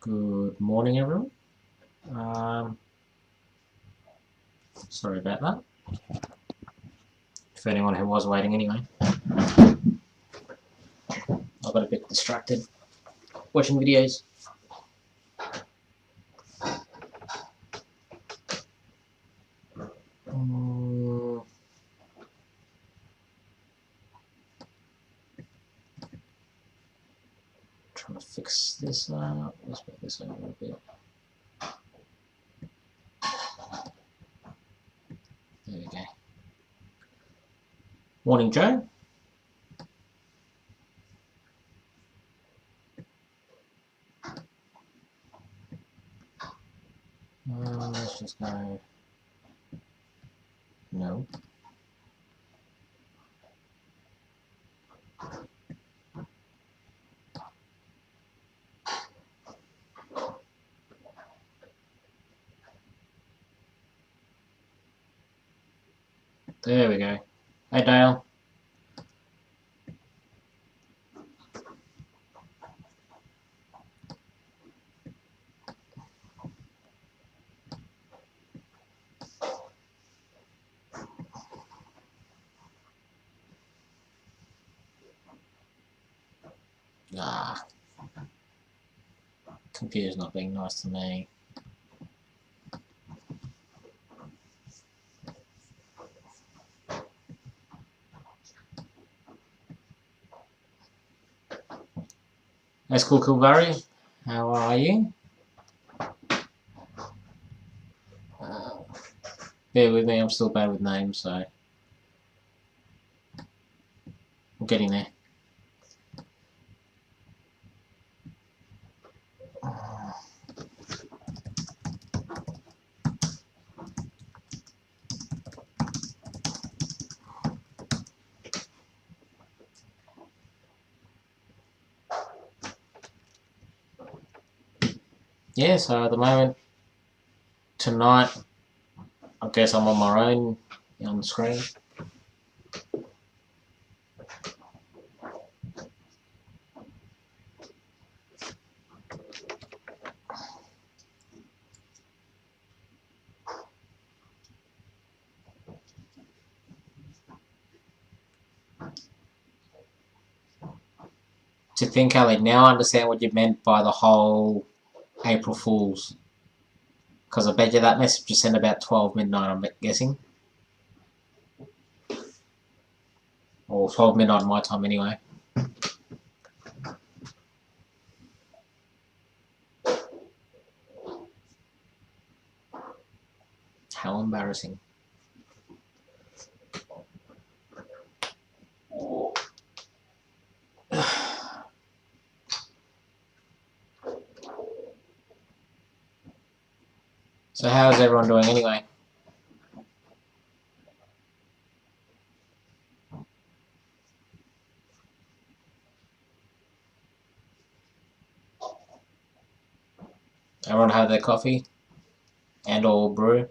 Good morning, everyone. Sorry about that. For anyone who was waiting anyway. I got a bit distracted watching videos. Trying to fix this up. Let's make this over a bit. There we go. Morning, Joe. Let's just go. No. There we go. Hey, Dale. Ah. Computer's not being nice to me. Hey, School Kilvary. How are you? Bear with me, I'm still bad with names, so I'm getting there. Yeah, so at the moment, tonight, I guess I'm on my own on the screen. To think, Ally, now I understand what you meant by the whole April Fools. Because I bet you that message was sent about 12 midnight, I'm guessing. Or 12 midnight my time anyway. How embarrassing. So how's everyone doing anyway? Everyone had their coffee? And or brew?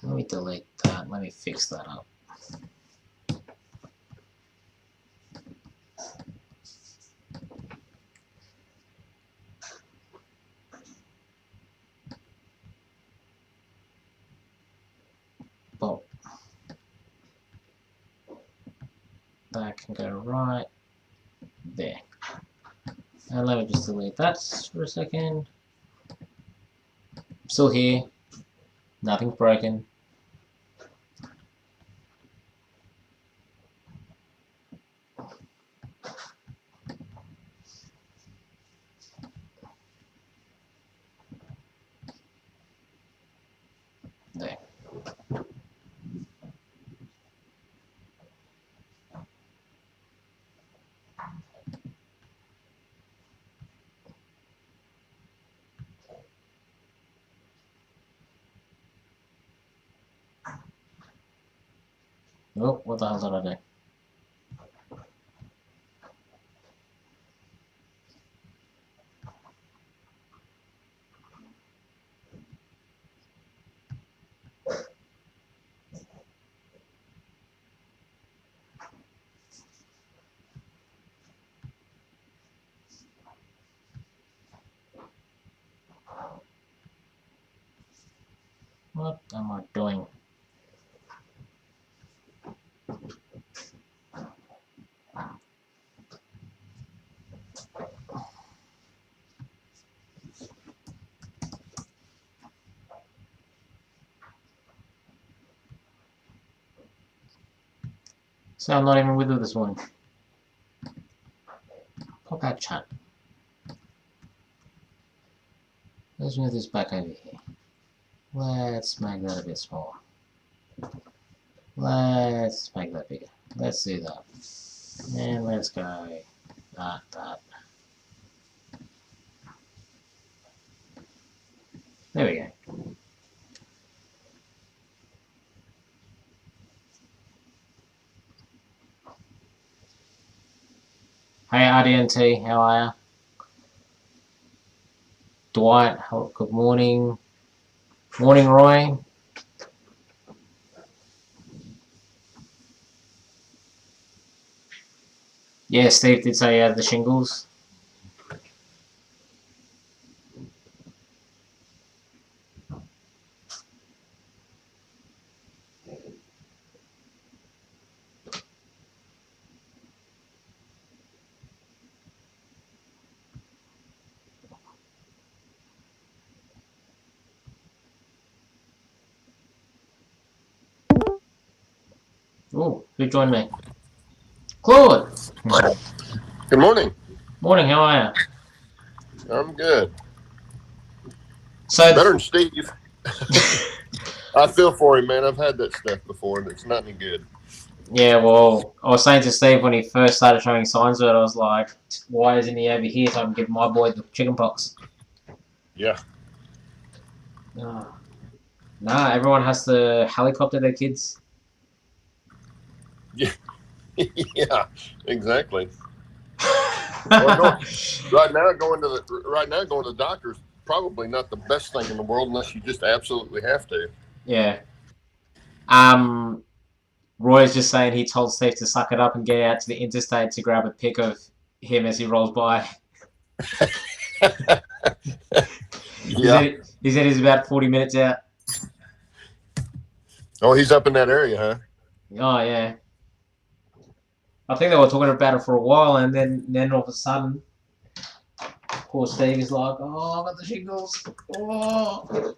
Let me delete that. Let me fix that up. Well, that can go right there. And let me just delete that for a second. I'm still here. Nothing's broken. There. Oh, what the hell did I do? What am I doing? So I'm not even with you this morning. Pop out chat. Let's move this back over here. Let's make that a bit smaller. Let's make that bigger. Let's do that. And let's go that. There we go. Hey RDNT, how are you? Dwight, good morning. Morning, Roy. Yeah, Steve did say he had the shingles. Oh, who joined me? Claude! Good morning. Morning, how are you? I'm good. So better than Steve. I feel for him, man. I've had that stuff before, and it's not any good. Yeah, well, I was saying to Steve when he first started showing signs of it, I was like, why isn't he over here so I can give my boy the chicken pox? Yeah. Nah, everyone has to helicopter their kids. Yeah. Yeah, exactly. Well, right now, going to the doctor's probably not the best thing in the world unless you just absolutely have to. Yeah. Roy's just saying he told Steve to suck it up and get out to the interstate to grab a pic of him as he rolls by. Yeah. He said he's about 40 minutes out. Oh, he's up in that area, huh? Oh, yeah. I think they were talking about it for a while, and then all of a sudden, poor Steve is like, oh, I got the shingles. Oh.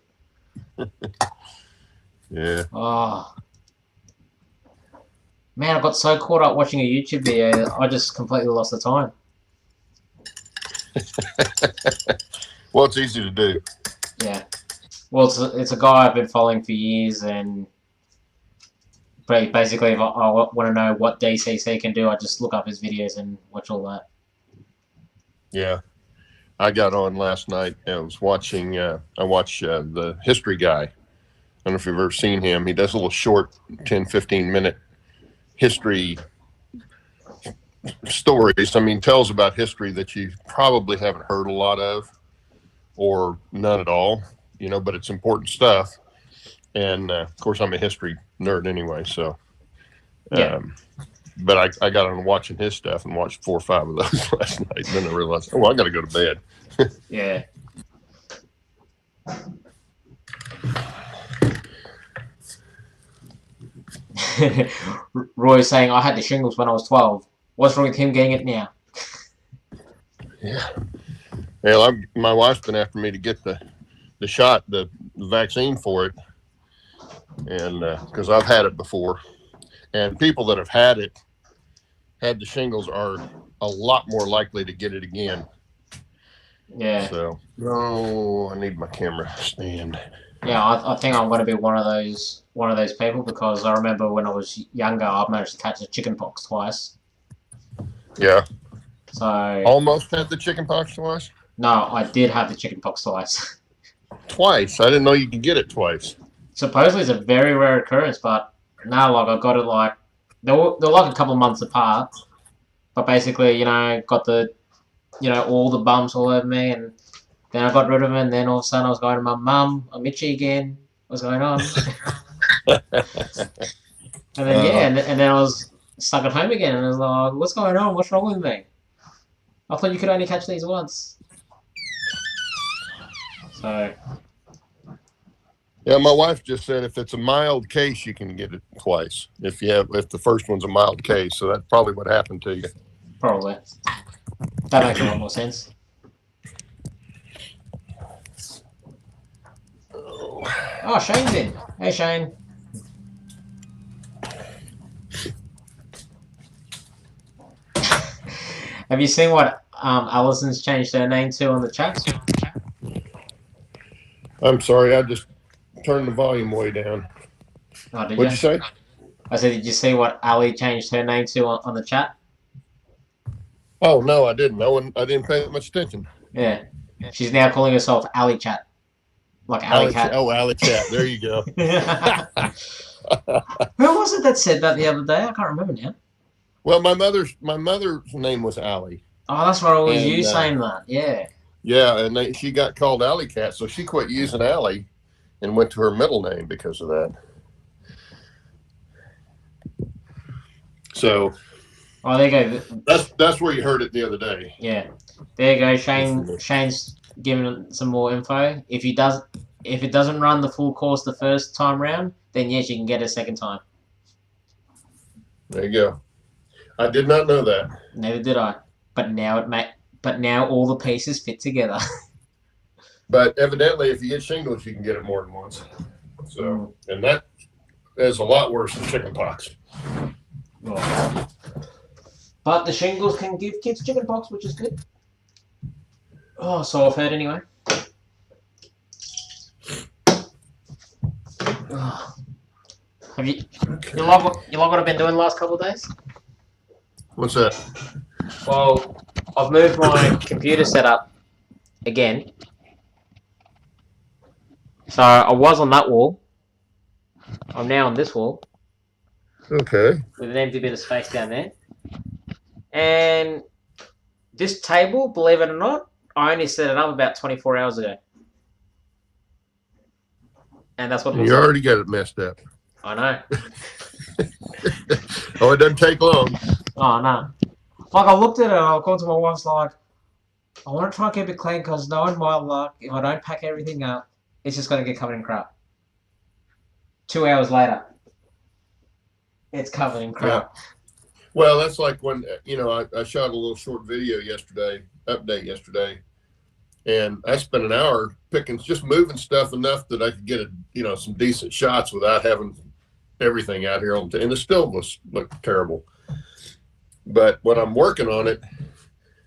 Yeah. Oh. Man, I got so caught up watching a YouTube video, I just completely lost the time. Well, it's easy to do. Yeah. Well, it's a guy I've been following for years, and basically, if I want to know what DCC can do, I just look up his videos and watch all that. Yeah. I got on last night and I was watching, I watched the History Guy. I don't know if you've ever seen him. He does a little short 10, 15-minute history stories. I mean, tells about history that you probably haven't heard a lot of or none at all, but it's important stuff. And of course, I'm a history nerd anyway, so Yeah. But I got on watching his stuff and watched 4 or 5 of those last night. Then I realized, I got to go to bed. Yeah. Roy's saying, I had the shingles when I was 12. What's wrong with him getting it now? Yeah. Well, my wife's been after me to get the shot, the vaccine for it. And because I've had it before. And people that have had the shingles are a lot more likely to get it again. Yeah. So, I need my camera stand. Yeah, I think I'm going to be one of those people because I remember when I was younger, I managed to catch the chicken pox twice. Yeah. So almost had the chicken pox twice? No, I did have the chicken pox twice. Twice? I didn't know you could get it twice. Supposedly it's a very rare occurrence, but no, like I got it like They were like a couple of months apart, but basically, got the, all the bumps all over me, and then I got rid of them, and then all of a sudden I was going to my mum, I'm itchy again. What's going on? And then and then I was stuck at home again, and I was like, what's going on? What's wrong with me? I thought you could only catch these once. So. Yeah, my wife just said if it's a mild case, you can get it twice. If the first one's a mild case, so that's probably what happened to you. Probably. That makes a lot more sense. Oh, Shane's in. Hey, Shane. Have you seen what Alison's changed her name to on the chat? I'm sorry, I just turned the volume way down. Oh, did What'd you say? I said, did you see what Ali changed her name to on the chat? Oh no, I didn't. I didn't pay that much attention. Yeah, she's now calling herself AllyChat, like AllyCat. Oh, AllyChat. There you go. Who was it that said that the other day? I can't remember now. Well, my mother's name was Allie. Oh, that's right. It was you saying that. Yeah. Yeah, and she got called AllyCat, so she quit using Allie and went to her middle name because of that. So. Oh, there you go. That's where you heard it the other day. Yeah. There you go. Shane's giving some more info. If it doesn't run the full course the first time round, then yes, you can get it a second time. There you go. I did not know that. Neither did I. But now all the pieces fit together. But evidently, if you get shingles, you can get it more than once. So, and that is a lot worse than chickenpox. Oh. But the shingles can give kids chickenpox, which is good. Oh, so I've heard anyway. Oh. Have you? Okay. You like what I've been doing the last couple of days? What's that? Well, I've moved my computer setup again. So I was on that wall. I'm now on this wall. Okay. With an empty bit of space down there. And this table, believe it or not, I only set it up about 24 hours ago. And that's what you already got it messed up. I know. Oh, it doesn't take long. Oh, no. Like, I looked at it and I called to my wife, like, I want to try and keep it clean because knowing my luck, if I don't pack everything up, it's just going to get covered in crap. 2 hours later, it's covered in crap. Yeah. Well, that's like when, I shot a little short video update yesterday, and I spent an hour just moving stuff enough that I could get some decent shots without having everything out here and it still looked terrible. But when I'm working on it,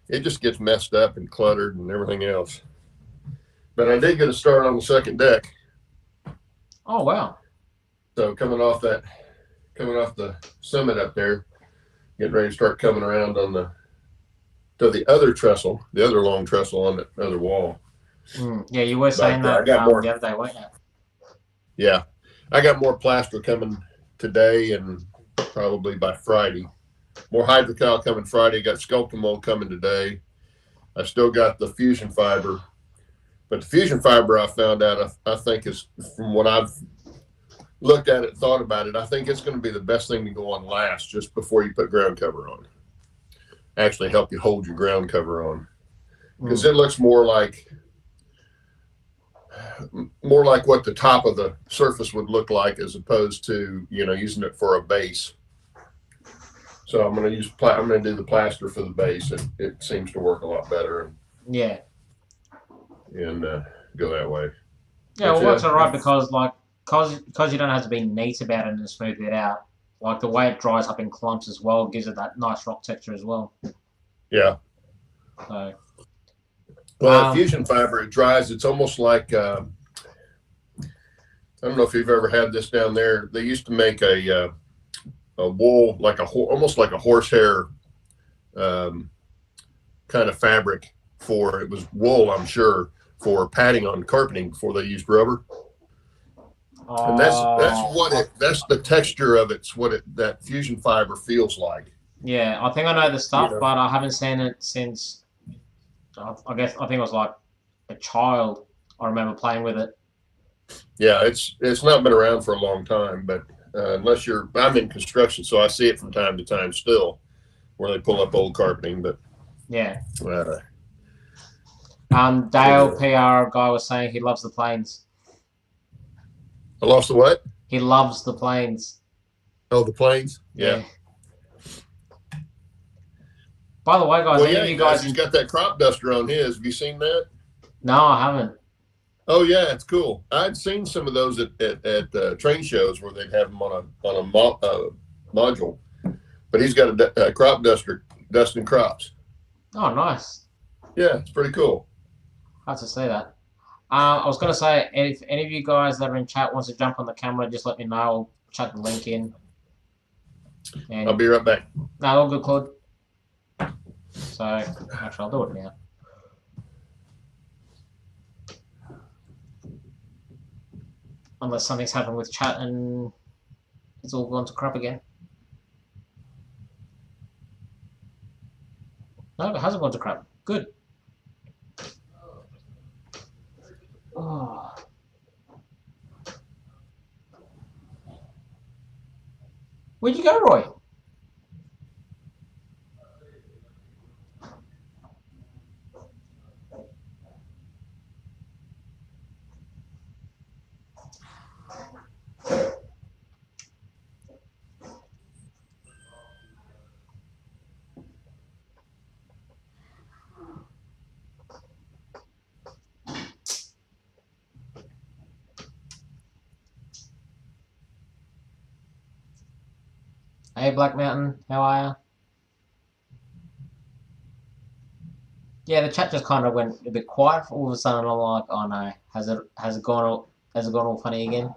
it just gets messed up and cluttered and everything else. But I did get a start on the second deck. Oh, wow. So coming off the summit up there, getting ready to start coming around to the other trestle, the other long trestle on the other wall. Yeah, you were saying that the other day, weren't you? Yeah. I got more plaster coming today and probably by Friday. More hydrocal coming Friday. Got sculpting mold coming today. I still got the fusion fiber. But the fusion fiber I found out, I think is, from what I've looked at it and thought about it, I think it's going to be the best thing to go on last just before you put ground cover on. Actually help you hold your ground cover on. Because it looks more like what the top of the surface would look like as opposed to, using it for a base. So I'm going to do the plaster for the base. It seems to work a lot better. Yeah. And go that way. Yeah, it works all right because you don't have to be neat about it and smooth it out. Like the way it dries up in clumps as well gives it that nice rock texture as well. Yeah. So. Well, fusion fiber, it dries. It's almost like I don't know if you've ever had this down there. They used to make a wool, almost like a horsehair kind of fabric it was wool, I'm sure, for padding on carpeting before they used rubber. And that's Oh, that's the texture of it's what that fusion fiber feels like. yeah. I think I know the You stuff, know. but I haven't seen it since. I think I was like a child. I remember playing with it. Yeah, it's not been around for a long time, but unless I'm in construction, so I see it from time to time still, where they pull up old carpeting. But Yeah. uh, Dale anyway, PR guy was saying he loves the planes. I lost the what? He loves the planes. Oh, the planes. Yeah. Yeah. By the way, guys, Well, any yeah, of he you does. guys He's in? got that crop duster on his. Have you seen that? No, I haven't. Oh yeah, it's cool. I'd seen some of those at train shows where they'd have them on a module, but he's got a crop duster dusting crops. Oh, nice. Yeah, it's pretty cool. Hard to say that. I was gonna say, if any of you guys that are in chat wants to jump on the camera, just let me know. I'll chuck the link in. I'll And be right back. no, all good, Claude. So actually, I'll do it now. Unless something's happened with chat and it's all gone to crap again. No, it hasn't gone to crap. Good. Oh. Where'd you go, Roy? Hey, Black Mountain, how are you? Yeah, the chat just kind of went a bit quiet. All of a sudden, I'm like, oh no, has it gone all funny again?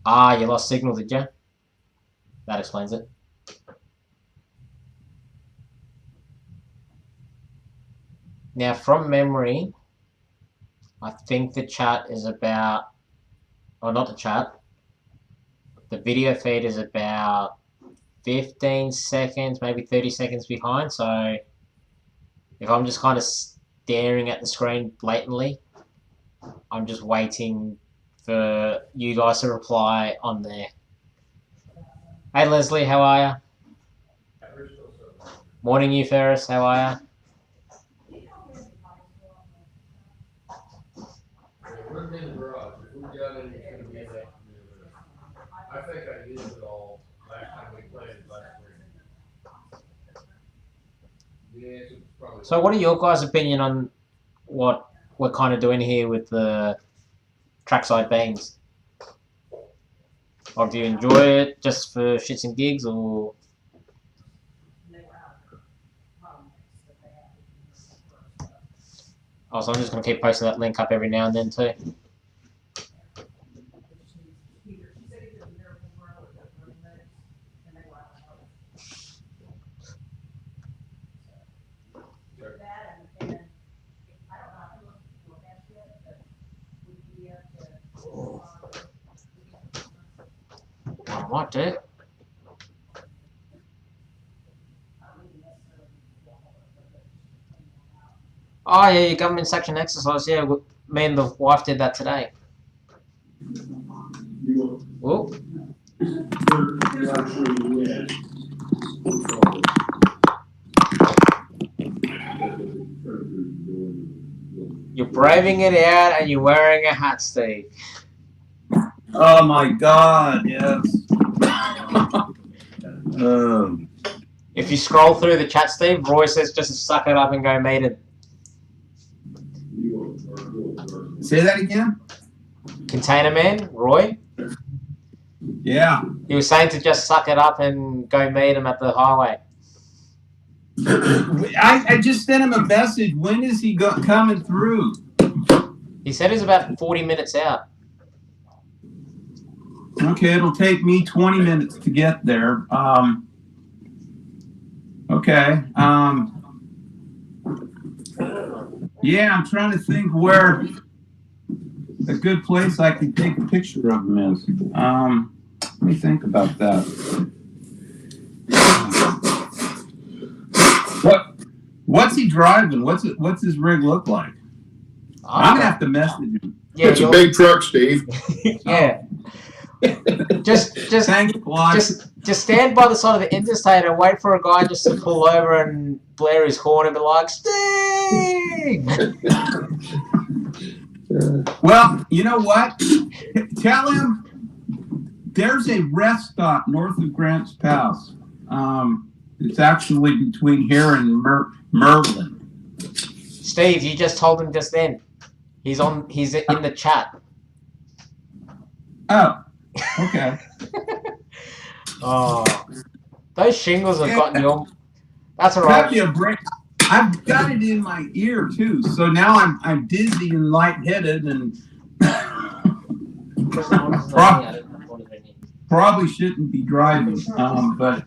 Ah, you lost signal, did you? That explains it. Now, from memory, I think the chat is about, or not the chat, the video feed is about 15 seconds, maybe 30 seconds behind. So if I'm just kind of staring at the screen blatantly, I'm just waiting for you guys to reply on there. Hey Leslie, how are you? Morning, you Ferris, how are you? Put it in the garage. If we got it, it's gonna be there. I think I used it all last time we played last week. Yeah, it's probably. So what are your guys' opinion on what we're kind of doing here with the trackside beams? Or do you enjoy it just for shits and gigs, or? Oh, so I'm just going to keep posting that link up every now and then too. I might do. Oh yeah, your government section exercise. Yeah, me and the wife did that today. Whoop. You're braving it out and you're wearing a hat, Steve. Oh my God! Yes. If you scroll through the chat, Steve, Roy says just suck it up and go meet it. Say that again. Container Man, Roy. Yeah. He was saying to just suck it up and go meet him at the highway. I just sent him a message. When is he coming through? He said he's about 40 minutes out. Okay, it'll take me 20 minutes to get there. Okay. Yeah, I'm trying to think where. a good place I could take a picture of him is? Let me think about that. What's he driving? What's his rig look like? I'm gonna have to message him. Yeah, it's a big truck, Steve. Yeah. Just Thanks, Claude. just stand by the side of the interstate and wait for a guy just to pull over and blare his horn and be like, Steve! Well, you know what? Tell him there's a rest stop north of Grants Pass. It's actually between here and Merlin. Steve, you just told him just then. He's in the chat. Oh, okay. Oh, those shingles have gotten you. That's all right. Cut me a break. I've got it in my ear too, so now I'm dizzy and lightheaded and probably shouldn't be driving. But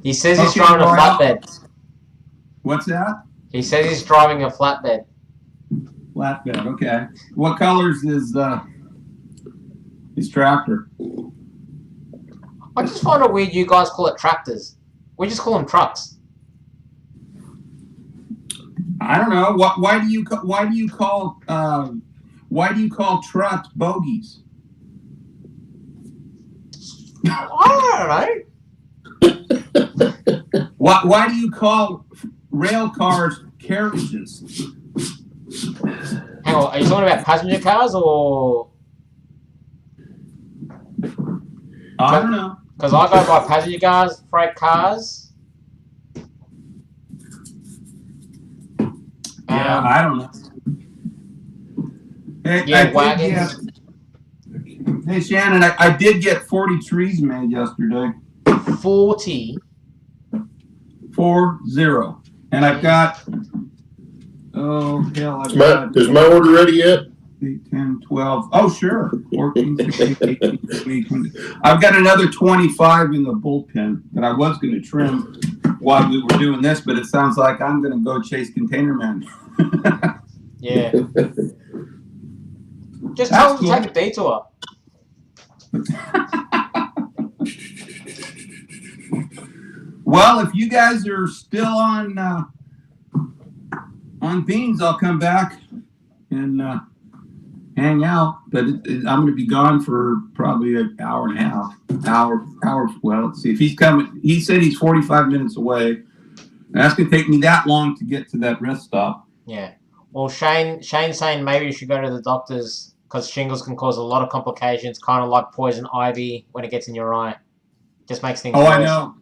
he says he's driving a flatbed. What's that? He says he's driving a flatbed. Flatbed. Okay. What colors is his tractor? I just find it weird you guys call it tractors. We just call them trucks. I don't know. Why do you call trucks bogies? I don't know. Why do you call rail cars carriages? Hang on, are you talking about passenger cars or? I don't know. Because I go by passenger cars, freight cars. Yeah, I don't know. Hey, yeah, wagons. Hey, Shannon, I did get 40 trees made yesterday. 40? 40. And I've got, oh, hell, I've got... Is my order ready yet? 8, 10, 12. Oh, sure. 14, 16, 18, 20, 20. I've got another 25 in the bullpen that I was going to trim while we were doing this, but it sounds like I'm going to go chase Container Man. Yeah. Just tell him to take a detour. Well, if you guys are still on beans, I'll come back and hang out. But I'm going to be gone for probably an hour and a half. Well, let's see if he's coming. He said he's 45 minutes away. And that's going to take me that long to get to that rest stop. Yeah. Well, Shane's saying maybe you should go to the doctors because shingles can cause a lot of complications, kind of like poison ivy when it gets in your eye. Just makes things worse. I know.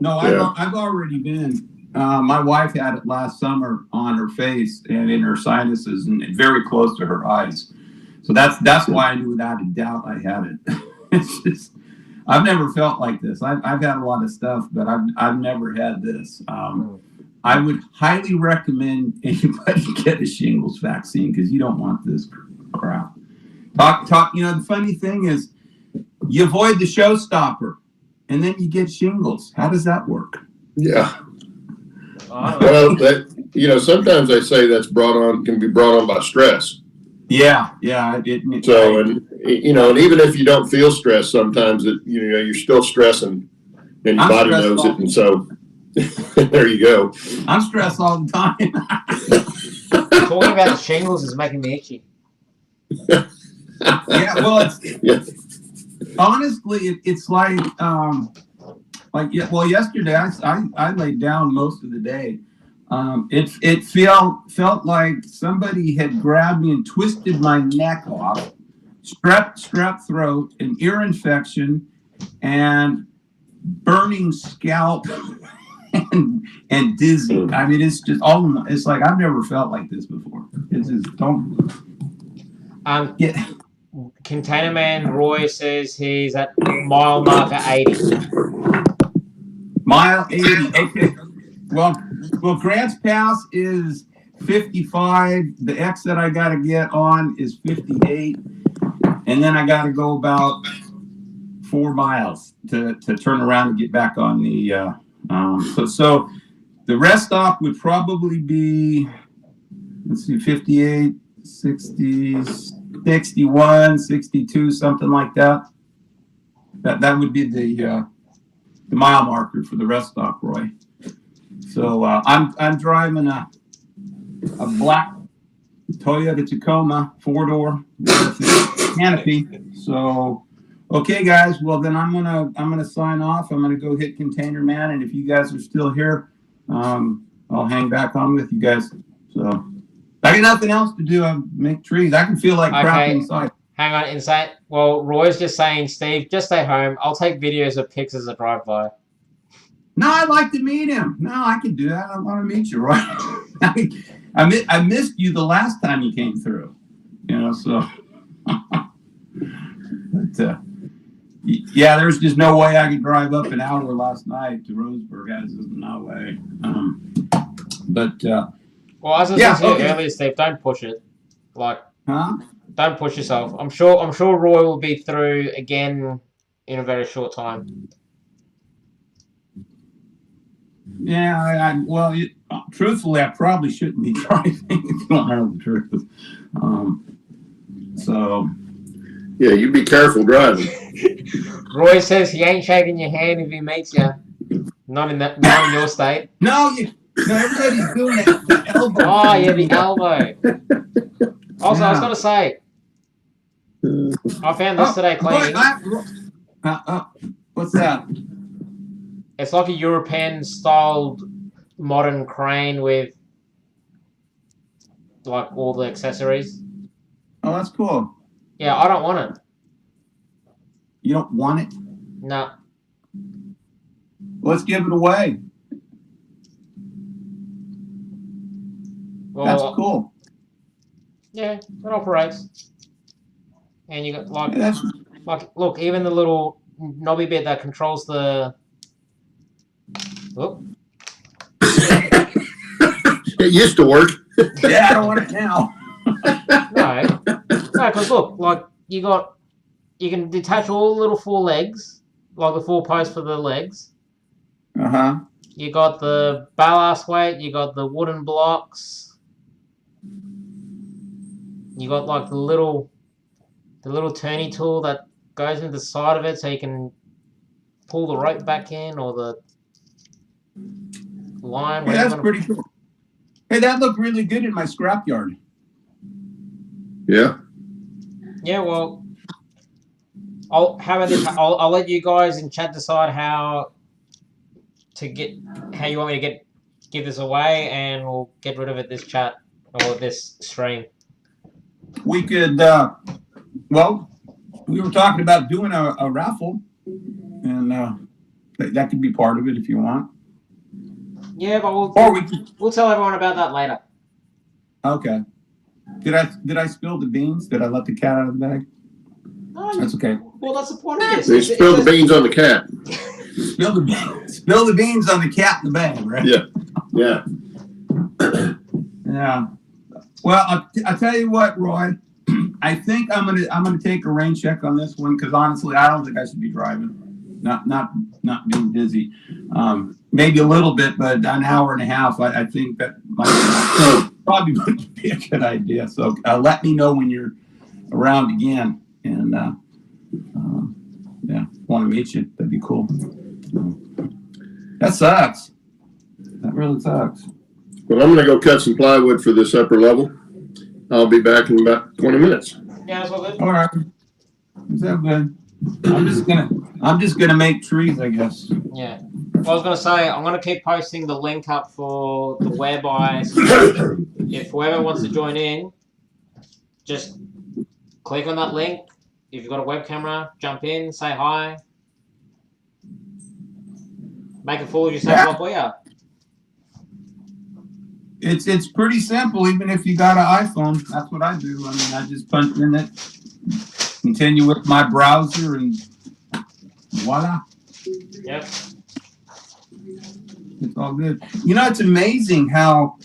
No, yeah. I've already been. My wife had it last summer on her face and in her sinuses and very close to her eyes. So that's why I knew without a doubt I had it. It's just, I've never felt like this. I've had a lot of stuff, but I've never had this. I would highly recommend anybody get a shingles vaccine because you don't want this crap. Talk. You know, the funny thing is, you avoid the showstopper, and then you get shingles. How does that work? Yeah. Well, sometimes they say that's can be brought on by stress. Yeah. And even if you don't feel stress, sometimes you're still stressing, and your body knows it, and so there you go. I'm stressed all the time. Talking about the shingles is making me itchy. Yeah, well, honestly, it's like yesterday I laid down most of the day. It felt like somebody had grabbed me and twisted my neck off, strep throat, an ear infection, and burning scalp and dizzy. I mean, it's just it's like I've never felt like this before. It's just yeah. Container Man Roy says he's at mile marker 80. Mile 80. Okay. Well, Grants Pass is 55. The exit I got to get on is 58, and then I got to go about 4 miles to turn around and get back on the. So the rest stop would probably be let's see, 58, 60, 61, 62, something like that. That would be the mile marker for the rest stop, Roy. So I'm driving a black Toyota Tacoma 4-door with canopy. So okay, guys. Well, then I'm gonna sign off. I'm gonna go hit Container Man, and if you guys are still here, I'll hang back on with you guys. So I got nothing else to do. I make trees. I can feel like crap inside. Hang on, inside. Well, Roy's just saying, Steve, just stay home. I'll take videos of pics as I drive by. No, I'd like to meet him. No, I can do that. I want to meet you, right? I missed you the last time you came through. You know, so. But, yeah, there's just no way I could drive up an hour last night to Roseburg. There's no way. Well, as I said to you earlier, Steve, don't push it. Like, don't push yourself. I'm sure Roy will be through again in a very short time. Yeah, well, truthfully, I probably shouldn't be driving if you don't know the truth. So. Yeah, you be careful driving. Roy says he ain't shaking your hand if he meets you. Not in your state. No, everybody's doing it. The elbow. Oh, yeah, the elbow. Also, I was going to say, I found this today cleaning. What's that? It's like a European-styled modern crane with, like, all the accessories. Oh, that's cool. Yeah, I don't want it. You don't want it? No. Let's give it away. Well, that's cool. Yeah, it operates. And you got like look, even the little knobby bit that controls the. Oh. It used to work. Yeah, I don't want it now. No, because look, like you can detach all the little four legs, like the four posts for the legs. You got the ballast weight. You got the wooden blocks. You got like the little turny tool that goes into the side of it, so you can pull the rope back in or the line. Yeah, that's pretty cool. Hey, that looked really good in my scrapyard. Yeah. Yeah, well, I'll let you guys in chat decide how you want me to give this away, and we'll get rid of it this chat or this stream. We could, well, we were talking about doing a raffle, and that could be part of it if you want. Yeah, but we'll tell everyone about that later. Okay. Did I spill the beans? Did I let the cat out of the bag? No, that's okay. Well, that's the point of this. They spilled the beans on the cat. Spill the beans on the cat in the bag, right? Yeah. Yeah. Yeah. Well, I'll tell you what, Roy. I think I'm gonna take a rain check on this one because honestly, I don't think I should be driving. Not being busy. Maybe a little bit, but an hour and a half. I think that might probably would be a good idea. So let me know when you're around again, and yeah, want to meet you. That'd be cool. That sucks. That really sucks. Well, I'm going to go cut some plywood for this upper level. I'll be back in about 20 minutes. Yeah, that's all good. All right. Is that good? I'm just gonna make trees, I guess. Yeah. Well, I was gonna say I'm gonna keep posting the link up for the whereby if whoever wants to join in, just click on that link. If you've got a web camera, jump in, say hi, make a fool of yourself like we are. It's pretty simple, even if you got an iPhone. That's what I do. I mean, I just punch in it, continue with my browser, and voila. Yep. It's all good. You know, it's amazing how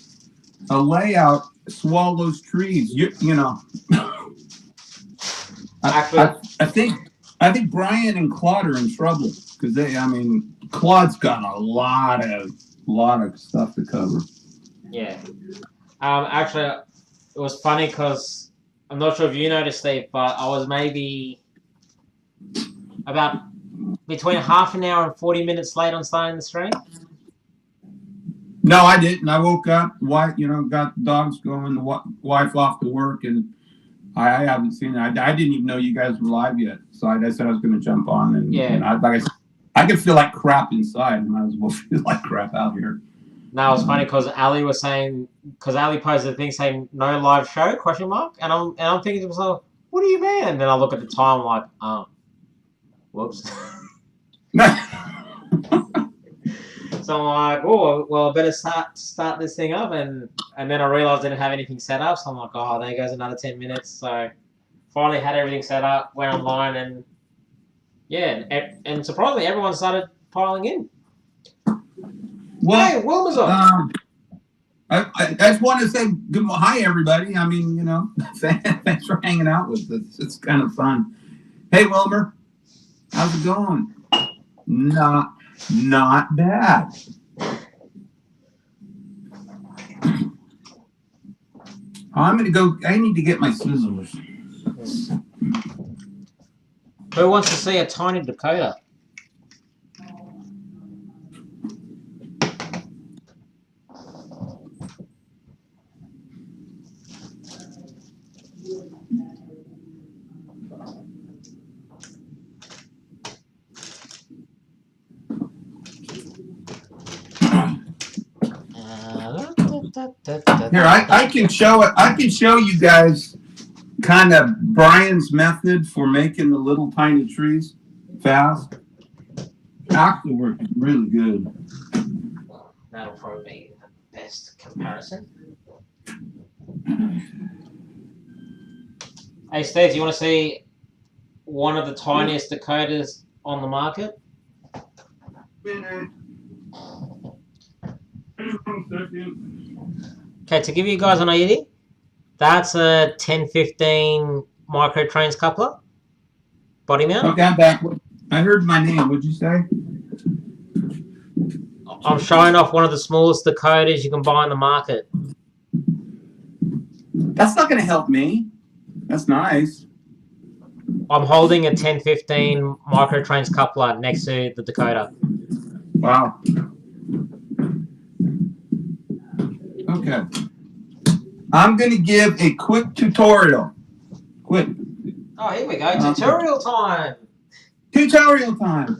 a layout swallows trees. You know. I think Brian and Claude are in trouble because Claude's got a lot of stuff to cover. Yeah. Actually, was funny because I'm not sure if you noticed, Steve, but I was maybe about between half an hour and 40 minutes late on starting the stream. No, I didn't. I woke up, got the dogs going, the wife off to work, and I haven't seen it. I didn't even know you guys were live yet, so I said I was going to jump on, and I could feel like crap inside. I might as well feel like crap out here. No, it was funny because Ali was saying, because Ali posted a thing saying no live show ? And I'm thinking to myself, what do you mean? And then I look at the time, like, whoops. So I'm like, oh, well, I better start this thing up, and then I realized I didn't have anything set up. So I'm like, oh, there goes another 10 minutes. So finally had everything set up, went online, and yeah, and surprisingly, everyone started piling in. Well, hey, Wilma's on. I just want to say hi, everybody. I mean, thanks for hanging out with us. It's kind of fun. Hey, Wilmer, how's it going? Not bad. I'm gonna go. I need to get my scissors. Who wants to see a tiny Dakota? Here, I can show it. I can show you guys kind of Brian's method for making the little tiny trees fast. Actually works really good. That'll probably be the best comparison. Hey, Steve, do you want to see one of the tiniest Dakotas on the market? Okay, to give you guys an idea, that's a 1015 micro trains coupler body mount. Okay, I'm back. I heard my name. What'd you say? I'm showing off one of the smallest Dakotas you can buy in the market. That's not going to help me. That's nice. I'm holding a 1015 micro trains coupler next to the Dakota. Wow. Okay. I'm going to give a quick tutorial. Quick. Oh, here we go. Tutorial time. Tutorial time.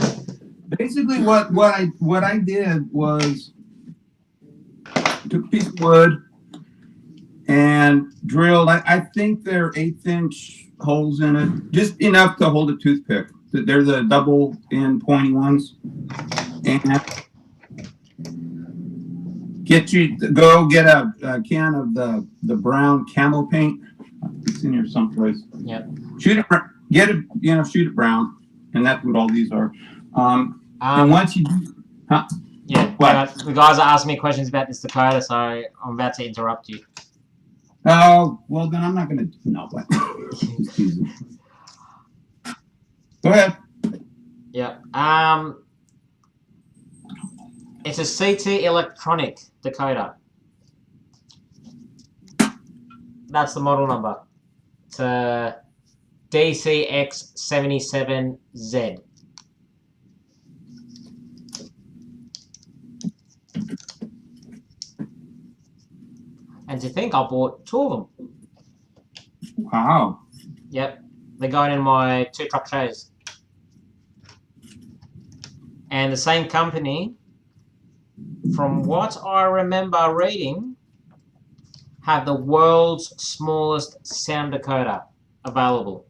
Basically, what I did was took a piece of wood and drilled. I think they're 1/8" holes in it, just enough to hold a toothpick. They're the double end pointy ones. And get a can of the brown camo paint. It's in here someplace. Yep. Shoot it brown, and that's what all these are. And once you yeah, what? The guys are asking me questions about this Dakota, so I'm about to interrupt you. Oh, well then I'm not gonna but go ahead. Yeah. It's a CT electronic Dakota. That's the model number. It's a DCX77Z. And to think I bought 2 of them. Wow. Yep. They're going in my 2 truck trays. And the same company, from what I remember reading, have the world's smallest sound decoder available.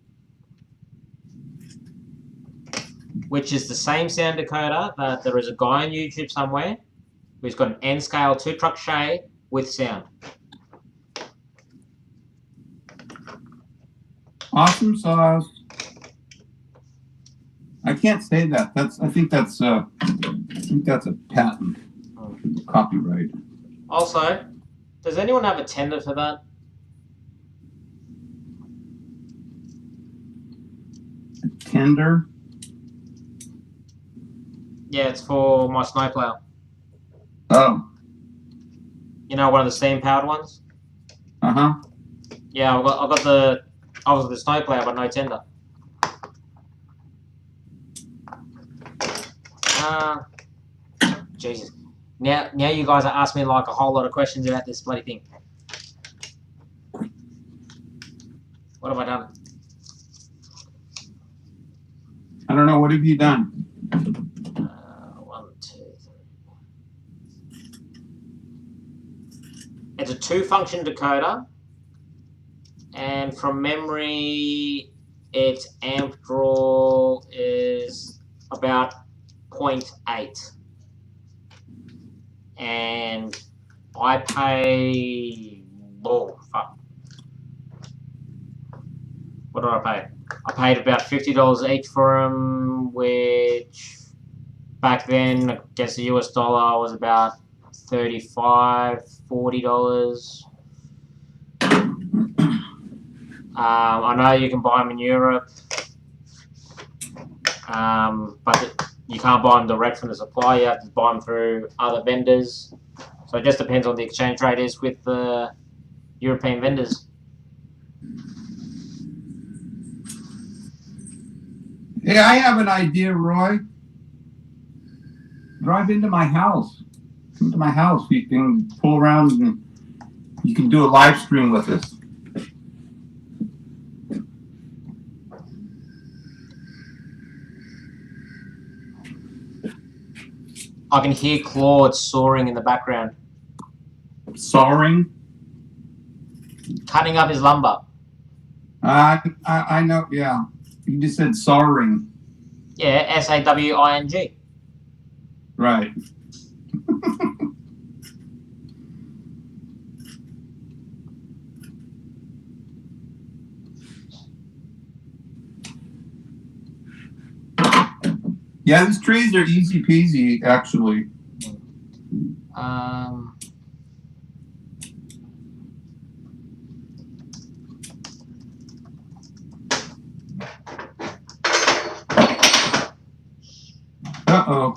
Which is the same sound decoder that there is a guy on YouTube somewhere who's got an N-scale 2 truck tray with sound. Awesome sauce. I can't say that. I think that's a patent. Copyright. Also, does anyone have a tender for that? A tender? Yeah, it's for my snowplow. Oh. You know, one of the steam powered ones? Uh-huh. Yeah, I got the. I was the snowplow, but no tender. Jesus. Now you guys are asking me like a whole lot of questions about this bloody thing. What have I done? I don't know. What have you done? 1, 2, 3. It's a 2-function decoder, and from memory, its amp draw is about 0.8. And I pay. Oh, fuck. What did I pay? I paid about $50 each for them, which back then, I guess the US dollar was about $35, $40. I know you can buy them in Europe, but you can't buy them direct from the supplier. You have to buy them through other vendors. So it just depends on the exchange rate is with the European vendors. Hey, I have an idea, Roy. Drive into my house. Come to my house. You can pull around and you can do a live stream with us. I can hear Claude soaring in the background. Sawing? Cutting up his lumber. I know, yeah. You just said sawing. Yeah, SAWING. Right. Yeah, these trees are easy peasy, actually. Uh-oh.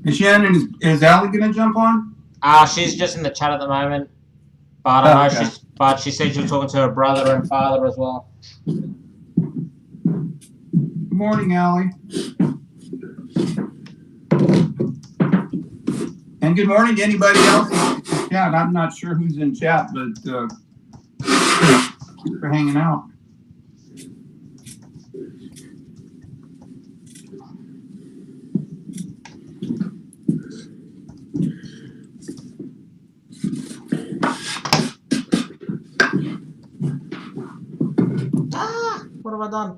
Is Shannon, is Allie gonna jump on? She's just in the chat at the moment, but I know she said she was talking to her brother and father as well. Good morning, Allie. And good morning to anybody else in chat. I'm not sure who's in chat, but thanks for hanging out. What have I done?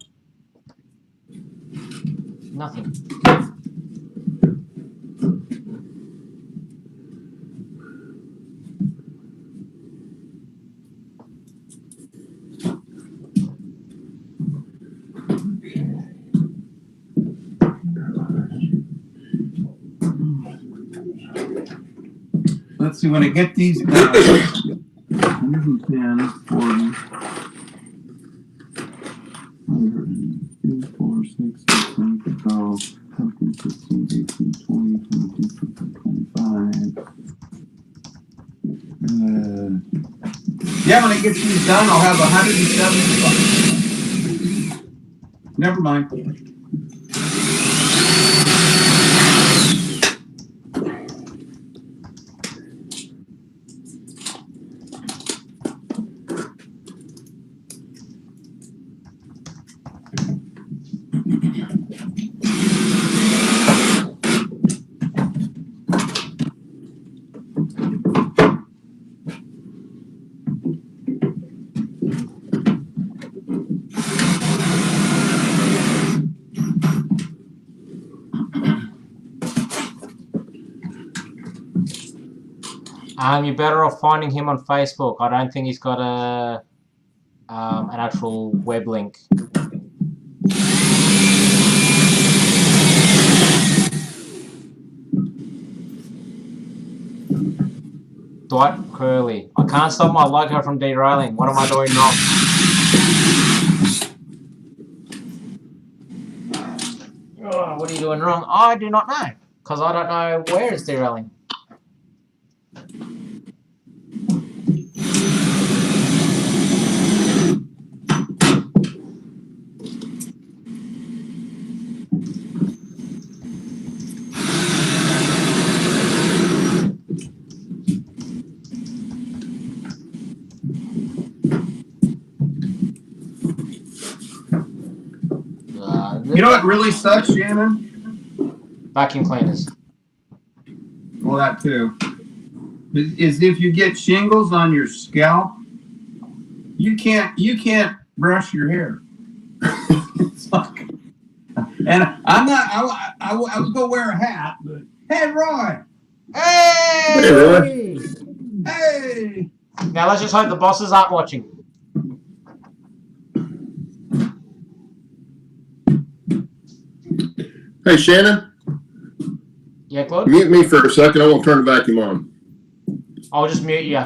Nothing. Let's see, when I get these 110, 40, 102, 4, 6, 7, 12, 14, 15, 18, 20, 22, 25. Yeah, when I get these done, I'll have 170. Never mind. You're better off finding him on Facebook. I don't think he's got an actual web link. Dwight Curley. I can't stop my loco from derailing. What am I doing wrong? Oh, what are you doing wrong? I do not know. Because I don't know where it's derailing. You know what really sucks, Shannon? Vacuum cleaners. Well, that too. Is if you get shingles on your scalp, you can't brush your hair. It's like, and I'm not. I would go wear a hat, but hey, Roy. Hey! Hey, Roy. Hey. Now let's just hope the bosses aren't watching. Hey, Shannon, Yeah, Claude? mute me for a second. I won't turn the vacuum on. I'll just mute you.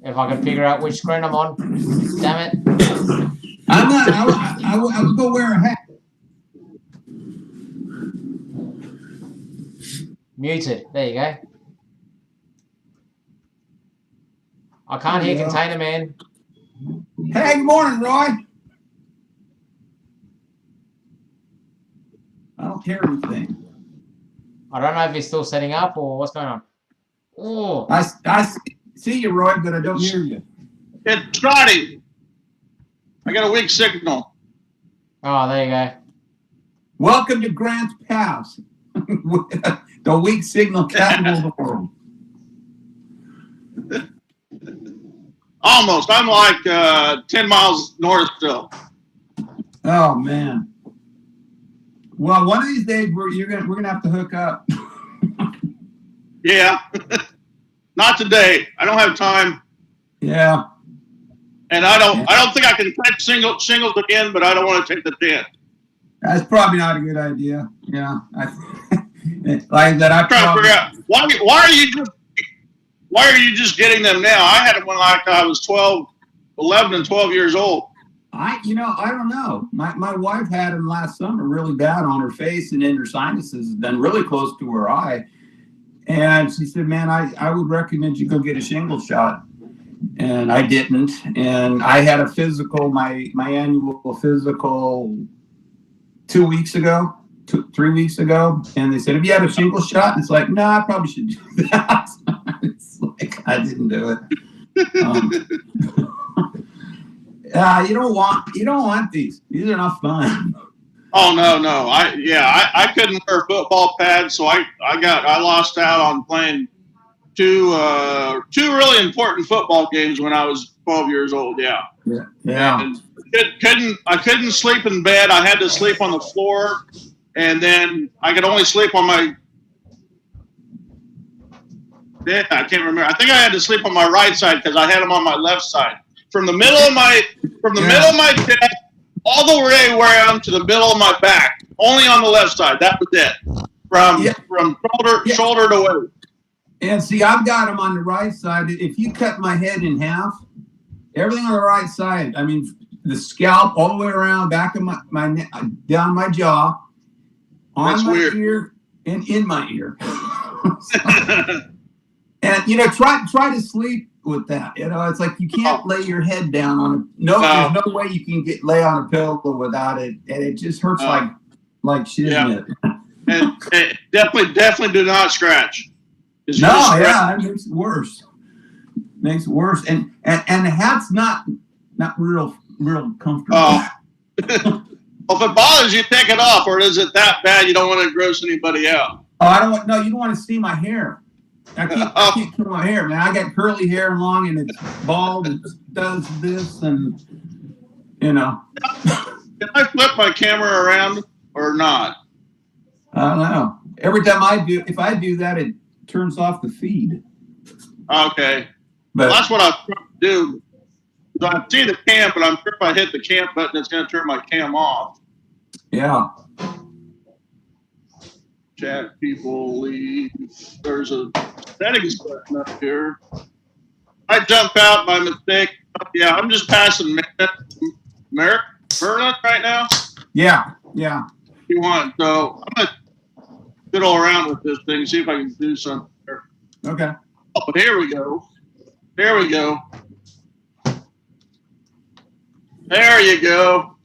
If I can figure out which screen I'm on. Damn it. I'm not. I would go wear a hat. Muted. There you go. I can't hear Container Man. Hey, good morning, Roy. I don't hear anything. I don't know if he's still setting up or what's going on. Oh, I see you, Roy, but I don't hear you. It's Scotty. I got a weak signal. oh, there you go. Welcome to Grants Pass, the weak signal capital of the world. Almost. I'm like 10 miles north still. Oh man. Well, one of these days we're gonna have to hook up. Yeah. Not today. I don't have time. Yeah. And I don't think I can touch shingles again, but I don't want to take the chance. That's probably not a good idea. Yeah. Like that. I'm trying to figure out why are you just getting them now? I had them when like I was 11 and 12 years old. I don't know. My wife had them last summer really bad on her face and in her sinuses, then really close to her eye. And she said, man, I would recommend you go get a shingle shot. And I didn't. And I had a physical, my annual physical 3 weeks ago. And they said, have you had a shingle shot? And it's like, no, I probably should do that. It's like, I didn't do it. You don't want these. These are not fun. Oh no. I couldn't wear football pads, so I lost out on playing two really important football games when I was 12 years old. Yeah. And I couldn't sleep in bed. I had to sleep on the floor, and then I could only sleep on my. Yeah, I can't remember. I think I had to sleep on my right side because I had them on my left side. From the middle of my chest all the way around to the middle of my back, only on the left side. That was it. From shoulder to waist. And see, I've got them on the right side. If you cut my head in half, everything on the right side. I mean, the scalp all the way around, back of my neck, down my jaw, on my ear, and in my ear. And try to sleep with that. It's like you can't lay your head down on a there's no way you can lay on a pillow without it, and it just hurts like shit. Yeah. And definitely do not scratch. It makes it worse. And the hat's not real comfortable. Oh. Well, if it bothers you, take it off, or is it that bad you don't want to gross anybody out? Oh, you don't want to see my hair. I can't kill my hair, man. I got curly hair long and it's bald and does this and Can I flip my camera around or not? I don't know. Every time if I do that, turns off the feed. Okay. But Well, that's what I was trying to do. So I see the cam, but I'm sure if I hit the cam button, it's going to turn my cam off. yeah. Chat people leave. There's a settings button up here. I jumped out by mistake. Yeah, I'm just passing Merlin right now. Yeah. Yeah. If you want, so I'm gonna fiddle around with this thing, see if I can do something there. Okay. Oh, here we go. There we go. There you go.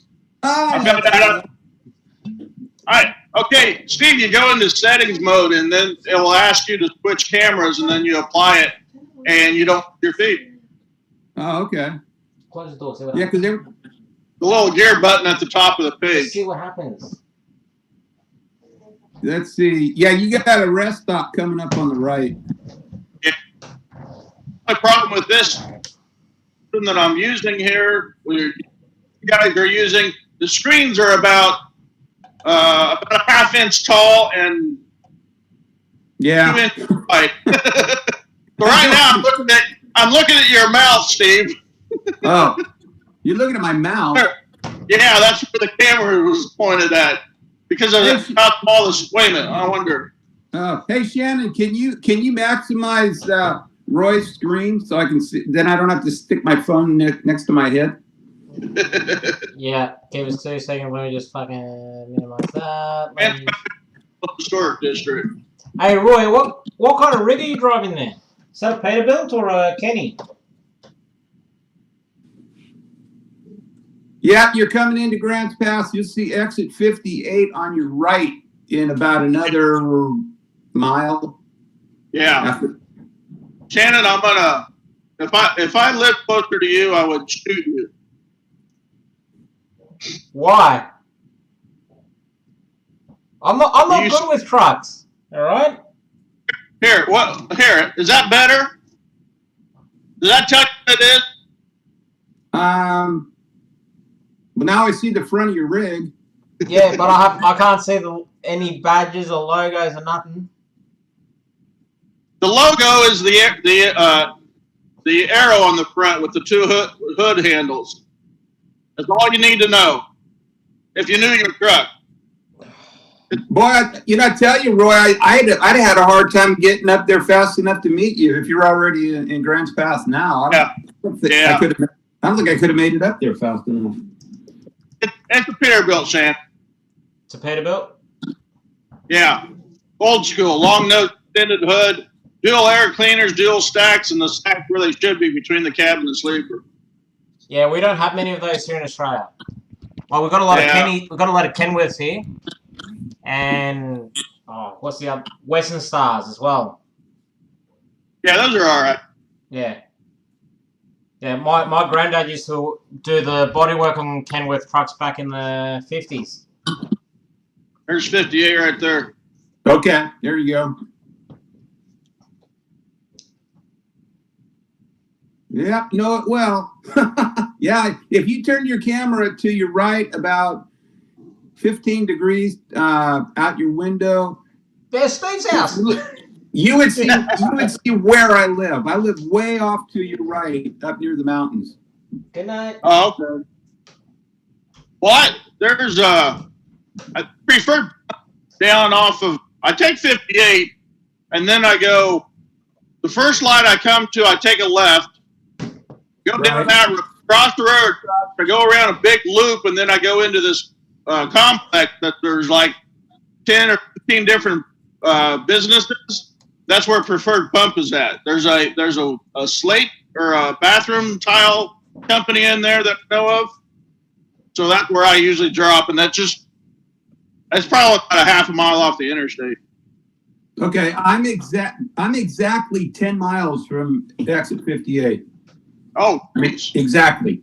I've got that up. All right. Okay, Steve, you go into settings mode, and then it will ask you to switch cameras, and then you apply it, and you don't your feet. Oh, okay. Close the door. See what Yeah, happens. because The little gear button at the top of the Let's page. see what happens. let's see. Yeah, you got a rest stop coming up on the right. My problem with this that I'm using here, you guys are using, the screens are about a half inch tall and Yeah. 2 inches wide. So right now I'm looking at your mouth, Steve. Oh, you're looking at my mouth. Yeah, that's where the camera was pointed at because of how small this. Wait a minute, I wonder. Hey Shannon, can you maximize Roy's screen so I can see? Then I don't have to stick my phone next to my head. Yeah, give us 2 seconds. Let me just fucking minimize that. Let me... Historic district. Hey Roy, what kind of rig are you driving there? Is that a Peterbilt or a Kenny? Yeah, you're coming into Grants Pass. You'll see exit 58 on your right in about another mile. Yeah. After. Shannon, I'm gonna if I lived closer to you, I would shoot you. Why? I'm not good with trucks. All right. Here, here, is that better? Does that tell you what it is? But now I see the front of your rig. Yeah, but I can't see any badges or logos or nothing. The logo is the arrow on the front with the 2 hood handles. That's all you need to know. If you knew your truck. Boy, I tell you, Roy, I'd had a hard time getting up there fast enough to meet you if you're already in Grants Pass now. I don't think I could have made it up there fast enough. It's a Peterbilt, Shan. It's a Peterbilt? Yeah. Old school, long nose, extended hood, dual air cleaners, dual stacks, and the stack where they should be between the cabin and sleeper. Yeah, we don't have many of those here in Australia. Well, we've got a lot of Kenny. We've got a lot of Kenworths here, and what's the other? Western Stars as well. Yeah, those are all right. Yeah. Yeah, my granddad used to do the bodywork on Kenworth trucks back in the 50s. There's 58 right there. Okay, there you go. Yeah, know it well. Yeah, if you turn your camera to your right about 15 degrees out your window. There's Steve's house. You would see where I live. I live way off to your right, up near the mountains. Good night. Oh, okay. What? There's I prefer down off of. I take 58, and then I go. The first light I come to, I take a left. Go down that road, cross the road. I go around a big loop, and then I go into this complex that there's like 10 or 15 different businesses. That's where Preferred Pump is at. There's a slate or a bathroom tile company in there that I know of. So that's where I usually drop, and that's probably about a half a mile off the interstate. Okay, I'm exactly 10 miles from exit 58. Oh, geez. Exactly.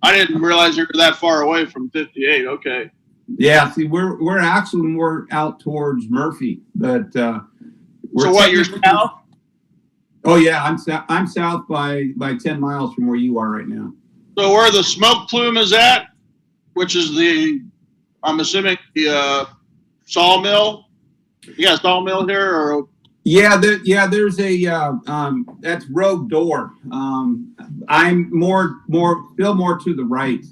I didn't realize you were that far away from 58. Okay. Yeah, see, we're actually more out towards Murphy, but so what? You're south? Oh yeah, I'm south by 10 miles from where you are right now. So where the smoke plume is at, which is I'm assuming the sawmill. You got a sawmill here, or Yeah, there's a that's Rogue Door. I'm still more to the right.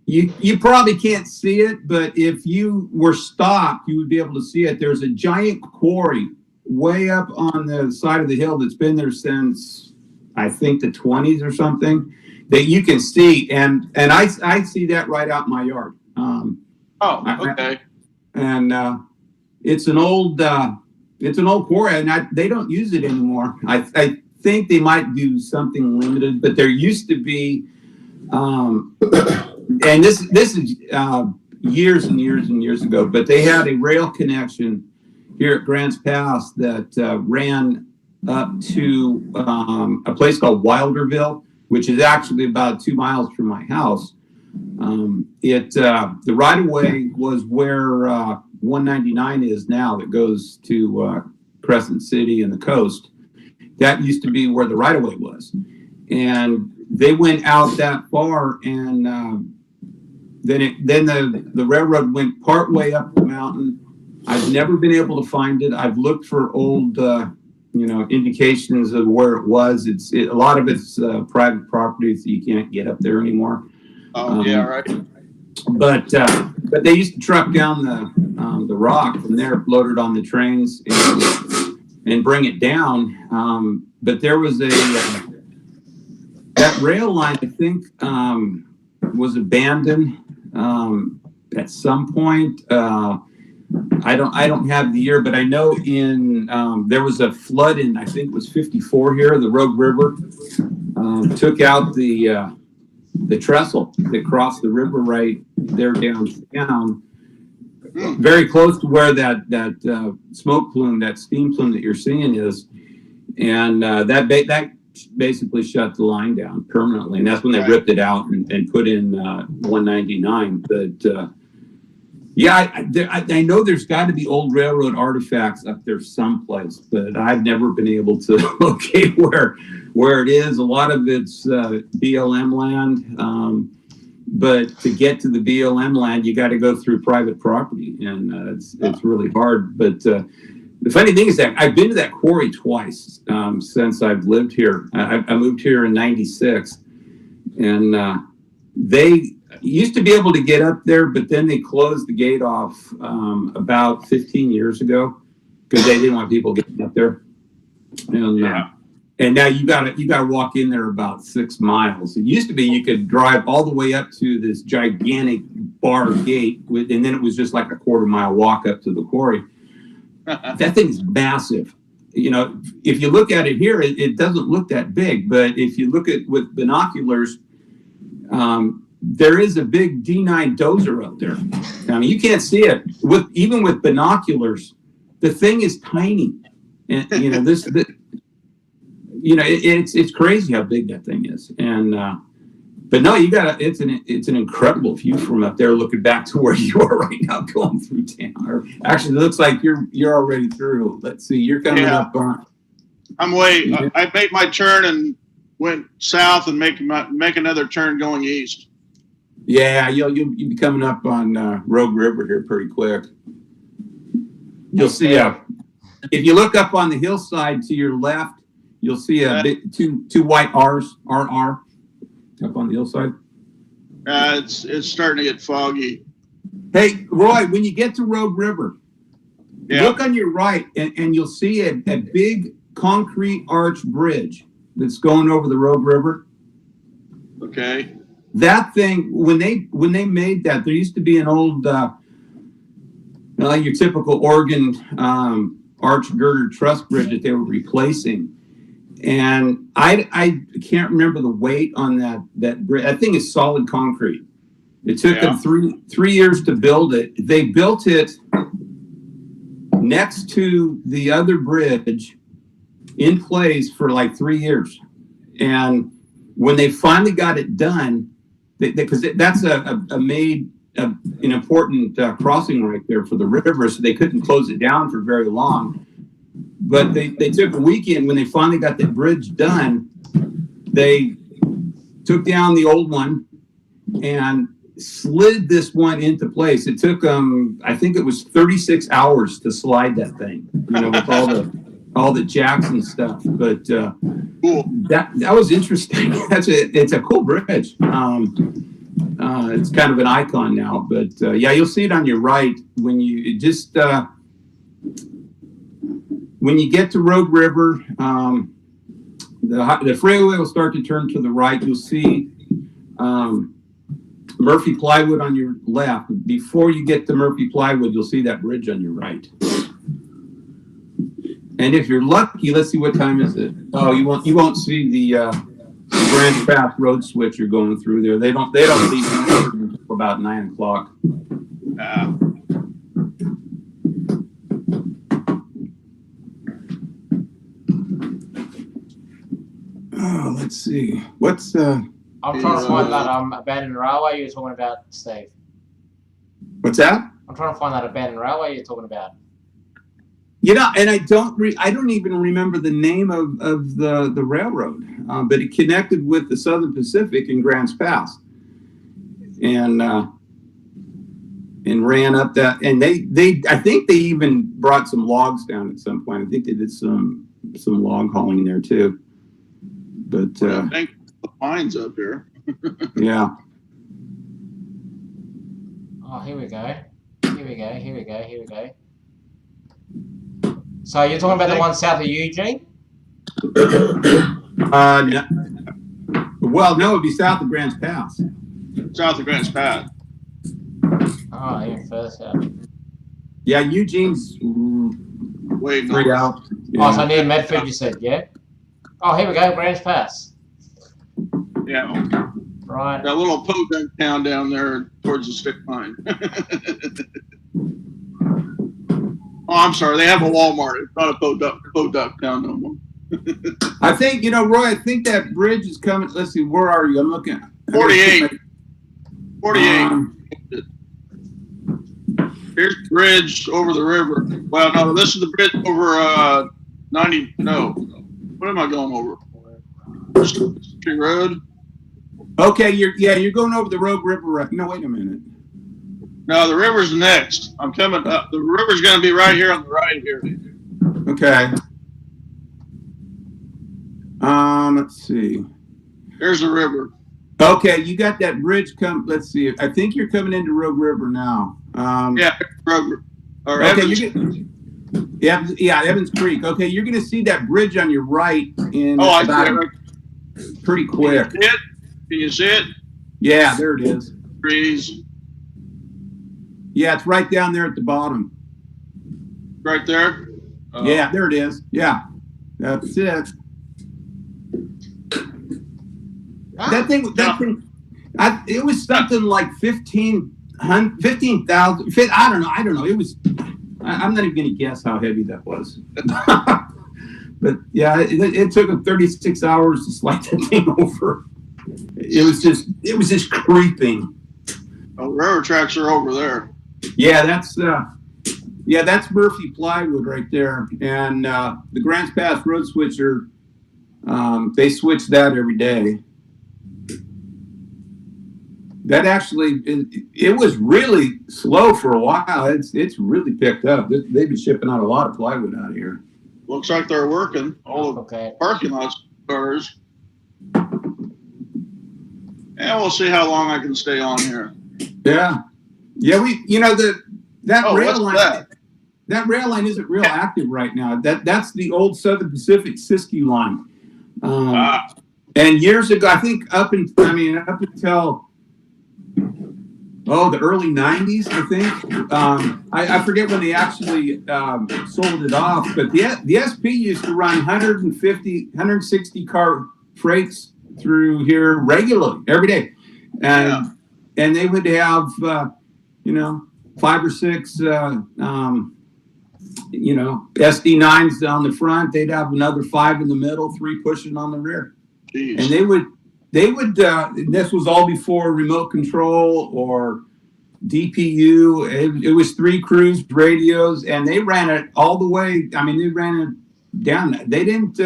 You probably can't see it, but if you were stopped, you would be able to see it. There's a giant quarry way up on the side of the hill that's been there since I think the 20s or something that you can see, and I see that right out in my yard. Okay. It's an old quarry, and they don't use it anymore. I think they might do something limited, but there used to be, and this is years and years and years ago, but they had a rail connection here at Grants Pass that ran up to a place called Wilderville, which is actually about 2 miles from my house. The right of way was where 199 is now, that goes to Crescent City and the coast. That used to be where the right of way was, and they went out that far, and then the railroad went part way up the mountain. I've never been able to find it. I've looked for old indications of where it was. A lot of it's private property, so you can't get up there anymore. Yeah, right. But they used to truck down the rock from there, load it on the trains, and bring it down. But there was that rail line, I think, was abandoned at some point. I don't have the year, but I know there was a flood in, I think it was 54 here. The Rogue River took out the trestle that crossed the river right there downtown, very close to where that smoke plume, that steam plume that you're seeing is, and that basically shut the line down permanently, and that's when they ripped it out and put in 199. But I know there's got to be old railroad artifacts up there someplace, but I've never been able to locate where it is. A lot of it's BLM land, but to get to the BLM land, you got to go through private property, and it's really hard. But the funny thing is that I've been to that quarry twice since I've lived here. I moved here in '96, and they used to be able to get up there, but then they closed the gate off about 15 years ago because they didn't want people getting up there. And now you gotta walk in there about 6 miles. It used to be you could drive all the way up to this gigantic bar gate, and then it was just like a quarter-mile walk up to the quarry. That thing's massive. If you look at it here, it doesn't look that big, but if you look at with binoculars, there is a big D9 dozer up there. I mean, you can't see it even with binoculars. The thing is tiny, and it's crazy how big that thing is. And but no, it's an incredible view from up there, looking back to where you are right now, going through town. Or actually, it looks like you're already through. Let's see, you're coming up on. I made my turn and went south and make another turn going east. Yeah, you'll be coming up on Rogue River here pretty quick. You'll see if you look up on the hillside to your left, you'll see two white R's, RR, up on the hillside. It's starting to get foggy. Hey, Roy, when you get to Rogue River, look on your right, and you'll see a big concrete arch bridge that's going over the Rogue River. Okay. That thing, when they made that, there used to be an old, your typical Oregon arch girder truss bridge that they were replacing. And I can't remember the weight on that bridge. That thing is solid concrete. It took them three years to build it. They built it next to the other bridge in place for like 3 years. And when they finally got it done, because that's an important crossing right there for the river, so they couldn't close it down for very long. But they took a weekend when they finally got the bridge done. They took down the old one and slid this one into place. It took I think it was 36 hours to slide that thing, with all the jacks and stuff. But Cool. that was interesting. It's a cool bridge. It's kind of an icon now, but yeah, you'll see it on your right when you when you get to Rogue River. The freeway will start to turn to the right. You'll see Murphy Plywood on your left. Before you get to Murphy Plywood, you'll see that bridge on your right. And if you're lucky, let's see, what time is it? Oh, you won't see the Grand Path road switcher going through there. They don't leave until about 9 o'clock. Oh, let's see. What's I'm trying to find that abandoned railway you were talking about, Steve. What's that? I'm trying to find that abandoned railway you're talking about. And I don't even remember the name of the railroad, but it connected with the Southern Pacific in Grants Pass, and ran up that. And I think they even brought some logs down at some point. I think they did some log hauling there too. But I think the pines up here. Yeah. Oh, here we go. So you're talking about the one south of Eugene? No. Well, no, it'd be south of Grants Pass. South of Grants Pass. Oh, even further south. Yeah, Eugene's Wait, straight out. Yeah. Oh, so near Medford, you said, yeah? Oh, here we go, Grants Pass. Yeah. Right. That little podunk town down there towards the stick mine. Oh, I'm sorry. They have a Walmart. It's not a podunk town no more. I think, Roy, I think that bridge is coming. Let's see, where are you? I'm looking. 48. 48. Here's the bridge over the river. Well, no, this is the bridge over 90. No. What am I going over? Street Road? Okay, you're going over the Rogue River. No, wait a minute. No, the river's next. I'm coming up. The river's going to be right here on the right here. Okay. Let's see. There's the river. Okay, you got that bridge let's see. I think you're coming into Rogue River now. Yeah, Rogue. Or okay, Evans. Evans Creek. Okay, you're going to see that bridge on your right in I see it. Pretty quick. Can you see it? Yeah, there it is. Trees. Yeah, it's right down there at the bottom. Right there? Yeah, there it is. Yeah, that's it. That thing, it was something like 15,000. I don't know. It was, I'm not even going to guess how heavy that was. But yeah, it took them 36 hours to slide that thing over. It was just creeping. Oh, railroad tracks are over there. Yeah, that's Murphy Plywood right there, and the Grants Pass road switcher. They switch that every day. That actually, it was really slow for a while. It's really picked up. They've been shipping out a lot of plywood out here. Looks like they're working. All the parking lots cars. And we'll see how long I can stay on here. Yeah. Yeah, that rail line. That rail line isn't real active right now. That's the old Southern Pacific Siskiyou line. And years ago, I think up until the early 90s, I think. I forget when they actually sold it off, but the SP used to run 160 car freights through here regularly every day, and they would have 5 or 6 SD9s down the front. They'd have another 5 in the middle, 3 pushing on the rear. Jeez. And they would this was all before remote control or DPU. It was 3 cruise radios, and they ran it all the way. I mean, they ran it down. They didn't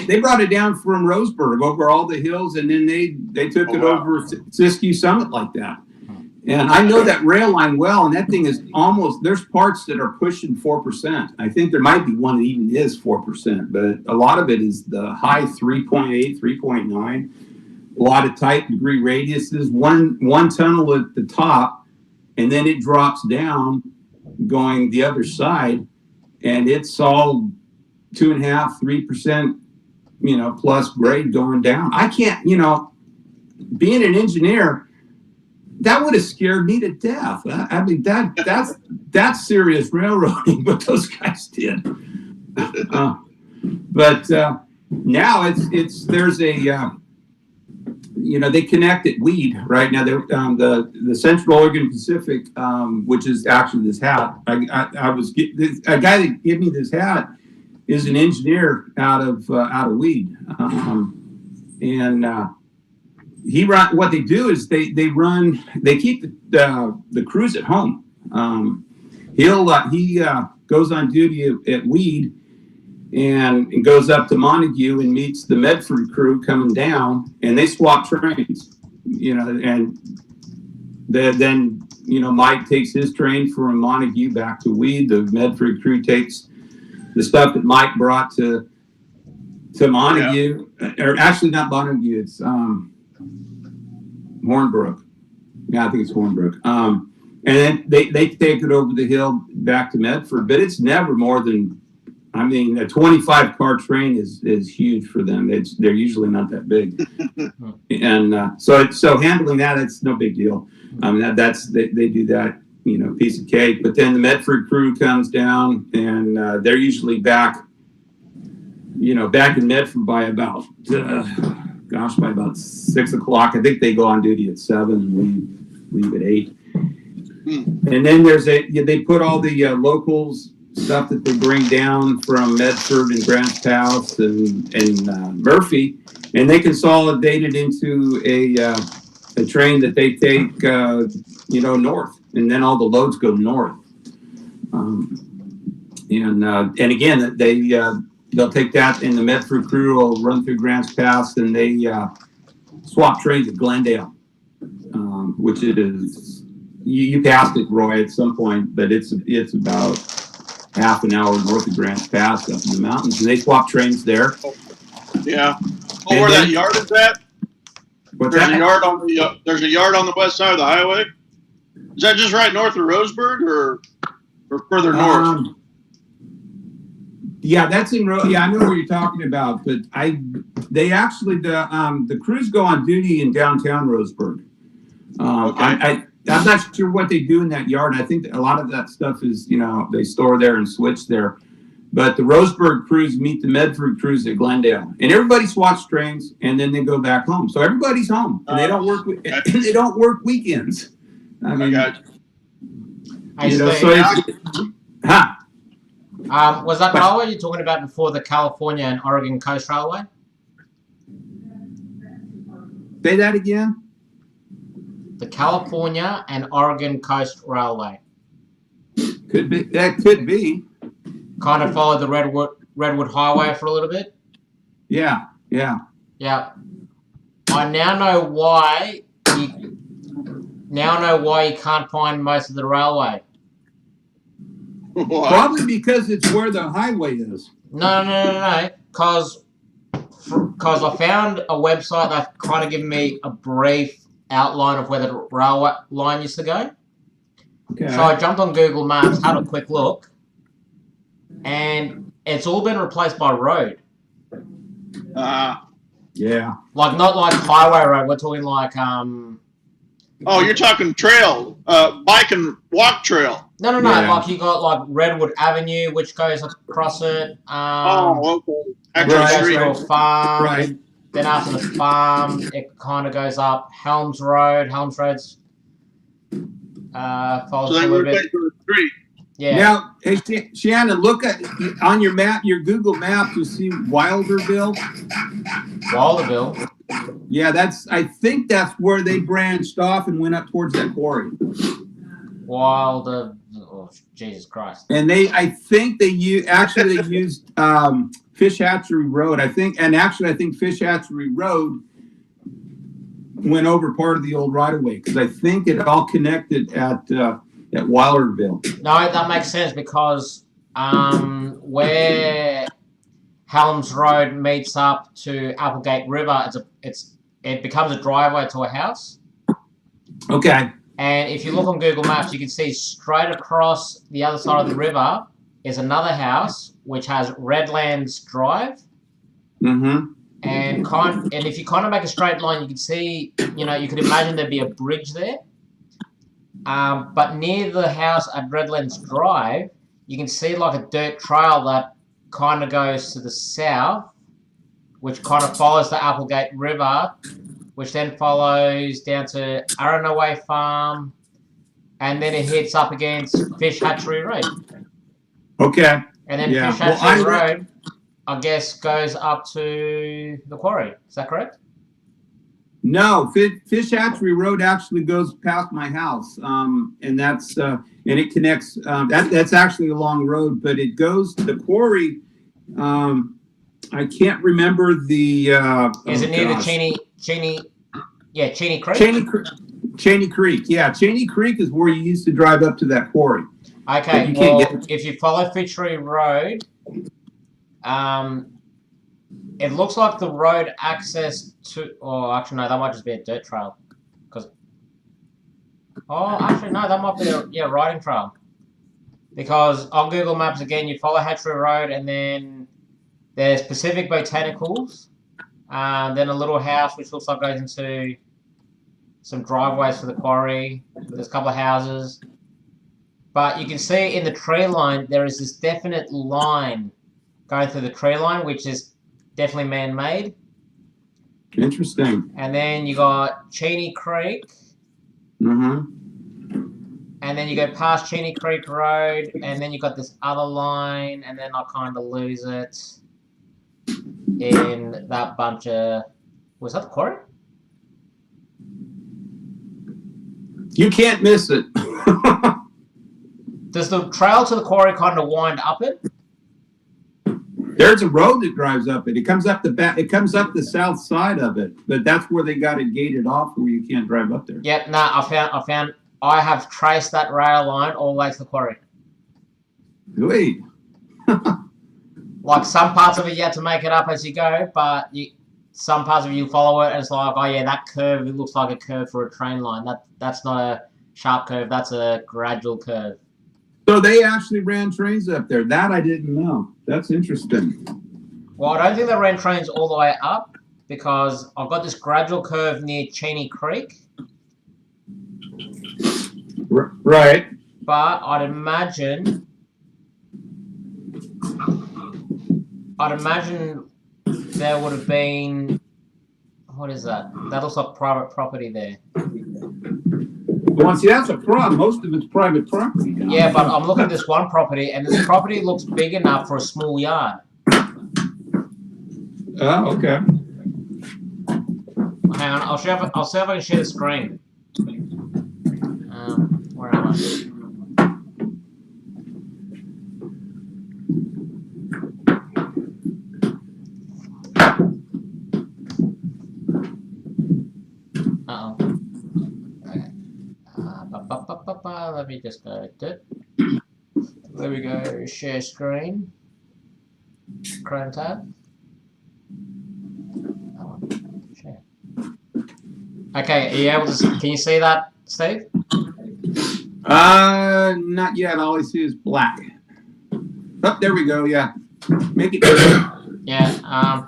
They brought it down from Roseburg over all the hills, and then they took it over Siskiyou Summit like that. And I know that rail line well, and that thing is almost, there's parts that are pushing 4%. I think there might be one that even is 4%, but a lot of it is the high 3.8, 3.9. A lot of tight degree radiuses, one tunnel at the top, and then it drops down going the other side, and it's all 2.5, 3%, plus grade going down. I can't, being an engineer, that would have scared me to death. I mean, that's serious railroading, what those guys did. But now there's a, they connect at Weed right now. The Central Oregon Pacific, which is actually this hat. A guy that gave me this hat is an engineer out of Weed, and what they do is they keep the crews at home. He goes on duty at Weed and goes up to Montague and meets the Medford crew coming down, and they swap trains, and then Mike takes his train from Montague back to Weed. The Medford crew takes the stuff that Mike brought to Montague, or actually not Montague, it's Hornbrook. Yeah, I think it's Hornbrook. And then they take it over the hill back to Medford, but it's never more than, a 25-car train is huge for them. They're usually not that big, and so handling that, it's no big deal. They do that, piece of cake. But then the Medford crew comes down, and they're usually back in Medford by about by about 6 o'clock. I think they go on duty at 7 and leave at 8. And then they put all the locals stuff that they bring down from Medford and Grants Pass and Murphy, and they consolidate it into a train that they take north, and then all the loads go north. And again, they'll take that, and the Medford crew will run through Grants Pass, and they swap trains at Glendale, which it is. You passed it, Roy, at some point, but it's about half an hour north of Grants Pass up in the mountains, and they swap trains there. Yeah. Oh, where that yard is at? There's a yard on the west side of the highway. Is that just right north of Roseburg, or further north? Yeah, that's in. Yeah, I know what you're talking about, but the crews go on duty in downtown Roseburg. Okay. I'm not sure what they do in that yard. I think that a lot of that stuff is, they store there and switch there. But the Roseburg crews meet the Medford crews at Glendale, and everybody swaps trains, and then they go back home. So everybody's home, and they don't work. They don't work weekends. Was that railway you're talking about before, the California and Oregon Coast Railway? Say that again. The California and Oregon Coast Railway. Could be. That could be. Kind of followed the Redwood Highway for a little bit. Yeah. I now know why you can't find most of the railway. What? Probably because it's where the highway is. No. Because I found a website that kind of gave me a brief outline of where the railway line used to go. Okay. So I jumped on Google Maps, had a quick look, and it's all been replaced by road. Yeah. Like, not like highway road. We're talking like Oh, you're talking trail, bike and walk trail. No. Yeah. Like you got like Redwood Avenue, which goes across it. Okay. Actual farm. Right. Then after the farm, it kind of goes up Helms Road. Helms Road's follows a little bit. The street. Yeah. Now, hey, Shannon, look at on your map, your Google Maps. You see Wilderville. Wilderville. Yeah, I think that's where they branched off and went up towards that quarry. Oh, Jesus Christ. And I think they used Fish Hatchery Road. I think Fish Hatchery Road went over part of the old right of way because I think it all connected at Wilderville. No, that makes sense because where Helms Road meets up to Applegate River, it becomes a driveway to a house. Okay. And if you look on Google Maps, you can see straight across the other side of the river is another house which has Redlands Drive. Mm-hmm. And if you kind of make a straight line, you can see, you could imagine there'd be a bridge there. But near the house at Redlands Drive, you can see like a dirt trail that kind of goes to the south, which kind of follows the Applegate River, which then follows down to Arrowaway Farm, and then it hits up against Fish Hatchery Road. Okay. And then Fish Hatchery Road, I guess, goes up to the quarry. Is that correct? No, Fish Hatchery Road actually goes past my house, and that's and it connects. That's actually a long road, but it goes to the quarry. I can't remember the. Is it near the Cheney Creek? Cheney Creek. Yeah, Cheney Creek is where you used to drive up to that quarry. Okay, well, if you follow Fishery Road, it looks like the road access to... Oh, actually, no, that might just be a dirt trail. Actually, no, that might be a riding trail. Because on Google Maps, again, you follow Hatchery Road, and then there's Pacific Botanicals, then a little house which looks like goes into some driveways for the quarry. There's a couple of houses. But you can see in the tree line, there is this definite line going through the tree line, which is definitely man-made. Interesting. And then you got Cheney Creek. Mm-hmm. And then you go past Cheney Creek Road, and then you got this other line, and then I kind of lose it in that bunch of... Was that the quarry? You can't miss it. Does the trail to the quarry kind of wind up it? There's a road that drives up it. It comes up the south side of it, but that's where they got it gated off, where you can't drive up there. Yep. No, I have traced that rail line all the way to the quarry. Wait. Like some parts of it, you have to make it up as you go, but some parts of it you follow it, and it's like, oh yeah, that curve, it looks like a curve for a train line. That's not a sharp curve. That's a gradual curve. So they actually ran trains up there. That I didn't know. That's interesting. Well, I don't think they ran trains all the way up because I've got this gradual curve near Cheney Creek. Right. But I'd imagine there would have been... What is that? That looks like private property there. Well, see, that's a problem. Most of it's private property. Yeah, but I'm looking at this one property, and this property looks big enough for a small yard. Oh, okay. Hang on, I'll see if I can share the screen. Where am I? Uh-oh. Okay. Let me just go to it. There we go, share screen. Chrome tab. Share. Okay, are you able to can you see that, Steve? Not yet. All I see is black. Oh, there we go. Yeah. Make it. Yeah,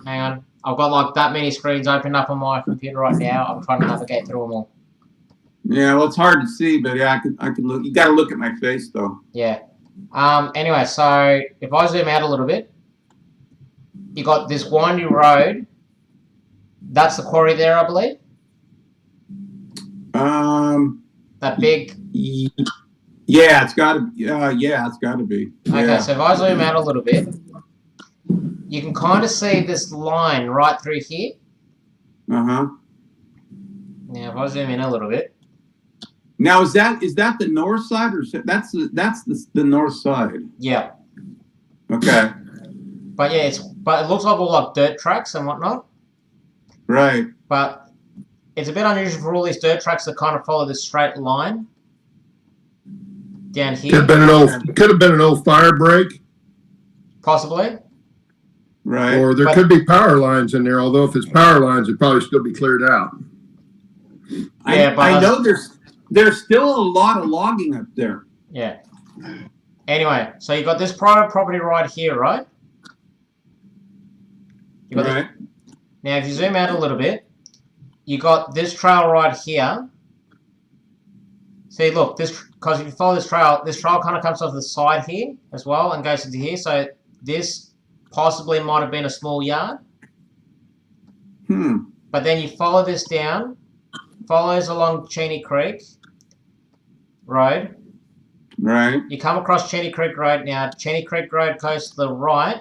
hang on. I've got like that many screens opened up on my computer right now. I'm trying to navigate through them all. Yeah, well, it's hard to see, but yeah, I can look. You got to look at my face, though. Yeah. Anyway, so if I zoom out a little bit, you got this windy road. That's the quarry there, I believe. That big. Yeah, it's got to. Yeah, it's got to be. Okay, yeah. so if I zoom out a little bit, you can kind of see this line right through here. Uh huh. Now, if I zoom in a little bit. Now is that the north side or that's the north side? Yeah. Okay. But yeah, it looks like all like dirt tracks and whatnot. Right. But it's a bit unusual for all these dirt tracks to kind of follow this straight line down here. Could have been an old fire break. Possibly. Right. Or there could be power lines in there, although if it's power lines, it'd probably still be cleared out. Yeah, I know there's still a lot of logging up there. Yeah. Anyway, so you got this private property right here, right? You got Right. Now, if you zoom out a little bit, you got this trail right here. See, look, because if you follow this trail kind of comes off the side here as well and goes into here. So this possibly might have been a small yard. But then you follow this down, follows along Cheney Creek Road. Right. You come across Cheney Creek Road. Now, Cheney Creek Road goes to the right,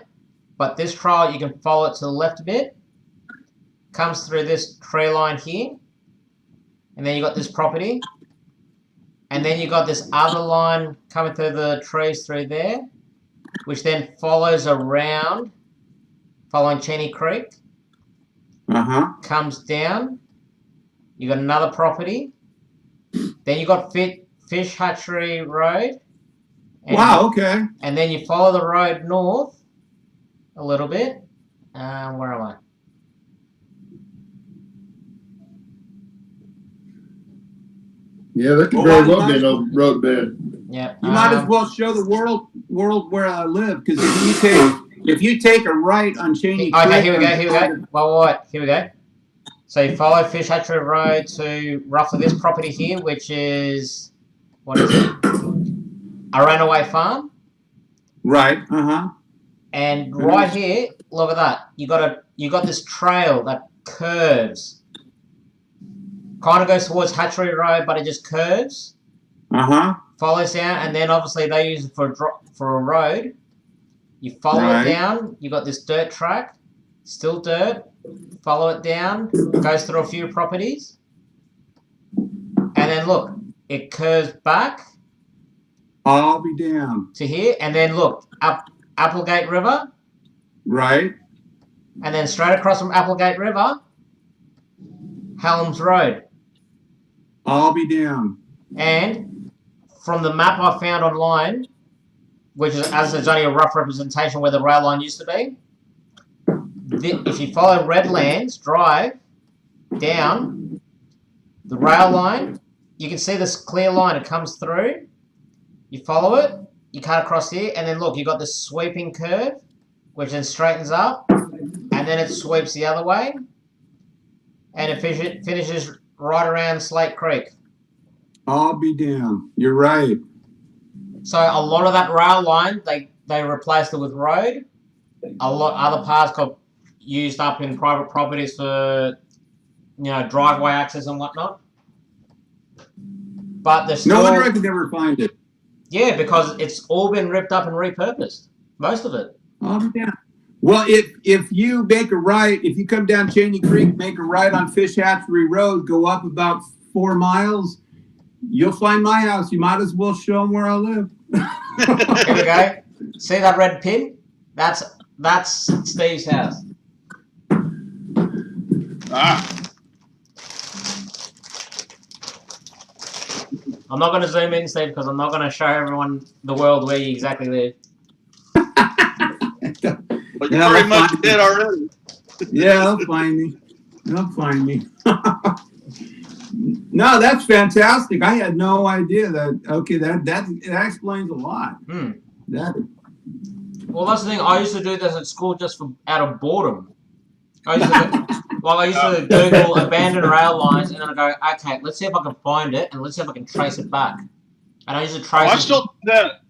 but this trail, you can follow it to the left a bit. Comes through this tree line here. And then you got this property. And then you got this other line coming through the trees through there, which then follows around, following Cheney Creek. Comes down. You got another property. Then you got Fish Hatchery Road. Wow, okay. And then you follow the road north a little bit. Where am I? Yeah, that could very well be an old road bed. Yeah. You might as well show the world where I live, because if you take a right on Cheney Creek. Okay, here we go. Wait. Here we go. So you follow Fish Hatchery Road to roughly this property here, which is, what is it? A Runaway Farm. Right. And right here, look at that. You got this trail that curves. Kind of goes towards Hatchery Road, but it just curves. Follows down, and then obviously they use it for a road. You follow it down. You got this dirt track, still dirt. Follow it down. Goes through a few properties, and then look, it curves back. I'll be down to here, and then look up Applegate River. Right. And then straight across from Applegate River, Helms Road. I'll be down. And from the map I found online, which is, as it's only a rough representation where the rail line used to be, if you follow Redlands Drive down the rail line, you can see this clear line. It comes through. You follow it. You cut across here, and then look, you got this sweeping curve, which then straightens up, and then it sweeps the other way, and it finishes right around Slate Creek. I'll be down. You're right. So a lot of that rail line, they replaced it with road. A lot other parts got used up in private properties for, driveway access and whatnot. But there's still, no wonder I could never find it. Yeah, because it's all been ripped up and repurposed. Most of it. I'll be down. Well, if you make a right, if you come down Cheney Creek, make a right on Fish Hatchery Road, go up about 4 miles, you'll find my house. You might as well show them where I live. Here we go. See that red pin? That's Steve's house. I'm not going to zoom in, Steve, because I'm not going to show everyone the world where you exactly live. But you pretty much did already. Yeah, they'll find me. No, that's fantastic. I had no idea that. Okay, that explains a lot. Well, that's the thing. I used to do this at school just out of boredom. I used to Google abandoned rail lines, and then I go, okay, let's see if I can find it, and let's see if I can trace it back. And I used to trace. I still do that.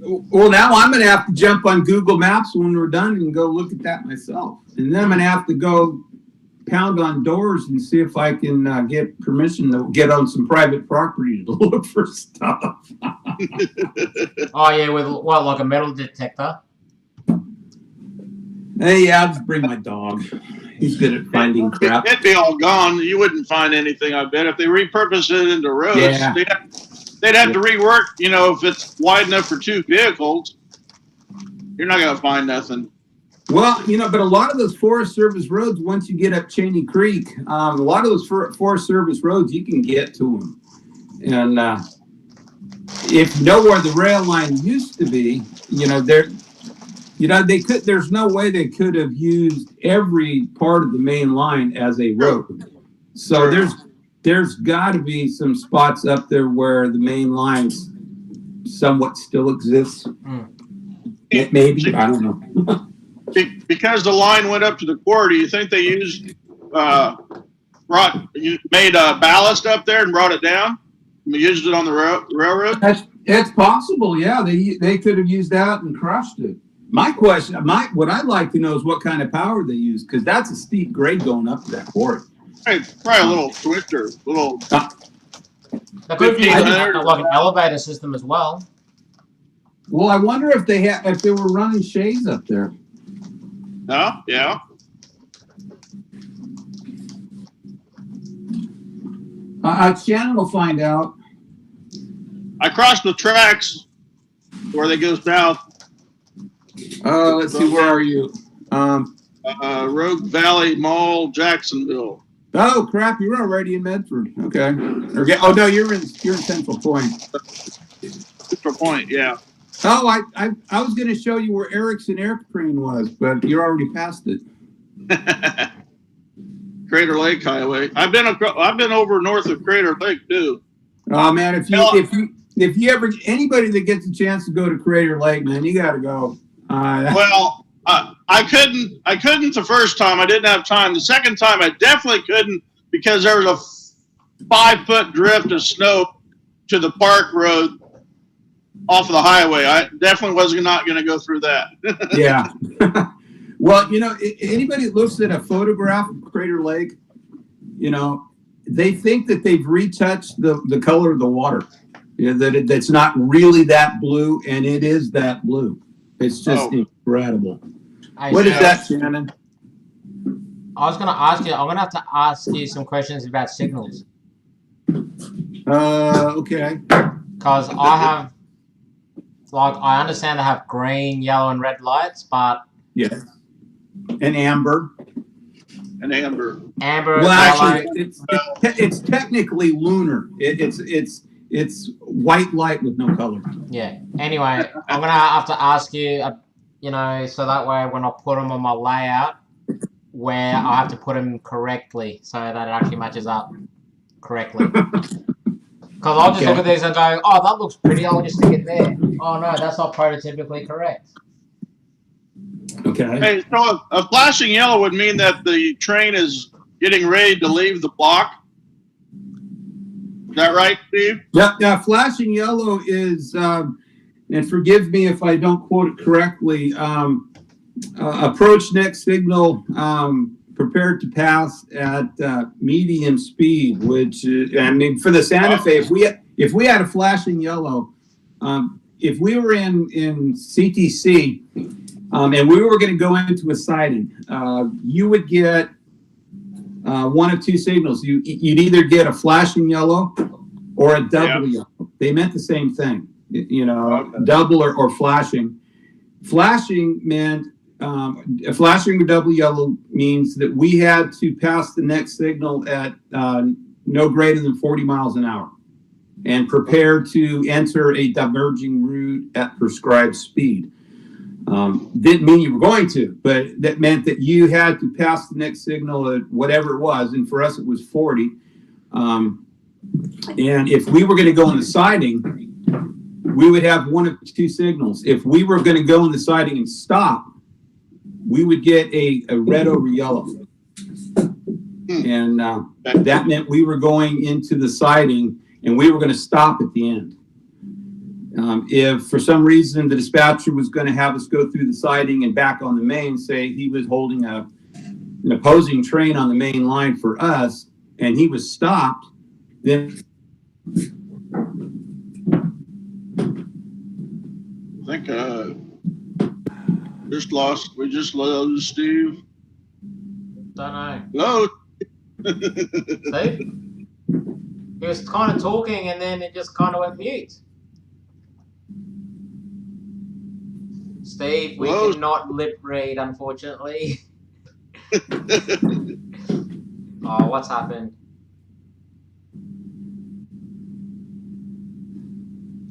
Well, now I'm going to have to jump on Google Maps when we're done and go look at that myself. And then I'm going to have to go pound on doors and see if I can get permission to get on some private property to look for stuff. Oh, yeah, with what, like a metal detector? Hey, I'll just bring my dog. He's good at finding crap. It'd be all gone. You wouldn't find anything, I bet. If they repurposed it into roads, Yeah. they'd have to rework, if it's wide enough for 2 vehicles, you're not going to find nothing. Well, but a lot of those Forest Service roads, once you get up Cheney Creek, a lot of those Forest Service roads, you can get to them. And if you know where the rail line used to be, there's no way they could have used every part of the main line as a road. So there's got to be some spots up there where the main lines somewhat still exists. Maybe, I don't know. Because the line went up to the quarry, do you think they used made ballast up there and brought it down? Used it on the railroad? It's possible, yeah. They could have used that and crushed it. My question, what I'd like to know is what kind of power they use, because that's a steep grade going up to that quarry. Hey, probably a little twister, That could be like an elevator system as well. Well, I wonder if they were running shades up there. No, yeah. Shannon will find out. I crossed the tracks where they go south. Let's see, where are you? Rogue Valley Mall, Jacksonville. Oh crap, you're already in Medford. Okay. Oh no, you're in Central Point. Central Point, yeah. Oh, I was going to show you where Erickson Air Crane was, but you're already past it. Crater Lake Highway. I've been over north of Crater Lake too. Oh man, if you ever, anybody that gets a chance to go to Crater Lake, man, you got to go. Well, I couldn't the first time. I didn't have time. The second time, I definitely couldn't because there was a 5-foot drift of snow to the park road off of the highway. I definitely was not going to go through that. Yeah. Well, anybody that looks at a photograph of Crater Lake, they think that they've retouched the color of the water. That's not really that blue, and it is that blue. It's just incredible. What is that, Shannon? I was going to ask you, I'm going to have to ask you some questions about signals. Okay. Because I understand they have green, yellow, and red lights, but... Yes. And amber. Amber. Well, actually, it's technically lunar. It's white light with no color. Yeah. Anyway, I'm gonna have to ask you, so that way when I put them on my layout, where I have to put them correctly, so that it actually matches up correctly. Because I'll just look at these and go, oh, that looks pretty. I'll just stick it there. Oh no, that's not prototypically correct. Okay. Hey, so a flashing yellow would mean that the train is getting ready to leave the block. Is that right, Steve? Yeah. Flashing yellow is, and forgive me if I don't quote it correctly, approach next signal, prepared to pass at medium speed, which for the Santa Fe, if we had a flashing yellow, if we were in CTC, and we were going to go into a siding, you would get one of two signals. You'd either get a flashing yellow or a double yellow. They meant the same thing, double or flashing. Flashing meant flashing with double yellow means that we had to pass the next signal at no greater than 40 miles an hour and prepare to enter a diverging route at prescribed speed. Didn't mean you were going to, but that meant that you had to pass the next signal at whatever it was, and for us it was 40. And if we were going to go in the siding, we would have one of two signals. If we were going to go in the siding and stop, we would get a red over yellow. And that meant we were going into the siding and we were going to stop at the end. If for some reason the dispatcher was going to have us go through the siding and back on the main, say he was holding an opposing train on the main line for us, and he was stopped, then I think we just lost Steve. Don't know. Hello. Steve? He was kind of talking and then it just kind of went mute. Steve, we Hello? cannot lip read, unfortunately. Oh, what's happened?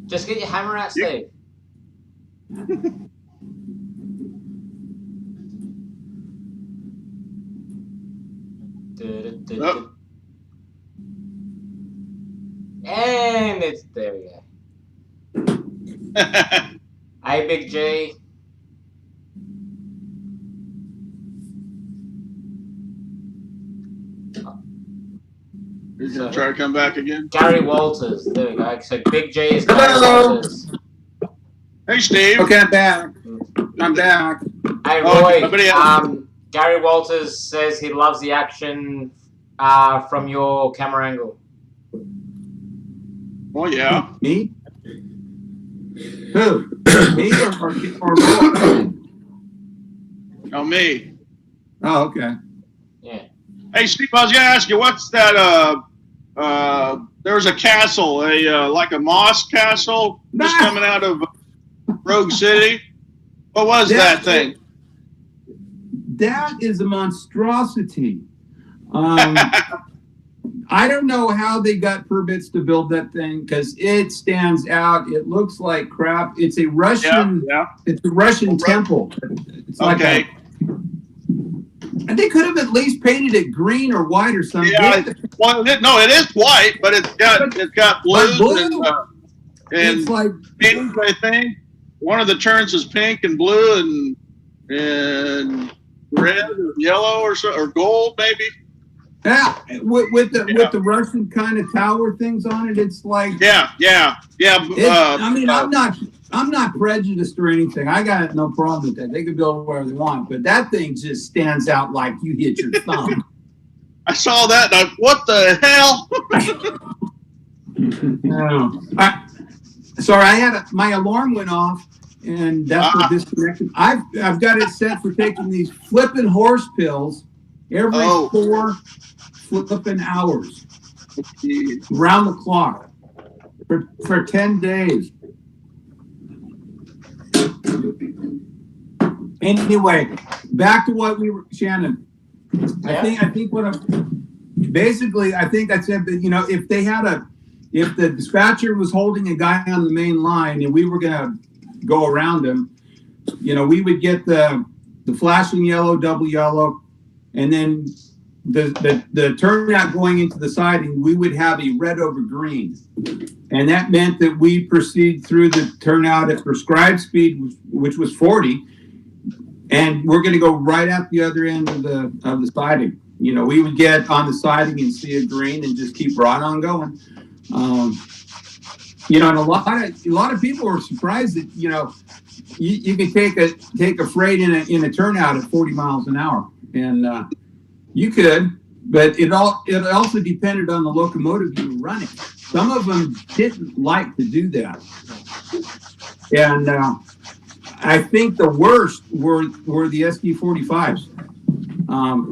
Just get your hammer out, Steve. Oh. And it's there we go. Hey, Big G. You're gonna try to come back again? Gary Walters. There we go. So Big G is Gary Hello. Walters. Hey, Steve. Okay, I'm back. I'm back. Hey, Oh, Roy. somebody else. Gary Walters says he loves the action from your camera angle. Oh, yeah. Me? Who? Me or Roy? Oh, me. Oh, okay. Yeah. Hey, Steve, I was gonna ask you, what's that? There's a castle, like a moss castle, just coming out of Rogue City. What was that thing? That is a monstrosity. I don't know how they got permits to build that thing because it stands out. It looks like crap. It's a Russian. Yeah. It's a Russian temple. It's like Okay. and they could have at least painted it green or white or something. Yeah. Well, no, it is white, but it's got blues blue. and It's like pink. I think one of the turns is pink and blue and red or yellow or gold maybe. yeah, with the Russian kind of tower things on it. It's like Yeah. I mean, I'm not prejudiced or anything. I got no problem with that. They can build whatever they want, but that thing just stands out like you hit your thumb. I saw that. And what the hell? Sorry, my alarm went off, and that's what disconnected. I've got it set for taking these flipping horse pills every 4 flipping hours, round the clock, for 10 days. Anyway, back to what we were, Shannon. Yeah. I think what I'm basically, I think I said that, if the dispatcher was holding a guy on the main line and we were going to go around him, we would get the flashing yellow, double yellow, and then the turnout going into the siding, we would have a red over green. And that meant that we proceed through the turnout at prescribed speed, which was 40. And we're going to go right at the other end of the siding. We would get on the siding and see a green and just keep right on going. And a lot of people were surprised that you can take a freight in a turnout at 40 miles an hour, and you could, but it also depended on the locomotive you were running. Some of them didn't like to do that, and I think the worst were the SD45s.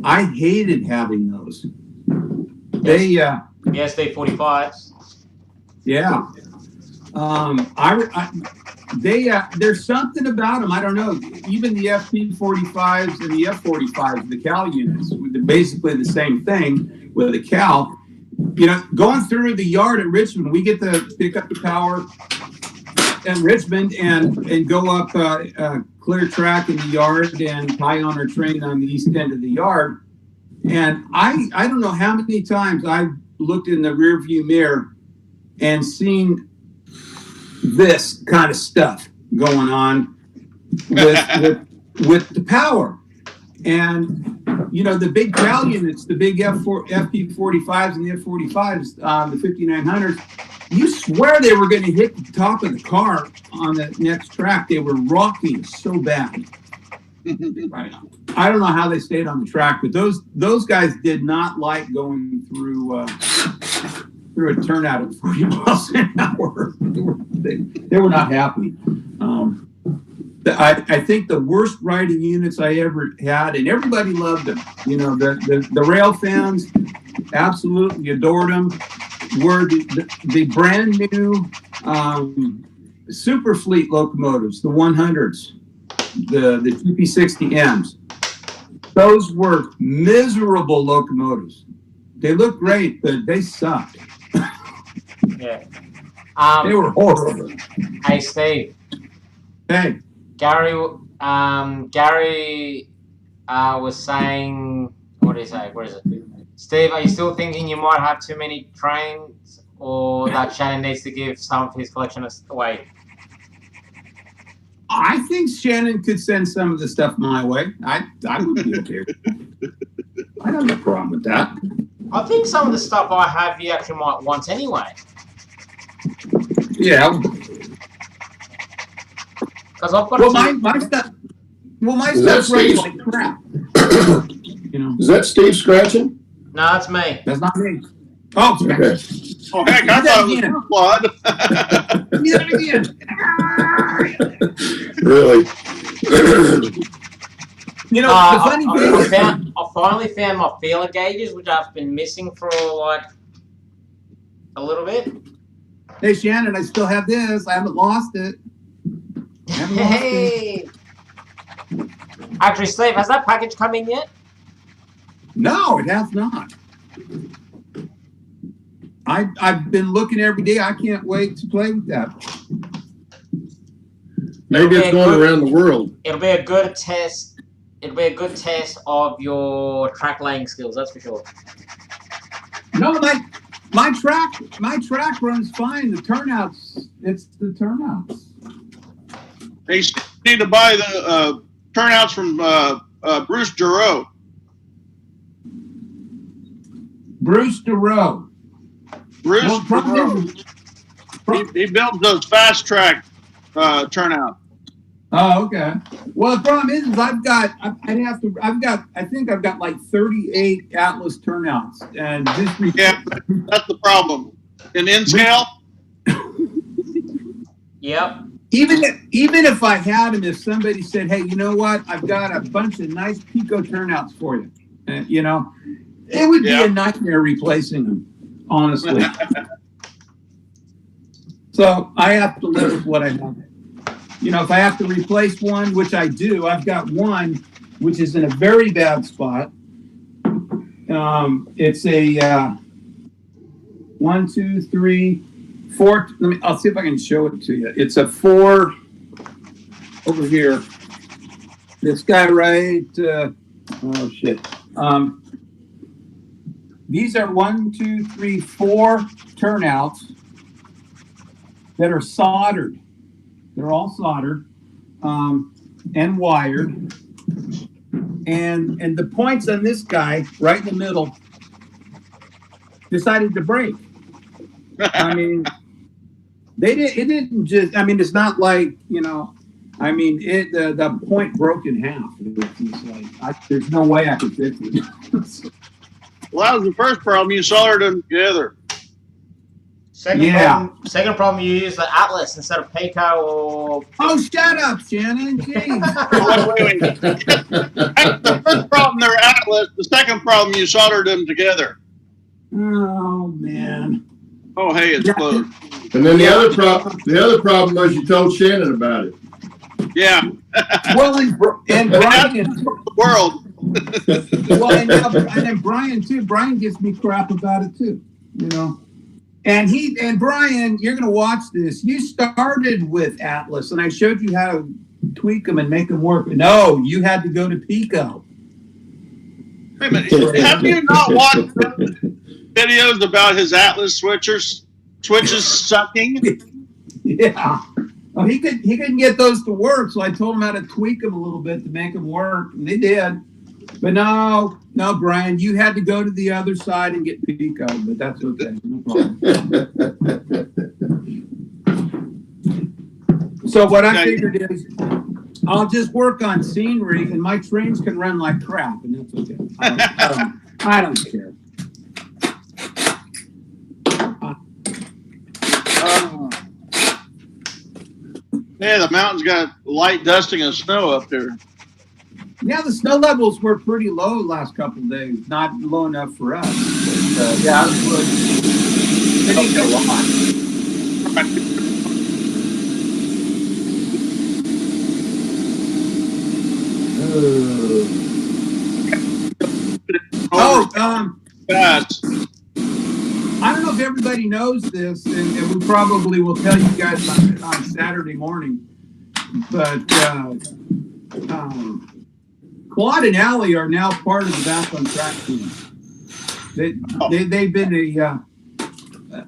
I hated having those. They The SD45s. yeah. There's something about them. I don't know. Even the FP45s and the F45s, the CAL units, they're basically the same thing with the CAL. Going through the yard at Richmond, we get to pick up the power at Richmond and go up clear track in the yard and tie on our train on the east end of the yard. And I don't know how many times I've looked in the rear view mirror and seen this kind of stuff going on with the power. And the big CAL units, the big FP45s and the F45s, the 5900s, you swear they were going to hit the top of the car on the next track. They were rocking so bad. I don't know how they stayed on the track, but those guys did not like going through a turnout at 40 miles an hour. They were not happy. I think the worst riding units I ever had, and everybody loved them. You know, the rail fans absolutely adored them. Were the brand new super fleet locomotives, the 100s, the TP60Ms. Those were miserable locomotives. They looked great, but they sucked. Yeah. They were horrible. Hey, Steve. Hey. Gary was saying, what did he say? What is it? Steve, are you still thinking you might have too many trains, or that Shannon needs to give some of his collection away? I think Shannon could send some of the stuff my way. I would be okay. I don't have a problem with that. I think some of the stuff I have you actually might want anyway. Yeah. Because I've got my stuff. Well, my stuff runs like crap. You know. Is that Steve scratching? No, that's me. That's not me. Oh, okay. Oh, heck, I thought it was Claude. Do that again. Really? You know, the funny thing is, I finally found my feeler gauges, which I've been missing for like a little bit. Hey, Shannon, I still have this. I haven't lost it. Hey. Actually, Steve, has that package come in yet? No, it has not. I've been looking every day. I can't wait to play with that. Maybe it's going around the world. It'll be a good test. It'll be a good test of your track laying skills. That's for sure. No, my track runs fine. The turnouts, it's the turnouts. They need to buy the turnouts from Bruce Giroux. Bruce Giroux. Bruce Giroux. He builds those fast track turnouts. Oh, okay. Well, the problem is I think I've got like 38 Atlas turnouts, and this. Yeah, that's the problem. In scale. Yep. Even if I had them, if somebody said, "Hey, you know what? I've got a bunch of nice Pico turnouts for you," you know, it would be a nightmare replacing them, honestly. So I have to live with what I have. You know, if I have to replace one, which I do, I've got one which is in a very bad spot. It's a 1, 2, 3, 4. I'll see if I can show it to you. It's a 4 over here. This guy right. Oh shit. These are 1, 2, 3, 4 turnouts that are soldered. They're all soldered and wired. And the points on this guy, right in the middle, decided to break. I mean, it didn't just, I mean, it's not like, you know, I mean, the point broke in half. It's like, there's no way I could fix it. Well, that was the first problem. You soldered them together. Second problem, you use the Atlas instead of Pico or... Oh, shut up, Shannon. Jeez. Wait. That's the first problem, they're Atlas. The second problem, you soldered them together. Oh, man. Oh, hey, it's closed. And then the other problem was you told Shannon about it. Yeah. Well, and Brian... the world. Well, and then Brian, too. Brian gives me crap about it, too. You know? And Brian, you're going to watch this. You started with Atlas, and I showed you how to tweak them and make them work. No, you had to go to Pico. Wait a minute. Have you not watched videos about his Atlas switches sucking? Yeah. Well, he couldn't get those to work, so I told him how to tweak them a little bit to make them work, and they did. But no, Brian, you had to go to the other side and get Pico, but that's okay. No problem. So what I figured is I'll just work on scenery, and my trains can run like crap, and that's okay. I don't care. Yeah, the mountain's got light dusting of snow up there. Yeah, the snow levels were pretty low the last couple of days. Not low enough for us. But, yeah, it ain't a lot. Fast. I don't know if everybody knows this, and we probably will tell you guys on Saturday morning, but Claude and Allie are now part of the Back on Track team. They've been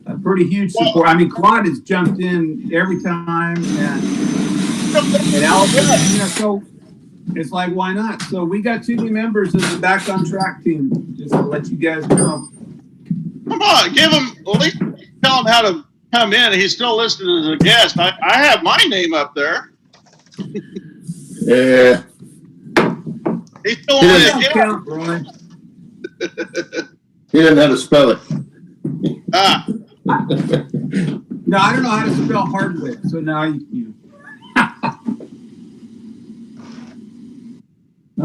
a pretty huge support. I mean, Claude has jumped in every time, and Allie, so it's like, why not? So we got 2 new members of the Back on Track team, just to let you guys know. Come on, give him, at least tell him how to come in. He's still listed as a guest. I have my name up there. Yeah. He's still only a guest. Count, Roy. He didn't know how to spell it. Ah. No, I don't know how to spell hardware, so now you.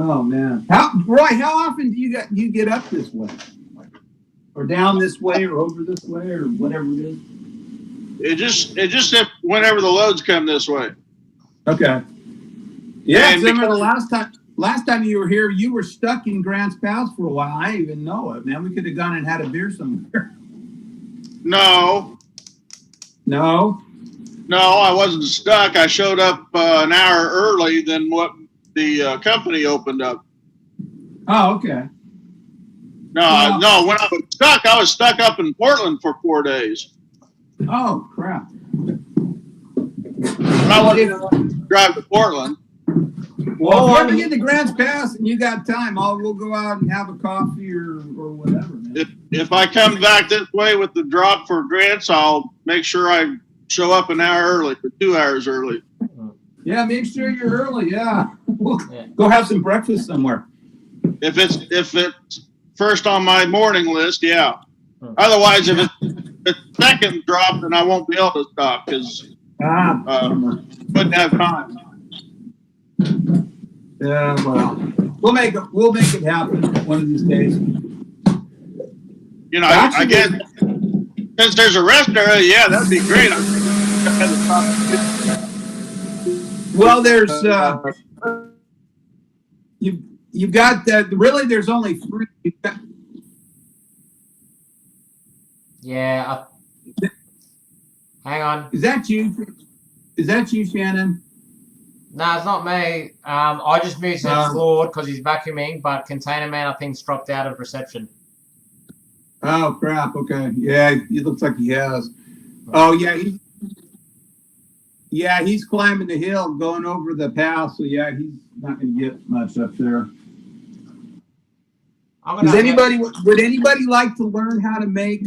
Oh man, Roy? How often do you get up this way, or down this way, or over this way, or whatever it is? It just whenever the loads come this way. Okay. Yeah, And remember the last time you were here, you were stuck in Grants Pass for a while. I didn't even know it, man. We could have gone and had a beer somewhere. No, I wasn't stuck. I showed up an hour early than what the company opened up. Oh, okay. No, when I was stuck up in Portland for 4 days. Oh, crap. I wasn't going to drive to Portland. Well, if you ever get to Grants Pass and you got time, we'll go out and have a coffee or whatever, man. If I come back this way with the drop for Grants, I'll make sure I show up an hour early, or 2 hours early. Yeah, make sure you're early. Yeah, we'll go have some breakfast somewhere. If it's first on my morning list, yeah. Otherwise, if it's second drop, then I won't be able to stop because wouldn't have time. Yeah, well, we'll make it happen one of these days. You know, I guess since there's a rest area, yeah, that'd be great. Well, there's you've got that. Really, there's only 3. Yeah. Hang on. Is that you, Shannon? No, it's not me. I just moved to Claude because he's vacuuming, but Container Man I think's dropped out of reception. Oh crap! Okay, yeah, it looks like he has. Oh yeah, he's climbing the hill, going over the path. So yeah, he's not going to get much up there. Would anybody like to learn how to make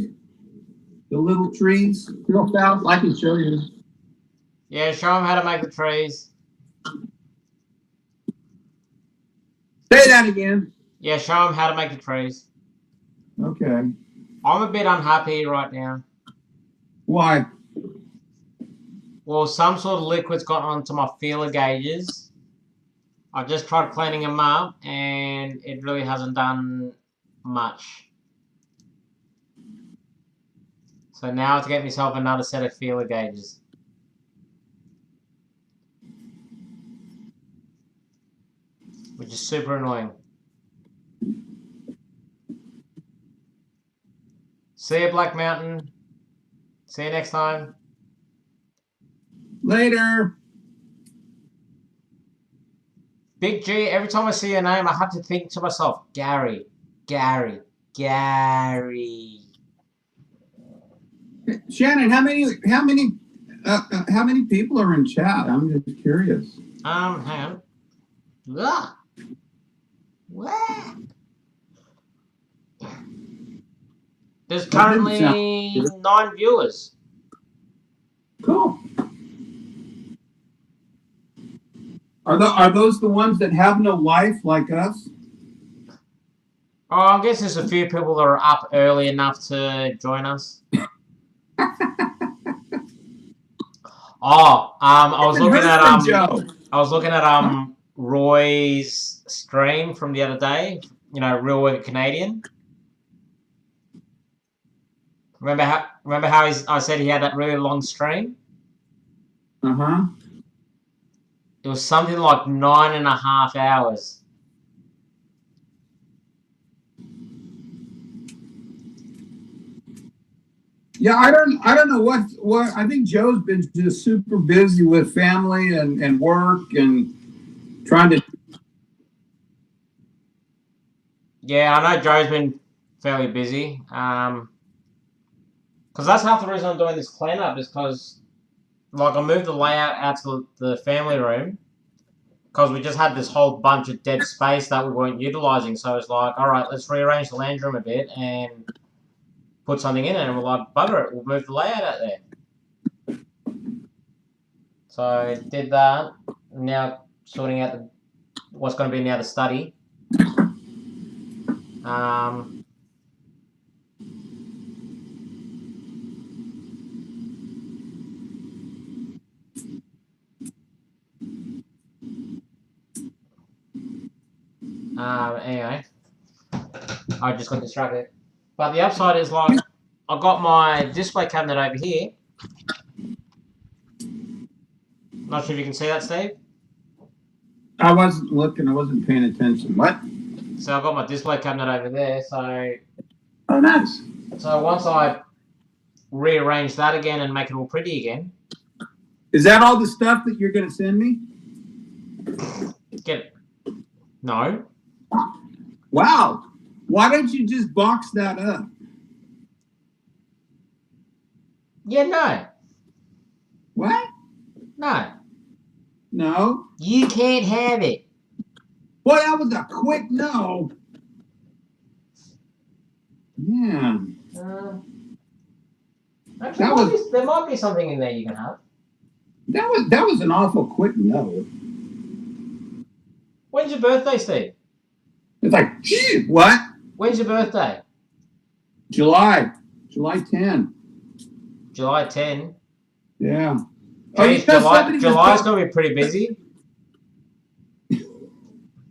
the little trees real fast? I can show you. Yeah, show him how to make the trees. Say that again. Yeah, show him how to make the trees. Okay. I'm a bit unhappy right now. Why? Well, some sort of liquid's got onto my feeler gauges. I just tried cleaning them up, and it really hasn't done much. So now I have to get myself another set of feeler gauges. Which is super annoying. See you, Black Mountain. See you next time. Later. Big G, every time I see your name, I have to think to myself, Gary. Shannon, how many people are in chat? I'm just curious. Hang on. Ugh. What? There's currently 9 viewers. Cool. Are those the ones that have no life like us? Oh, I guess there's a few people that are up early enough to join us. Oh, I was looking at Joe. I was looking at Roy's stream from the other day. You know, Roy the Canadian. Remember how I said he had that really long stream? Uh-huh. It was something like 9.5 hours. Yeah, I don't know what I think Joe's been just super busy with family and work and trying to. Yeah, I know Joe's been fairly busy. Because that's half the reason I'm doing this cleanup is because, like, I moved the layout out to the family room because we just had this whole bunch of dead space that we weren't utilizing. So it's like, all right, let's rearrange the lounge room a bit and put something in it. And we're like, bugger it, we'll move the layout out there. So I did that. Now sorting out what's going to be now the study. Anyway, I just got distracted. But the upside is, like, I got my display cabinet over here. Not sure if you can see that, Steve. I wasn't looking. I wasn't paying attention. What? So I got my display cabinet over there. So. Oh, nice. So once I rearrange that again and make it all pretty again. Is that all the stuff that you're going to send me? Get it? No. Wow. Why don't you just box that up? Yeah, no. What? No. No. You can't have it. Boy, that was a quick no. Yeah. Actually, there might be something in there you can have. That was an awful quick no. When's your birthday, Steve? It's like, gee, what? When's your birthday? July 10. July 10. Yeah. Geez, July's going to be pretty busy.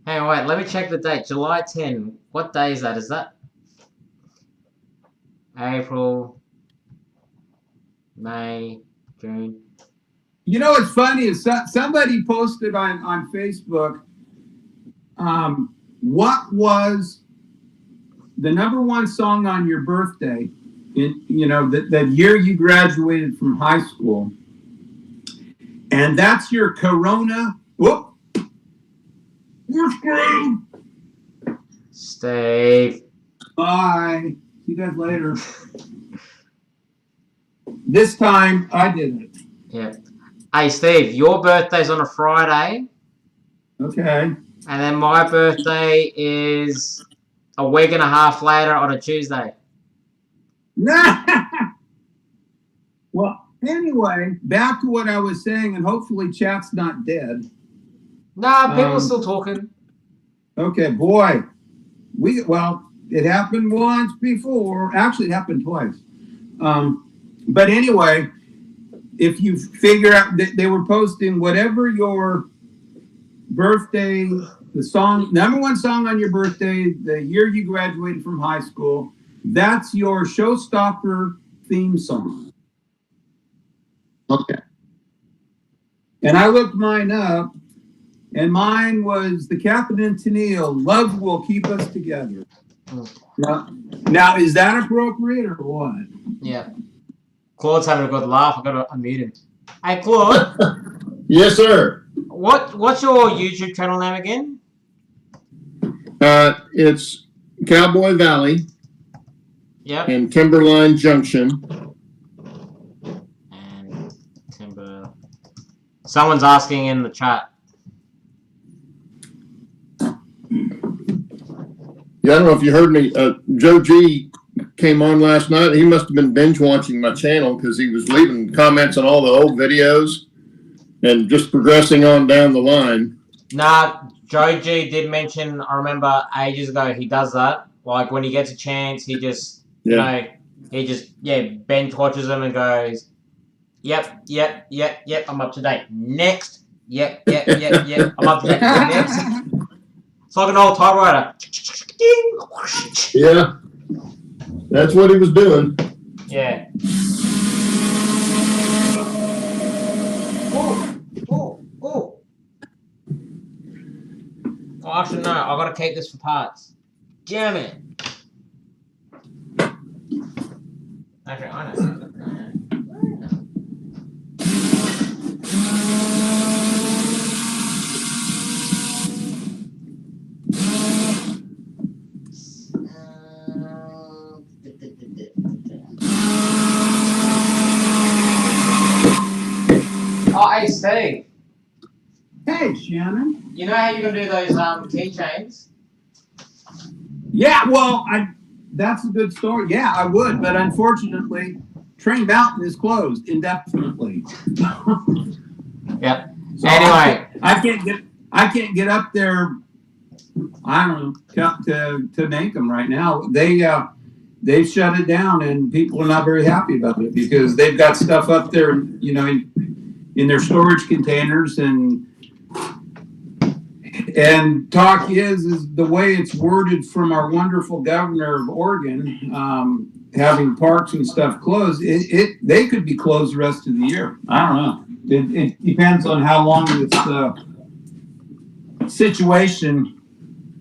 Hang on, wait, let me check the date. July 10. What day is that? Is that April, May, June? You know what's funny is somebody posted on Facebook, what was the #1 song on your birthday, that year you graduated from high school. And that's your Corona. Whoop. You're screwed. Steve. Bye. See you guys later. This time I did it. Yeah. Hey, Steve, your birthday's on a Friday. Okay. And then my birthday is a week and a half later on a Tuesday. Well, anyway, back to what I was saying, and hopefully chat's not dead. Nah, people are still talking. Okay, boy. It happened once before. Actually, it happened twice. But anyway, if you figure out that they were posting whatever your birthday, the song, #1 song on your birthday, the year you graduated from high school, that's your showstopper theme song. Okay. And I looked mine up, and mine was the Captain and Tennille, Love Will Keep Us Together. Now, is that appropriate or what? Yeah. Claude's having a good laugh. I've got to unmute him. Hey, Claude. Yes, sir. What's your YouTube channel name again? It's Cowboy Valley. Yep. And Timberline Junction. And Timber. Someone's asking in the chat. Yeah, I don't know if you heard me. Joe G came on last night. He must have been binge watching my channel because he was leaving comments on all the old videos and just progressing on down the line. Nah, Joe G did mention, I remember ages ago, he does that. Like when he gets a chance, he just, binge watches them and goes, Yep. I'm up to date. Next. Yep. I'm up to date. Next. It's like an old typewriter. Yeah. That's what he was doing. Yeah. Ooh. Oh, actually, no. I gotta keep this for parts. Damn it. Actually, I know. Oh, hey, Steve. Hey, Shannon. You know how you can do those keychains? Yeah, well, that's a good story. Yeah, I would, but unfortunately, Train Mountain is closed indefinitely. Yep. So Anyway, I can't get up there. I don't know to make them right now. They've shut it down, and people are not very happy about it because they've got stuff up there, in their storage containers, and talk is the way it's worded from our wonderful governor of Oregon, having parks and stuff closed. They could be closed the rest of the year. I don't know. It depends on how long this situation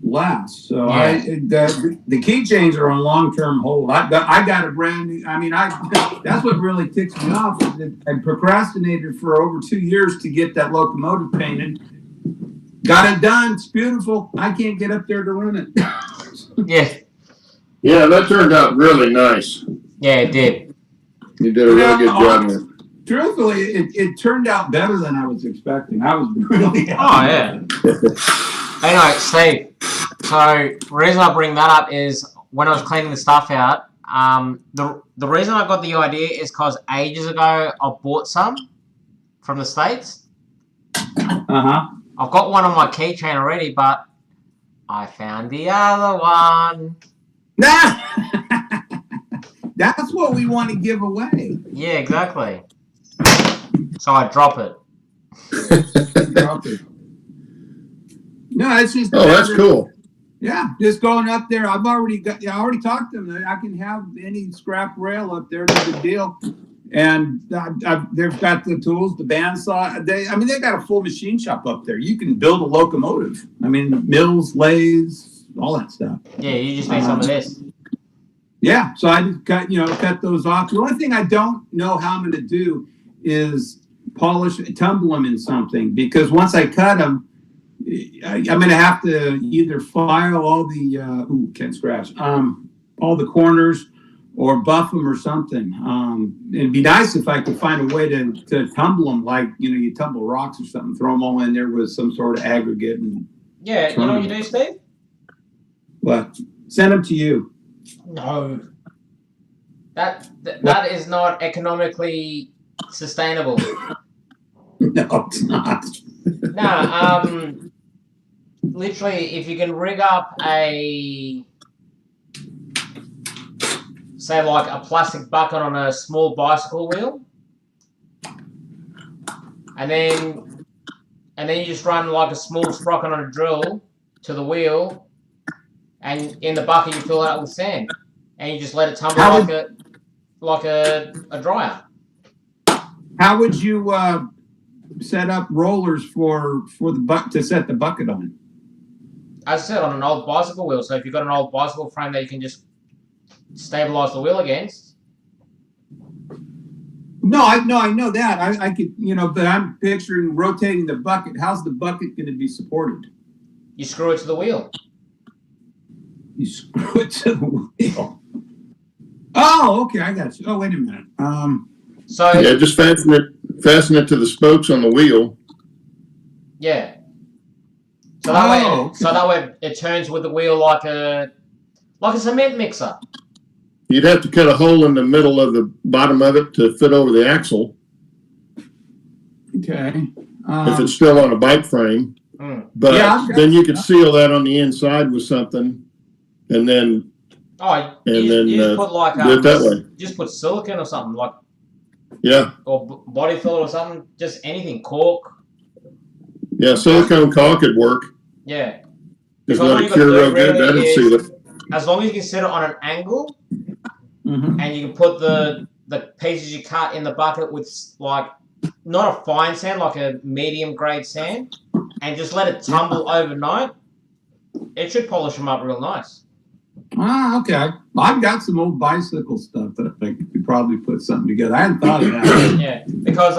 lasts. So yeah. the keychains are on long-term hold. I got a brand new. I mean, that's what really ticks me off. Is that I procrastinated for over 2 years to get that locomotive painted. Got it done. It's beautiful. I can't get up there to run it. Yeah. Yeah, that turned out really nice. Yeah, it did. You did a really good job there. Truthfully, it turned out better than I was expecting. I was really happy. Oh, yeah. Anyway, Steve, so the reason I bring that up is when I was cleaning the stuff out, the reason I got the idea is because ages ago I bought some from the States. Uh-huh. I've got one on my keychain already, but I found the other one. That's what we want to give away. Yeah, exactly. So I drop it. Drop it. No, it's just. Oh, that's cool. Yeah, just going up there. I already talked to them. I can have any scrap rail up there. No big deal. And they've got the tools, the bandsaw. They got a full machine shop up there. You can build a locomotive. I mean, mills, lathes, all that stuff. Yeah, you just need some of this. Yeah, so I just cut those off. The only thing I don't know how I'm going to do is tumble them in something, because once I cut them, I'm going to have to either file all the can't scratch all the corners, or buff them or something. It'd be nice if I could find a way to tumble them, like you tumble rocks or something, throw them all in there with some sort of aggregate. And yeah, you know what you do, Steve? What? Send them to you. No, that is not economically sustainable. No, it's not. No, literally, if you can rig up say like a plastic bucket on a small bicycle wheel, and then you just run like a small sprocket on a drill to the wheel, and in the bucket you fill it up with sand, and you just let it tumble like a dryer. How would you set up rollers for the to set the bucket on? As I said, on an old bicycle wheel. So if you've got an old bicycle frame that you can just stabilize the wheel against. No, I know that. I could, but I'm picturing rotating the bucket. How's the bucket going to be supported? You screw it to the wheel. You screw it to the wheel. Oh, okay, I got you. Oh, wait a minute. So yeah, just fasten it to the spokes on the wheel. Yeah. So that way it turns with the wheel like a cement mixer. You'd have to cut a hole in the middle of the bottom of it to fit over the axle. Okay. If it's still on a bike frame. But then you could seal that on the inside with something, and then you just put like do it that way. Just put silicone or something like. Yeah. or body filler or something. Just anything, cork. Yeah, silicone caulk could work. Yeah. Just Because all let you it got cure to real do good. really That'll seal it. is, as long as you can set it on an angle, Mhm. and you can put the pieces you cut in the bucket with like not a fine sand, like a medium grade sand, and just let it tumble overnight, it should polish them up real nice. Ah, okay. I've got some old bicycle stuff that I think you could probably put something together. I hadn't thought of that. Yeah, because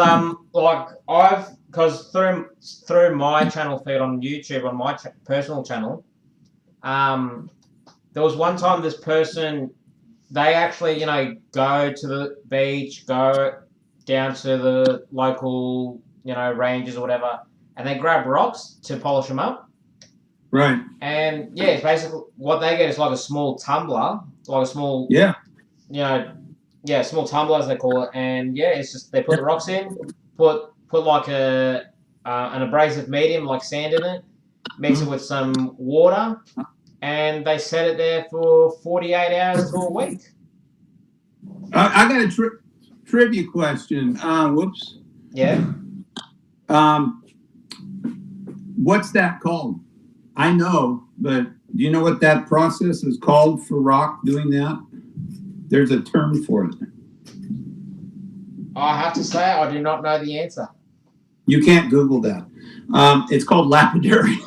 because through my channel feed on YouTube, on my personal channel, there was one time this person, they actually, go to the beach, go down to the local, ranges or whatever, and they grab rocks to polish them up. Right. And yeah, it's basically what they get is like a small tumbler, like a small, small tumbler as they call it. And yeah, it's just they put the rocks in, put like an abrasive medium like sand in it, mix it with some water, and they set it there for 48 hours to a week. I got a trivia question. Whoops. Yeah. What's that called? I know, but do you know what that process is called for rock doing that? There's a term for it. I have to say, I do not know the answer. You can't Google that. It's called lapidary,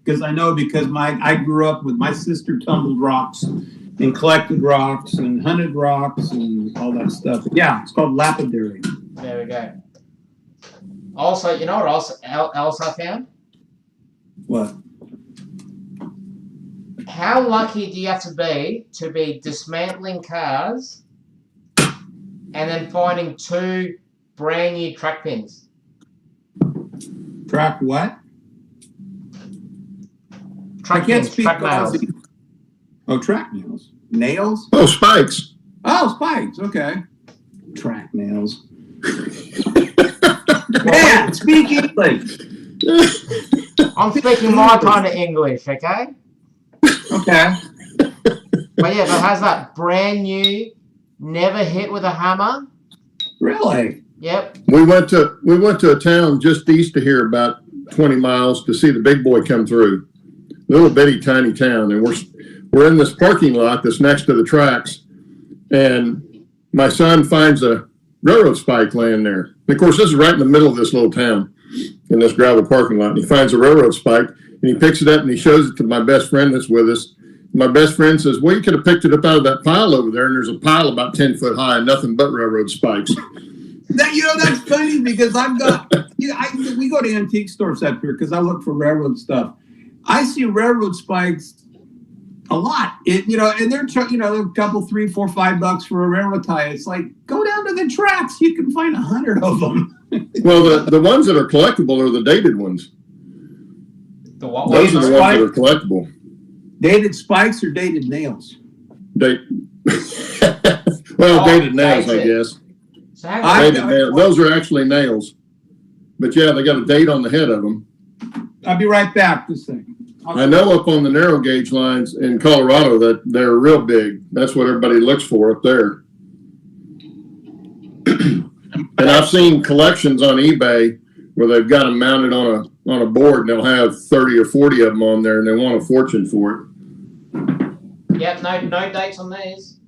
because I know because I grew up with my sister tumbled rocks and collected rocks and hunted rocks and all that stuff. Yeah, it's called lapidary. There we go. Also, you know what else I found? What? How lucky do you have to be dismantling cars and then finding 2 brand new track pins? Track what? Track pins, track nails. Oh, track nails. Nails? Oh, spikes. Oh, spikes. Okay. Track nails. Man, speak English. I'm speaking my kind of English, okay? Okay. But yeah, but has that brand new, never hit with a hammer. Really? Yep. We went to a town just east of here, about 20 miles, to see the big boy come through. Little bitty tiny town, and we're in this parking lot that's next to the tracks, and my son finds a railroad spike laying there. And of course, this is right in the middle of this little town, in this gravel parking lot. And he finds a railroad spike, and he picks it up and he shows it to my best friend that's with us. My best friend says, "Well, you could have picked it up out of that pile over there, and there's a pile about 10 foot high and nothing but railroad spikes." That's funny because I've got, we go to antique stores up here because I look for railroad stuff. I see railroad spikes a lot. And they're, a couple, $3, $4, $5 for a railroad tie. It's like, go down to the tracks. You can find 100 of them. Well, the ones that are collectible are the dated ones. The what? Those are the ones that are collectible. Dated spikes or dated nails? Dated nails, I guess. Dated nails. Those are actually nails. But yeah, they got a date on the head of them. I'll be right back. This thing. I know up on the narrow gauge lines in Colorado that they're real big. That's what everybody looks for up there. And I've seen collections on eBay where they've got them mounted on a board, and they'll have 30 or 40 of them on there, and they want a fortune for it. Yep, no dates on these.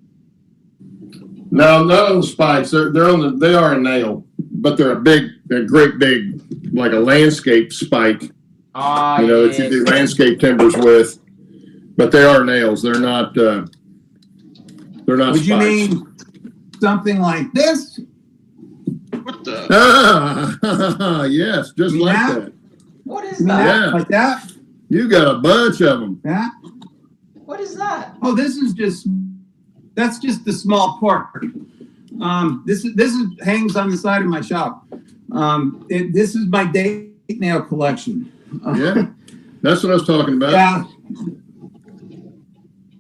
No, none of the spikes. They are a nail, but they're a great big, like a landscape spike. That you do landscape timbers with, but they are nails. They're not. They're not. Would spikes. you mean something like this? What the? Yes, just like that. What is that? Yeah. Like that? You got a bunch of them. That? What is that? Oh, that's just the small part. This hangs on the side of my shop. This is my date nail collection. Yeah, that's what I was talking about.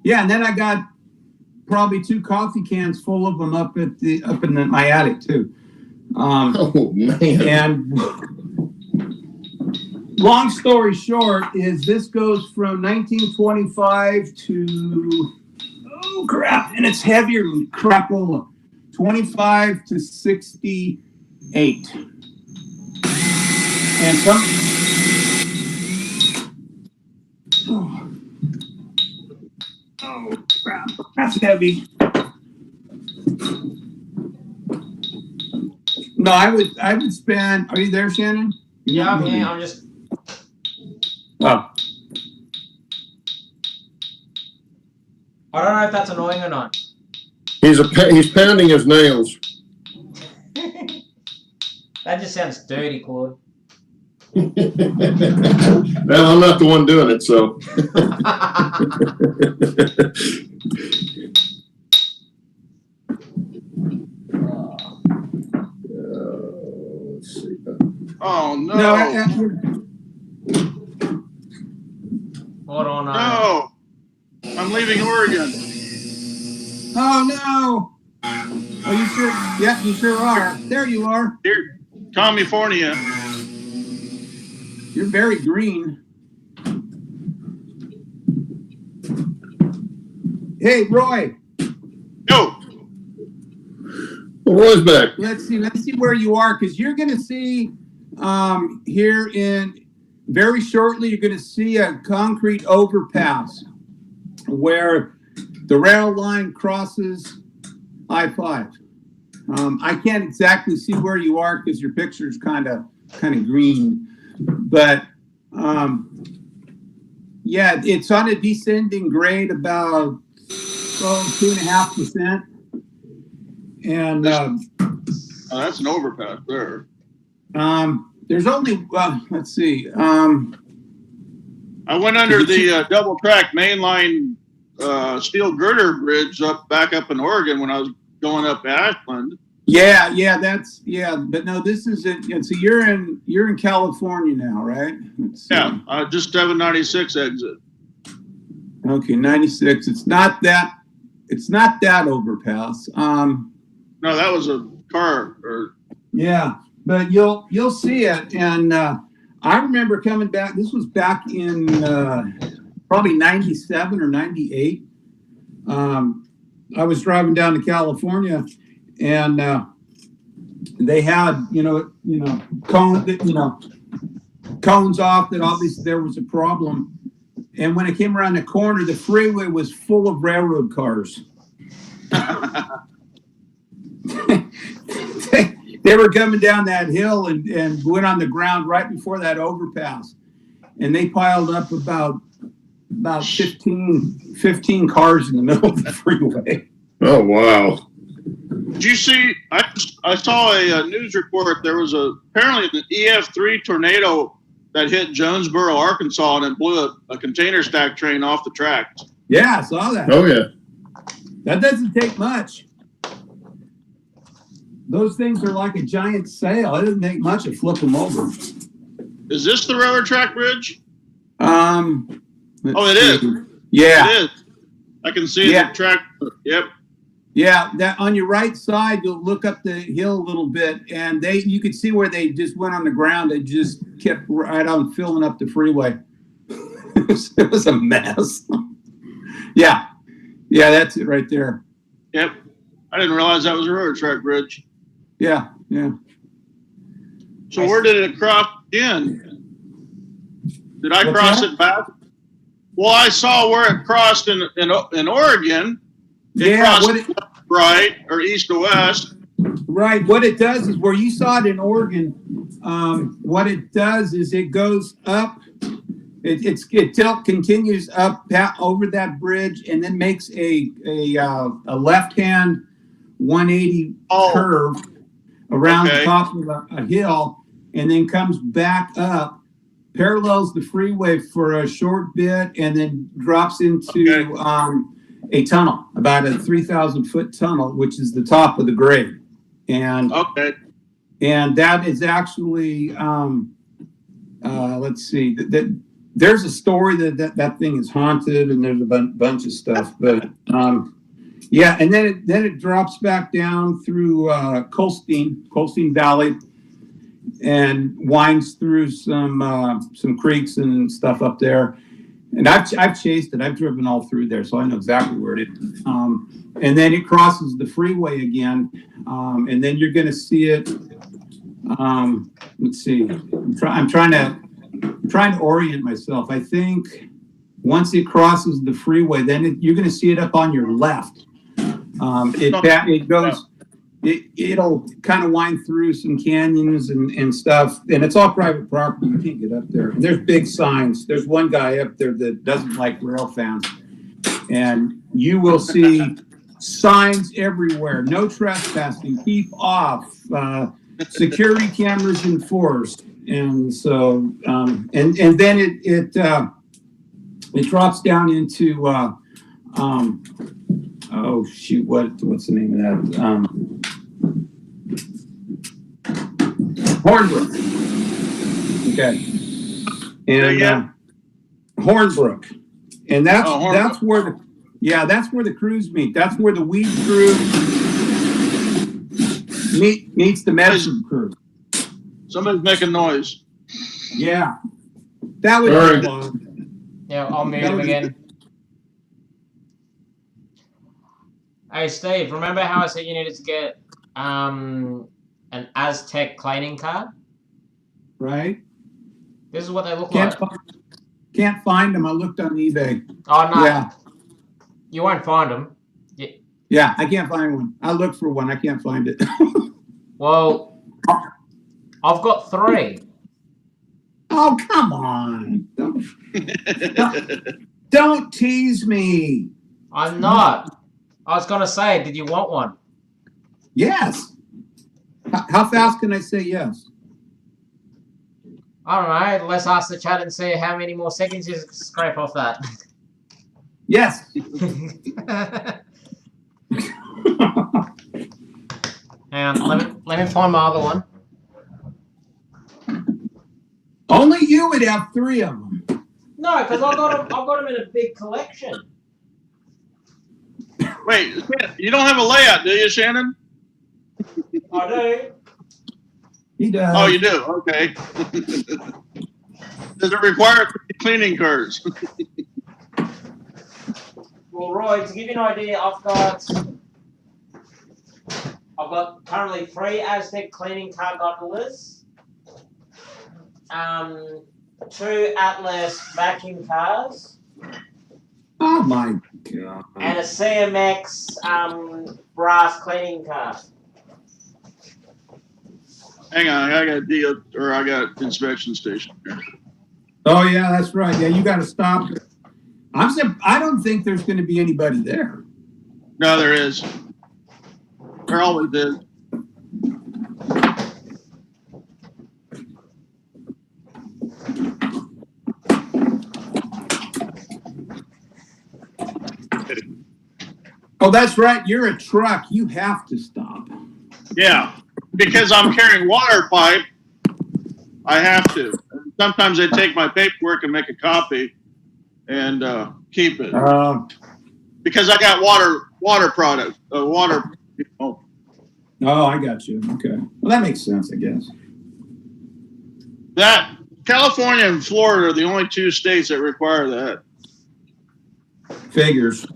Yeah, and then I got probably 2 coffee cans full of them up in my attic too. Oh man! And long story short is this goes from 1925 to, oh crap, and it's heavier than crapola, 25 to 68. And some. Oh crap! That's heavy. No, I would spend. Are you there, Shannon? Yeah, I'm here. I'm just. Oh. I don't know if that's annoying or not. He's pounding his nails. That just sounds dirty, Claude. Well, I'm not the one doing it, so. Let's see. Oh no! Hold on. No, I'm leaving Oregon. Oh no! Are you sure? Yeah, you sure are. There you are. Here, California. You're very green. Hey, Roy. Yo. Well, Roy's back. Let's see where you are, because you're going to see here in very shortly. You're going to see a concrete overpass where the rail line crosses I-5. I can't exactly see where you are because your picture's kind of green, but yeah, it's on a descending grade about 2.5%, and that's an overpass there. there's only let's see. I went under the double track mainline steel girder bridge back up in Oregon when I was going up Ashland. Yeah, but no, this isn't. So you're in California now, right? Yeah, just 796 exit. Okay, 96. It's not that overpass. No, that was a car. Yeah, but you'll see it, and I remember coming back. This was back in probably 97 or 98. I was driving down to California, and they had cones off that obviously there was a problem. And when it came around the corner, the freeway was full of railroad cars. They were coming down that hill and went on the ground right before that overpass. And they piled up about 15 cars in the middle of the freeway. Oh, wow. Did you see? I saw a news report. There was apparently an EF3 tornado that hit Jonesboro, Arkansas, and it blew a container stack train off the tracks. Yeah, I saw that. Oh, yeah. That doesn't take much. Those things are like a giant sail. It doesn't take much to flip them over. Is this the railroad track bridge? Oh, it is. Yeah. It is. I can see the track. Yep. Yeah, that on your right side, you'll look up the hill a little bit, and you could see where they just went on the ground and just kept right on filling up the freeway. It was a mess. Yeah, that's it right there. Yep, I didn't realize that was a railroad track bridge. Yeah. So where did it cross in? Did I cross it back? Well, I saw where it crossed in Oregon. It crossed right or east to west. Right. What it does is where you saw it in Oregon. What it does is it goes up. It continues up over that bridge and then makes a left-hand 180 curve around the top of a hill, and then comes back up, parallels the freeway for a short bit, and then drops into a tunnel, about a 3,000-foot tunnel, which is the top of the grade. And that is actually let's see, that there's a story that thing is haunted, and there's a bunch of stuff, but and then it drops back down through Colstein Valley, and winds through some creeks and stuff up there, And I've chased it. I've driven all through there, so I know exactly where it is. And then it crosses the freeway again, and then you're going to see it. Let's see. I'm trying to orient myself. I think once it crosses the freeway, then you're going to see it up on your left. It goes. It'll kind of wind through some canyons and stuff, and it's all private property. You can't get up there. And there's big signs. There's one guy up there that doesn't like rail fans, and you will see signs everywhere. No trespassing. Keep off. Security cameras enforced. And so, and then it drops down into. Oh shoot! What's the name of that? Hornbrook. Okay. And Hornbrook, and that's where that's where the crews meet. That's where the weed crew meets the medicine crew. Somebody's making noise. Yeah, that would be fun. Yeah, I'll mute him again. Hey Steve, remember how I said you needed to get an Aztec cleaning card? Right. This is what they look like. Can't find them. I looked on eBay. Oh no. Yeah. You won't find them. Yeah, I can't find one. I looked for one. I can't find it. Well, I've got 3. Oh, come on. Don't tease me. I'm not. I was going to say, did you want one? Yes. How fast can I say yes? I don't know. Let's ask the chat and see how many more seconds you scrape off that. Yes. And let me find my other one. Only you would have 3 of them. No, because I've got them in a big collection. Wait, you don't have a layout, do you, Shannon? I do. He does. Oh, you do? Okay. Does it require cleaning cards? Well, Roy, to give you an idea, I've got currently 3 Aztec cleaning car gondolas, 2 Atlas vacuum cars. Oh my God. And a CMX brass cleaning car. Hang on, I got inspection station here. Oh yeah, that's right. Yeah, you got to stop. I don't think there's going to be anybody there. No, there is. There always is. Oh, that's right. You're a truck. You have to stop. Yeah, because I'm carrying water pipe. I have to. Sometimes I take my paperwork and make a copy and keep it because I got water product, water. Oh, I got you. Okay, well that makes sense, I guess. That California and Florida are the only 2 states that require that. Figures.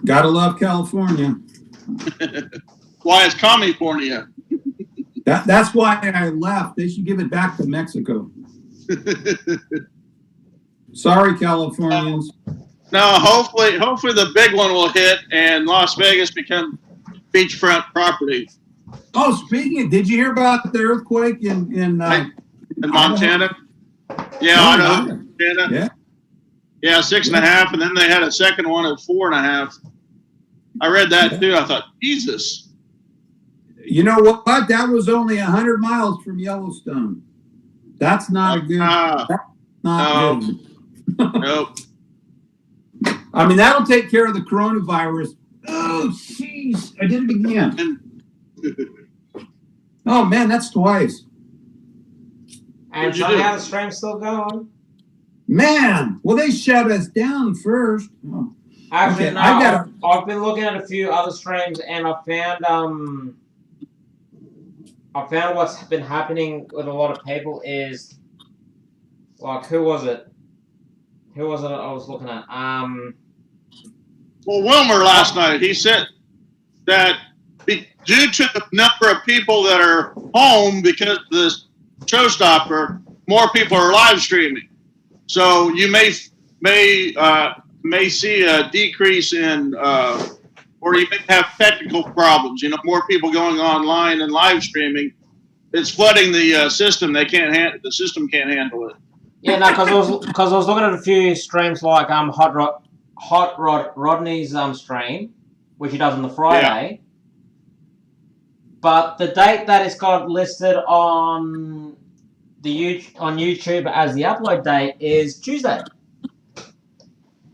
Gotta love California. Why it's California? That's why I left. They should give it back to Mexico. Sorry, Californians. No, hopefully the big one will hit and Las Vegas become beachfront property. Oh, speaking of, did you hear about the earthquake in Montana? Yeah, I know. Montana. Yeah, 6.5, and then they had a second one at 4.5. I read that too. I thought, Jesus. You know what? That was only 100 miles from Yellowstone. That's not a good. That's not good. Nope. I mean, that'll take care of the coronavirus. Oh, jeez. I did it again. Oh, man, that's twice. And somehow the stream's still going. Man, well, they shut us down first. Oh. Actually, Okay, no, I've been looking at a few other streams, and I found what's been happening with a lot of people is, like, who was it? Who was it I was looking at? Well, Wilmer last night, he said that due to the number of people that are home because of this showstopper, more people are live streaming. So you may see a decrease in, or you may have technical problems. You know, more people going online and live streaming. It's flooding the system. They can't handle. The system can't handle it. Yeah, no, because I was looking at a few streams like Hot Rod Rodney's stream, which he does on the Friday. Yeah. But the date that it's got listed on YouTube as the upload date is Tuesday.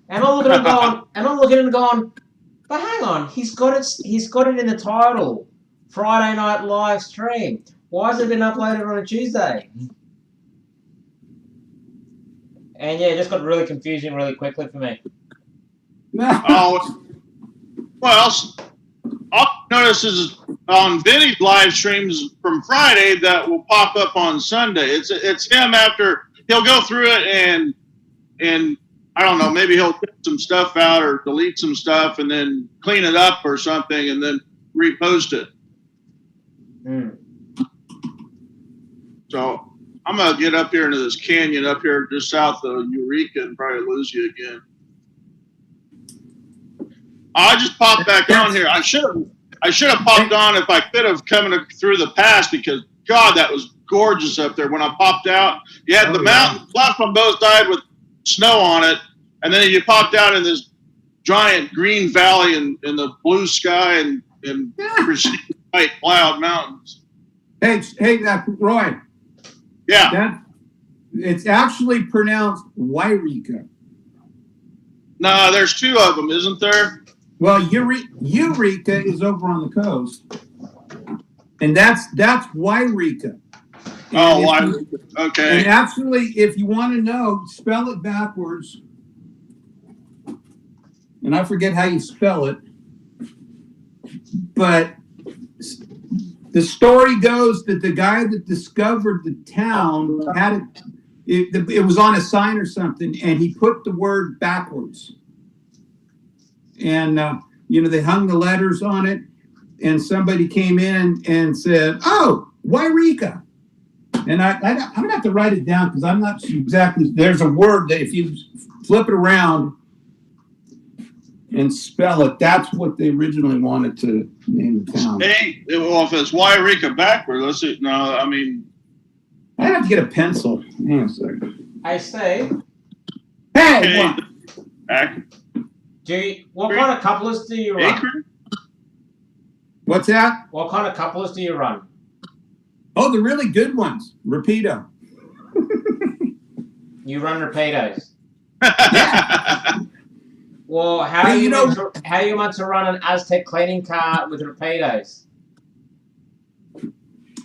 And I'm looking at it and going, but hang on, he's got it in the title, Friday night live stream. Why has it been uploaded on a Tuesday? And yeah, it just got really confusing really quickly for me. Oh, well, all I notice is on Vinny's live streams from Friday that will pop up on Sunday. It's him after he'll go through it and I don't know, maybe he'll get some stuff out or delete some stuff and then clean it up or something and then repost it. Mm. So I'm gonna get up here into this canyon up here just south of Eureka and probably lose you again. I just popped back on here. I should have popped on if I could have coming through the pass because God, that was gorgeous up there. When I popped out, you had the mountain left on both sides with snow on it, and then you popped out in this giant green valley in the blue sky and white cloud mountains. Hey, Roy. Yeah. It's actually pronounced Wairika. No, there's two of them, isn't there? Well, Eureka is over on the coast, and that's Wairika. Okay. And actually, if you want to know, spell it backwards. And I forget how you spell it, but the story goes that the guy that discovered the town had it was on a sign or something, and he put the word backwards. And, they hung the letters on it, and somebody came in and said, oh, Wairika. And I'm going to have to write it down because I'm not exactly, there's a word that if you flip it around and spell it, that's what they originally wanted to name the town. Hey, well, if it's Wairika backward, let's see. No, I mean. I have to get a pencil. Hang on a second. I say. Hey, what kind of couplers do you run? What's that? What kind of couplers do you run? Oh, the really good ones. Rapido. You run Rapidos? Yeah. Well, how are you meant to run an Aztec cleaning car with Rapidos?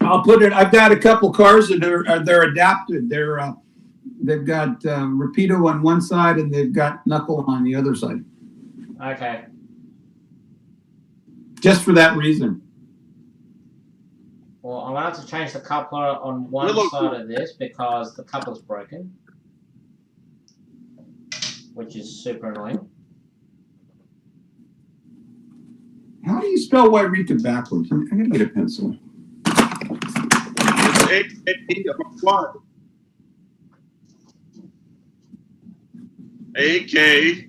I've got a couple cars that they're adapted. They've got Rapido on one side and they've got Knuckle on the other side. Okay. Just for that reason. Well, I'm going to have to change the coupler on one side of this because the coupler's broken. Which is super annoying. How do you spell Wairika backwards? I got to get a pencil. A-K-E-R-Y,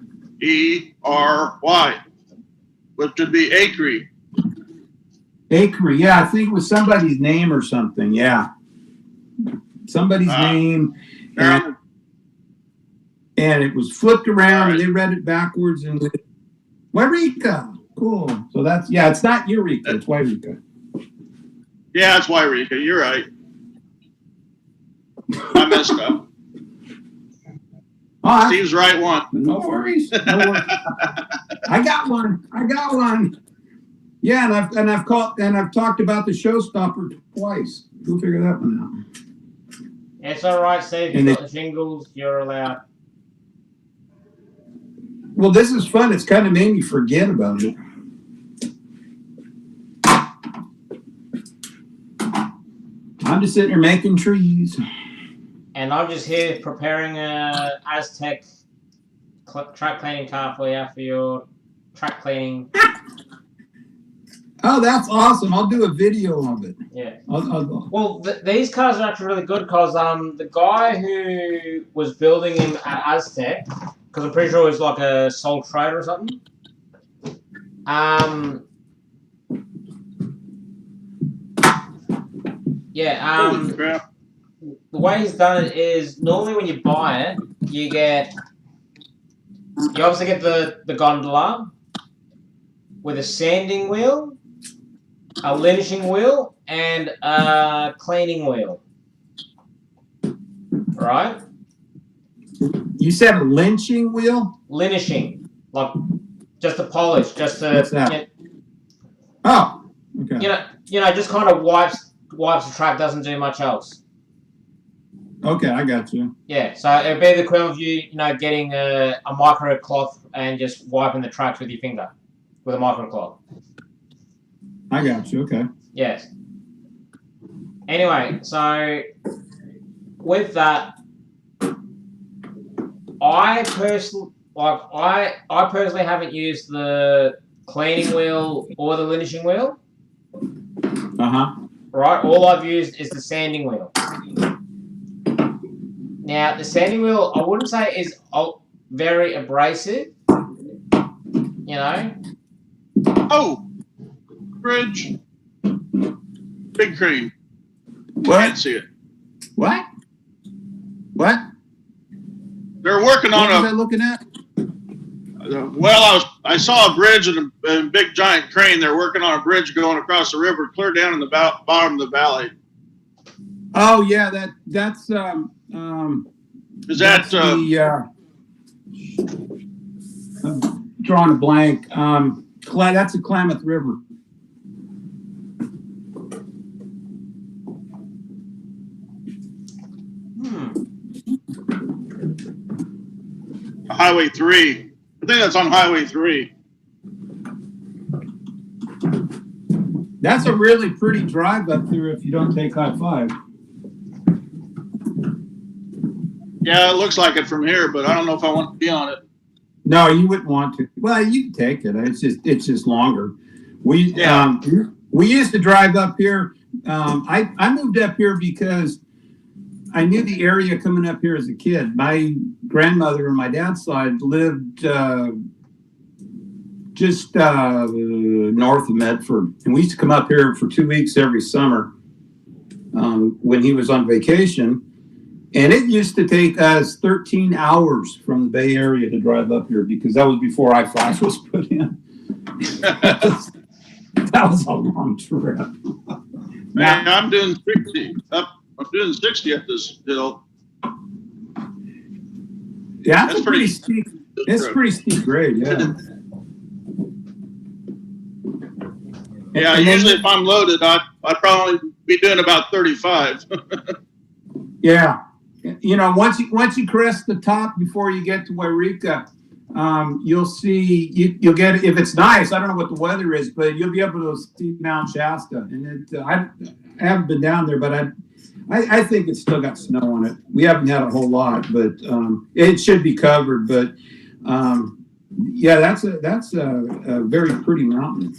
which would be Acre. Acre, yeah, I think it was somebody's name or something, yeah. Somebody's name, and it was flipped around, and they read it backwards, and Wairika, cool. So that's, it's not Eureka, it's Wairika. Yeah, it's Wairika, you're right. I messed up. Steve's right one. No worries. I got one. Yeah, and I've talked about the showstopper twice. We'll figure that one out. It's all right, Steve. You've got the jingles. You're allowed. Well, this is fun. It's kind of made me forget about it. I'm just sitting here making trees. And I'm just here preparing a Aztec track cleaning car for you for your track cleaning. Oh, that's awesome! I'll do a video of it. Yeah. I'll... Well, these cars are actually really good because the guy who was building him at Aztec, because I'm pretty sure it was like a sole trader or something. Holy crap. The way he's done it is normally when you buy it, you obviously get the gondola with a sanding wheel, a lynching wheel, and a cleaning wheel. Right? You said a lynching wheel? Lynching, like just to polish, just to. What's that? Oh, okay. Just kind of wipes the track, doesn't do much else. Okay, I got you. Yeah, so it'd be the equivalent of you getting a micro cloth and just wiping the tracks with your finger with a micro cloth. I got you. Okay. Yes. Anyway, so with that, I personally haven't used the cleaning wheel or the lynching wheel. Right. All I've used is the sanding wheel. Now, the sanding wheel, I wouldn't say is very abrasive. Oh, bridge. Big crane. What? Can't see it. What? They're working on what was I looking at? Well, I saw a bridge and a big giant crane. They're working on a bridge going across the river, clear down in the bottom of the valley. Oh yeah, that's Is that I'm drawing a blank. That's the Klamath River. Highway 3? I think that's on Highway 3. That's a really pretty drive up there if you don't take I-5. Yeah, it looks like it from here, but I don't know if I want to be on it. No, you wouldn't want to. Well, you can take it. It's just longer. We used to drive up here. I moved up here because I knew the area coming up here as a kid. My grandmother on my dad's side lived just north of Medford, and we used to come up here for 2 weeks every summer when he was on vacation. And it used to take us 13 hours from the Bay Area to drive up here because that was before I-5 was put in. That was a long trip. Man, I'm doing 60. I'm doing 60 up this hill. Yeah, that's pretty steep. It's pretty steep grade, yeah. Yeah, usually if I'm loaded, I'd probably be doing about 35. Yeah. Once you crest the top before you get to Wairika, you'll see you'll get, if it's nice, I don't know what the weather is, but you'll be able to see Mount Shasta. And I haven't been down there, but I think it's still got snow on it. We haven't had a whole lot, but it should be covered. But yeah, that's a very pretty mountain.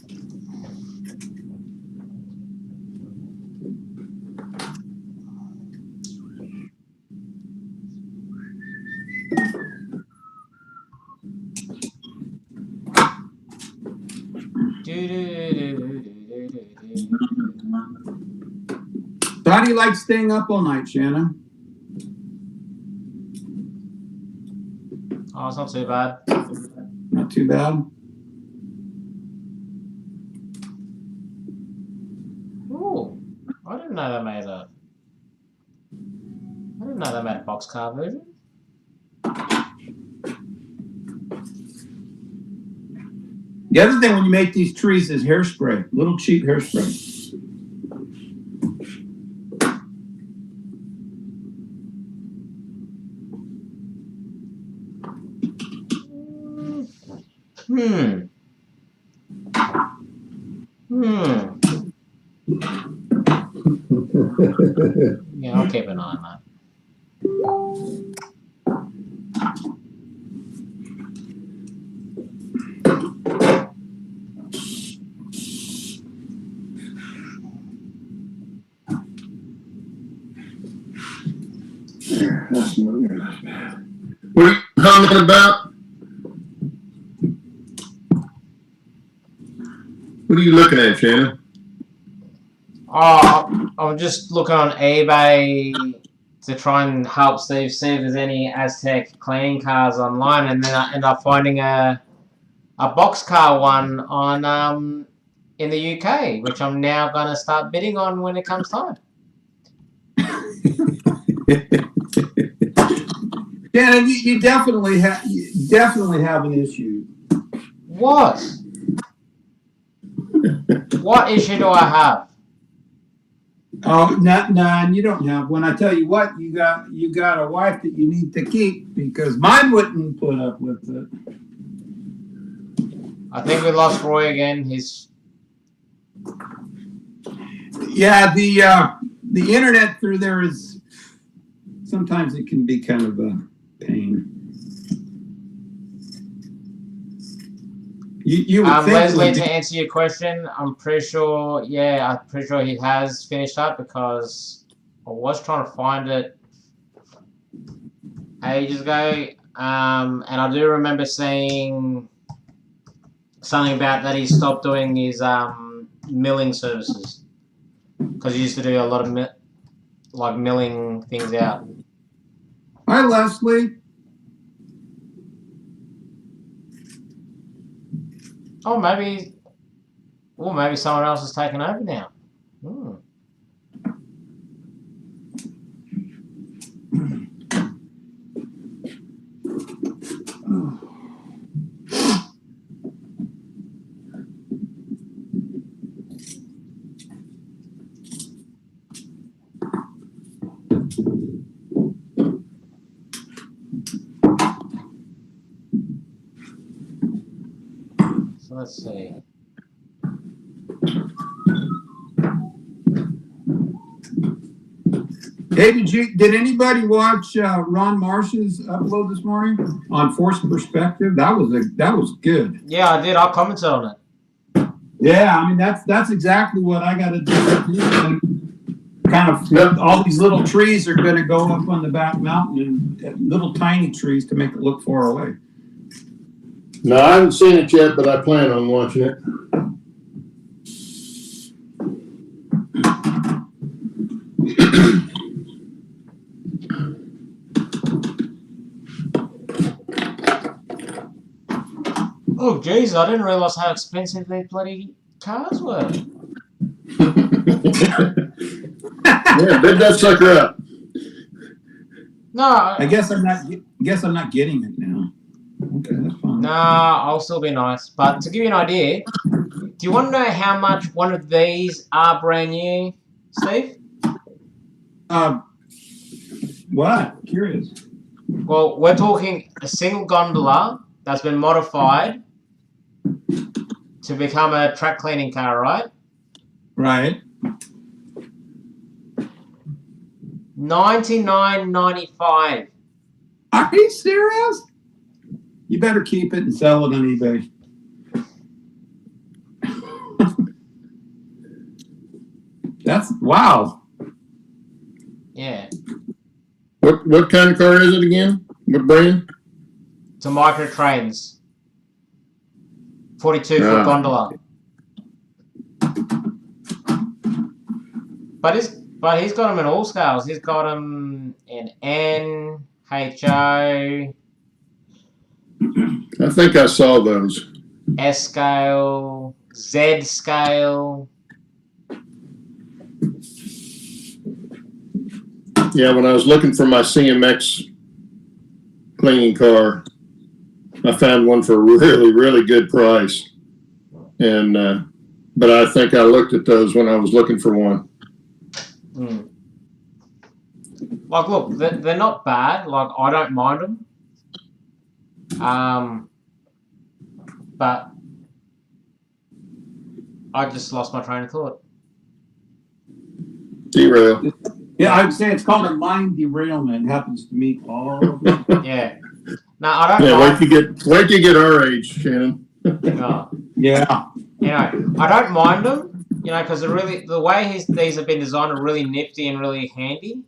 So how do you like staying up all night, Shannon? Oh, it's not too bad. Not too bad. Ooh, I didn't know they made a. I didn't know they made a boxcar version. The other thing when you make these trees is hairspray, little cheap hairspray. Yeah, I'll keep an eye on that. That's not good. What are you commenting about? What are you looking at, Shannon? Oh, I'm just looking on eBay to try and help Steve see if there's any Aztec cleaning cars online, and then I end up finding a boxcar one on in the UK, which I'm now going to start bidding on when it comes time. Shannon, you definitely have an issue. What? What issue do I have? Oh, none. You don't have one. I tell you what, you got a wife that you need to keep, because mine wouldn't put up with it. I think we lost Roy again. Yeah, the internet through there is sometimes it can be kind of a pain. You would think Leslie, to answer your question, I'm pretty sure he has finished up, because I was trying to find it ages ago, and I do remember seeing something about that he stopped doing his milling services, because he used to do a lot of milling things out. Hi, Leslie. Oh, maybe someone else has taken over now. So let's see. Hey, did anybody watch Ron Marsh's upload this morning on forced perspective? That was good. Yeah, I did. I commented on it. Yeah, I mean that's exactly what I got to do. Kind of all these little trees are going to go up on the back mountain, and little tiny trees to make it look far away. No, I haven't seen it yet, but I plan on watching it. Oh, geez, I didn't realize how expensive these bloody cars were. Yeah, bid that sucker up. No, I guess I'm not getting it now. Okay, that's fine. Nah, I'll still be nice. But to give you an idea, do you want to know how much one of these are brand new, Steve? What? Curious. Well, we're talking a single gondola that's been modified to become a track cleaning car, right? Right. $99.95. Are you serious? You better keep it and sell it on eBay. That's wow. Yeah. What kind of car is it again? What brand? It's a micro trains. 42-foot gondola. But he's got them in all scales. He's got them in N, HO. I think I saw those. S scale, Z scale. Yeah, when I was looking for my CMX cleaning car, I found one for a really, really good price. And but I think I looked at those when I was looking for one. Like, look, they're not bad. Like, I don't mind them. But I just lost my train of thought. Derail. Yeah, I'd say it's called a mind derailment. It happens to me all the time. Yeah. No, I don't. Yeah, wait till you get our age, Shannon. No. Yeah. You know, I don't mind them. You know, because the way these have been designed are really nifty and really handy.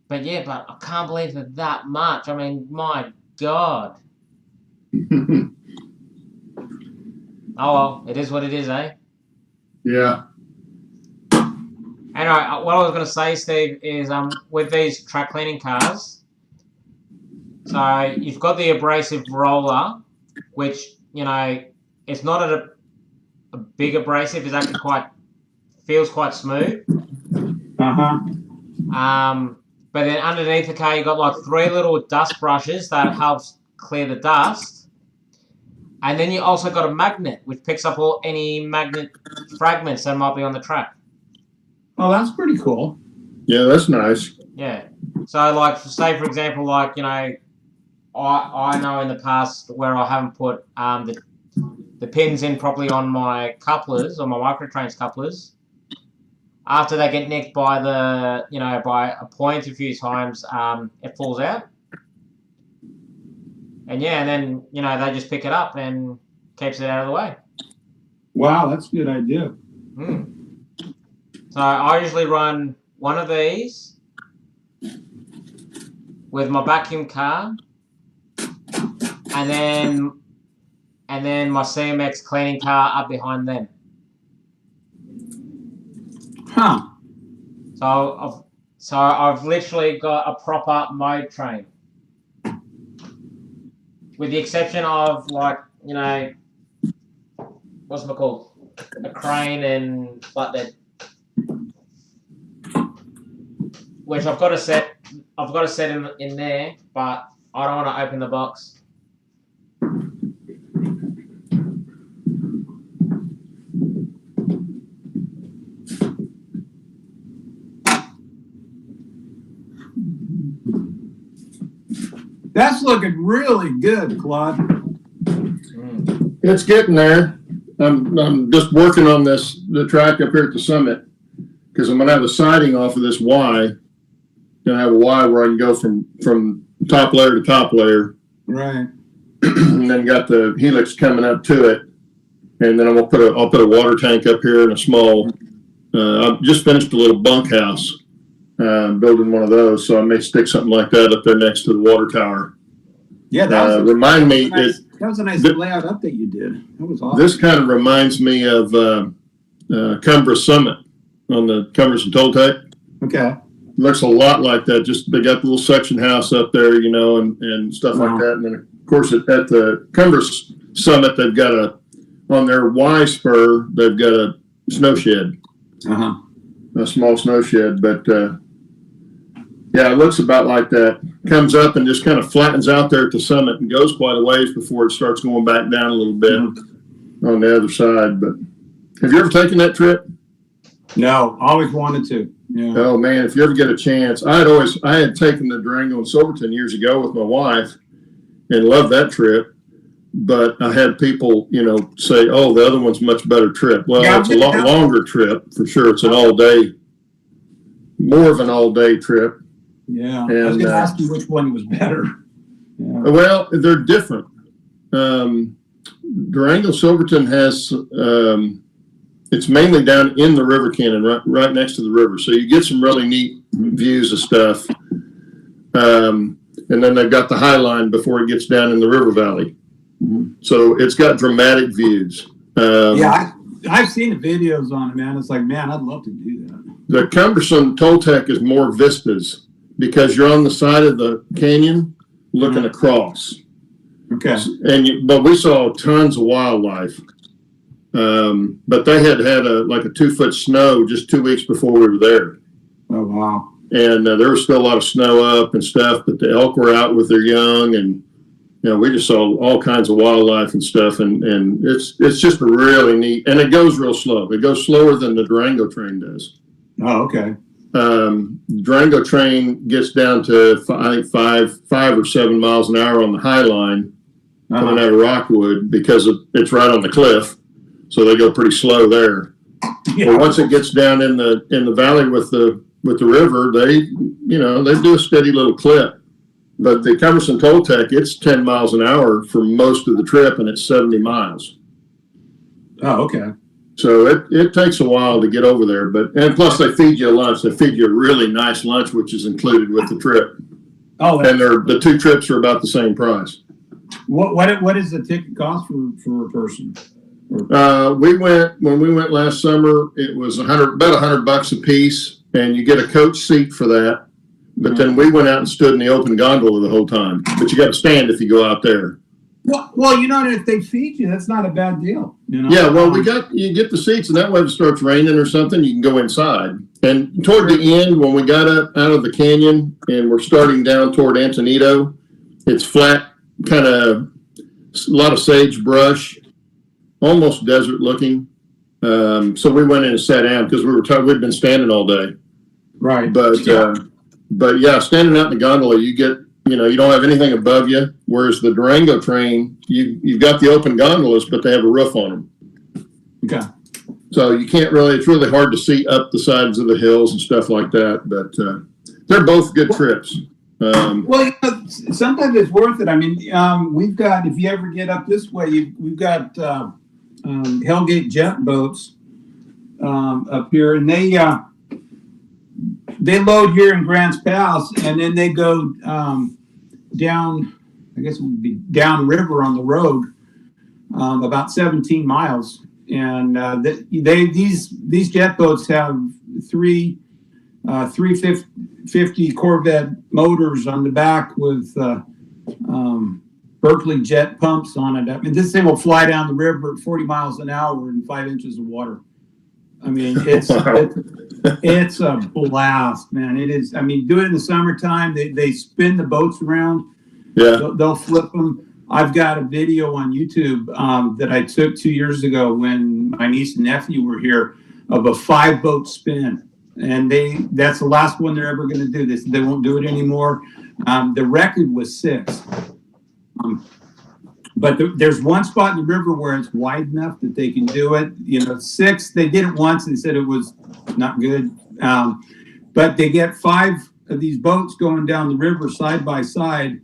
but I can't believe that much. I mean, my God. Oh well, it is what it is, eh? Yeah. Anyway, what I was going to say, Steve, is with these track cleaning cars, so you've got the abrasive roller, which, you know, it's not a big abrasive. It's actually feels quite smooth. Uh-huh. But then underneath the car, you've got like 3 little dust brushes that helps clear the dust. And then you also got a magnet, which picks up any magnet fragments that might be on the track. Oh, that's pretty cool. Yeah, that's nice. Yeah. So, like, say, for example, like, you know, I know in the past where I haven't put the pins in properly on my couplers, or my microtrains couplers, after they get nicked by by a point a few times, it falls out. And yeah, and then, you know, they just pick it up and keeps it out of the way. Wow, that's a good idea. So I usually run one of these with my vacuum car, and then my CMX cleaning car up behind them. Huh. So I've literally got a proper mode train. With the exception of, like, you know, what's it called? A crane and flatbed. Which I've got to set in there, but I don't want to open the box. That's looking really good, Claude. It's getting there. I'm just working on the track up here at the summit, because I'm gonna have a siding off of this Y. Gonna have a Y where I can go from top layer to top layer. Right. And then got the helix coming up to it. And then I'll put a water tank up here and a small, I've just finished a little bunkhouse, building one of those. So I may stick something like that up there next to the water tower. Yeah, that was a nice layout update you did. That was awesome. This kind of reminds me of Cumbra Summit on the Cumbers and Toltec. Okay. Looks a lot like that. Just they got the little section house up there, you know, and stuff like that. And then of course at the Cumbers Summit, they've got on their Y spur, they've got a snow shed, a small snow shed. But yeah, it looks about like that. Comes up and just kind of flattens out there at the summit and goes quite a ways before it starts going back down a little bit on the other side. But have you ever taken that trip? No, always wanted to. Yeah. Oh man, if you ever get a chance, I had taken the Durango and Silverton years ago with my wife and loved that trip. But I had people, you know, say, "Oh, the other one's a much better trip." Well, it's a lot longer trip for sure. It's an more of an all-day trip. Yeah, and, I was going to ask you which one was better. Yeah. Well, they're different. Durango Silverton has, it's mainly down in the river canyon, right next to the river. So you get some really neat views of stuff. And then they've got the High Line before it gets down in the river valley. So it's got dramatic views. Yeah, I've seen the videos on it, man. It's like, man, I'd love to do that. The Cumbersome Toltec is more vistas because you're on the side of the canyon looking across. Okay. But we saw tons of wildlife. But they had like a 2-foot snow just 2 weeks before we were there. Oh, wow. And there was still a lot of snow up and stuff, but the elk were out with their young, and you know, we just saw all kinds of wildlife and stuff, and it's just really neat. And it goes real slow. It goes slower than the Durango train does. Oh, okay. Durango train gets down to I think 5 or 7 miles an hour on the High Line coming out of Rockwood because it's right on the cliff, so they go pretty slow there. Yeah. But once it gets down in the valley with the river, they do a steady little clip. But the Cumbersome Toltec, it's 10 miles an hour for most of the trip, and it's 70 miles. Oh, okay. So it takes a while to get over there, and plus they feed you a lunch. They feed you a really nice lunch, which is included with the trip. Oh, And the 2 trips are about the same price. what is the ticket cost for a person? When we went last summer, it was about $100 a piece, and you get a coach seat for that. But then we went out and stood in the open gondola the whole time. But you got to stand if you go out there. Well, if they feed you, that's not a bad deal. Yeah, well, you get the seats, and that way if it starts raining or something, you can go inside. And toward the end, when we got up out of the canyon and we're starting down toward Antonito, it's flat, kind of a lot of sagebrush, almost desert looking. So we went in and sat down because we'd been standing all day. Right. But yeah, standing out in the gondola, you get, you don't have anything above you. Whereas the Durango train, you've got the open gondolas, but they have a roof on them. Okay. So you can't really, it's really hard to see up the sides of the hills and stuff like that. But they're both good trips. Sometimes it's worth it. I mean, we've got, if you ever get up this way, we've got Hellgate jet boats up here, and they load here in Grants Pass, and then they go down, I guess it would be downriver on the road, about 17 miles. And these jet boats have three 350 Corvette motors on the back with Berkeley jet pumps on it. I mean, this thing will fly down the river at 40 miles an hour in 5 inches of water. I mean, it's a blast, man. It is. I mean, do it in the summertime. They spin the boats around. Yeah. They'll flip them. I've got a video on YouTube that I took 2 years ago when my niece and nephew were here of a 5-boat spin. And that's the last one they're ever going to do this. They won't do it anymore. The record was 6. But there's one spot in the river where it's wide enough that they can do it. 6, they did it once and said it was not good. But they get 5 of these boats going down the river side by side,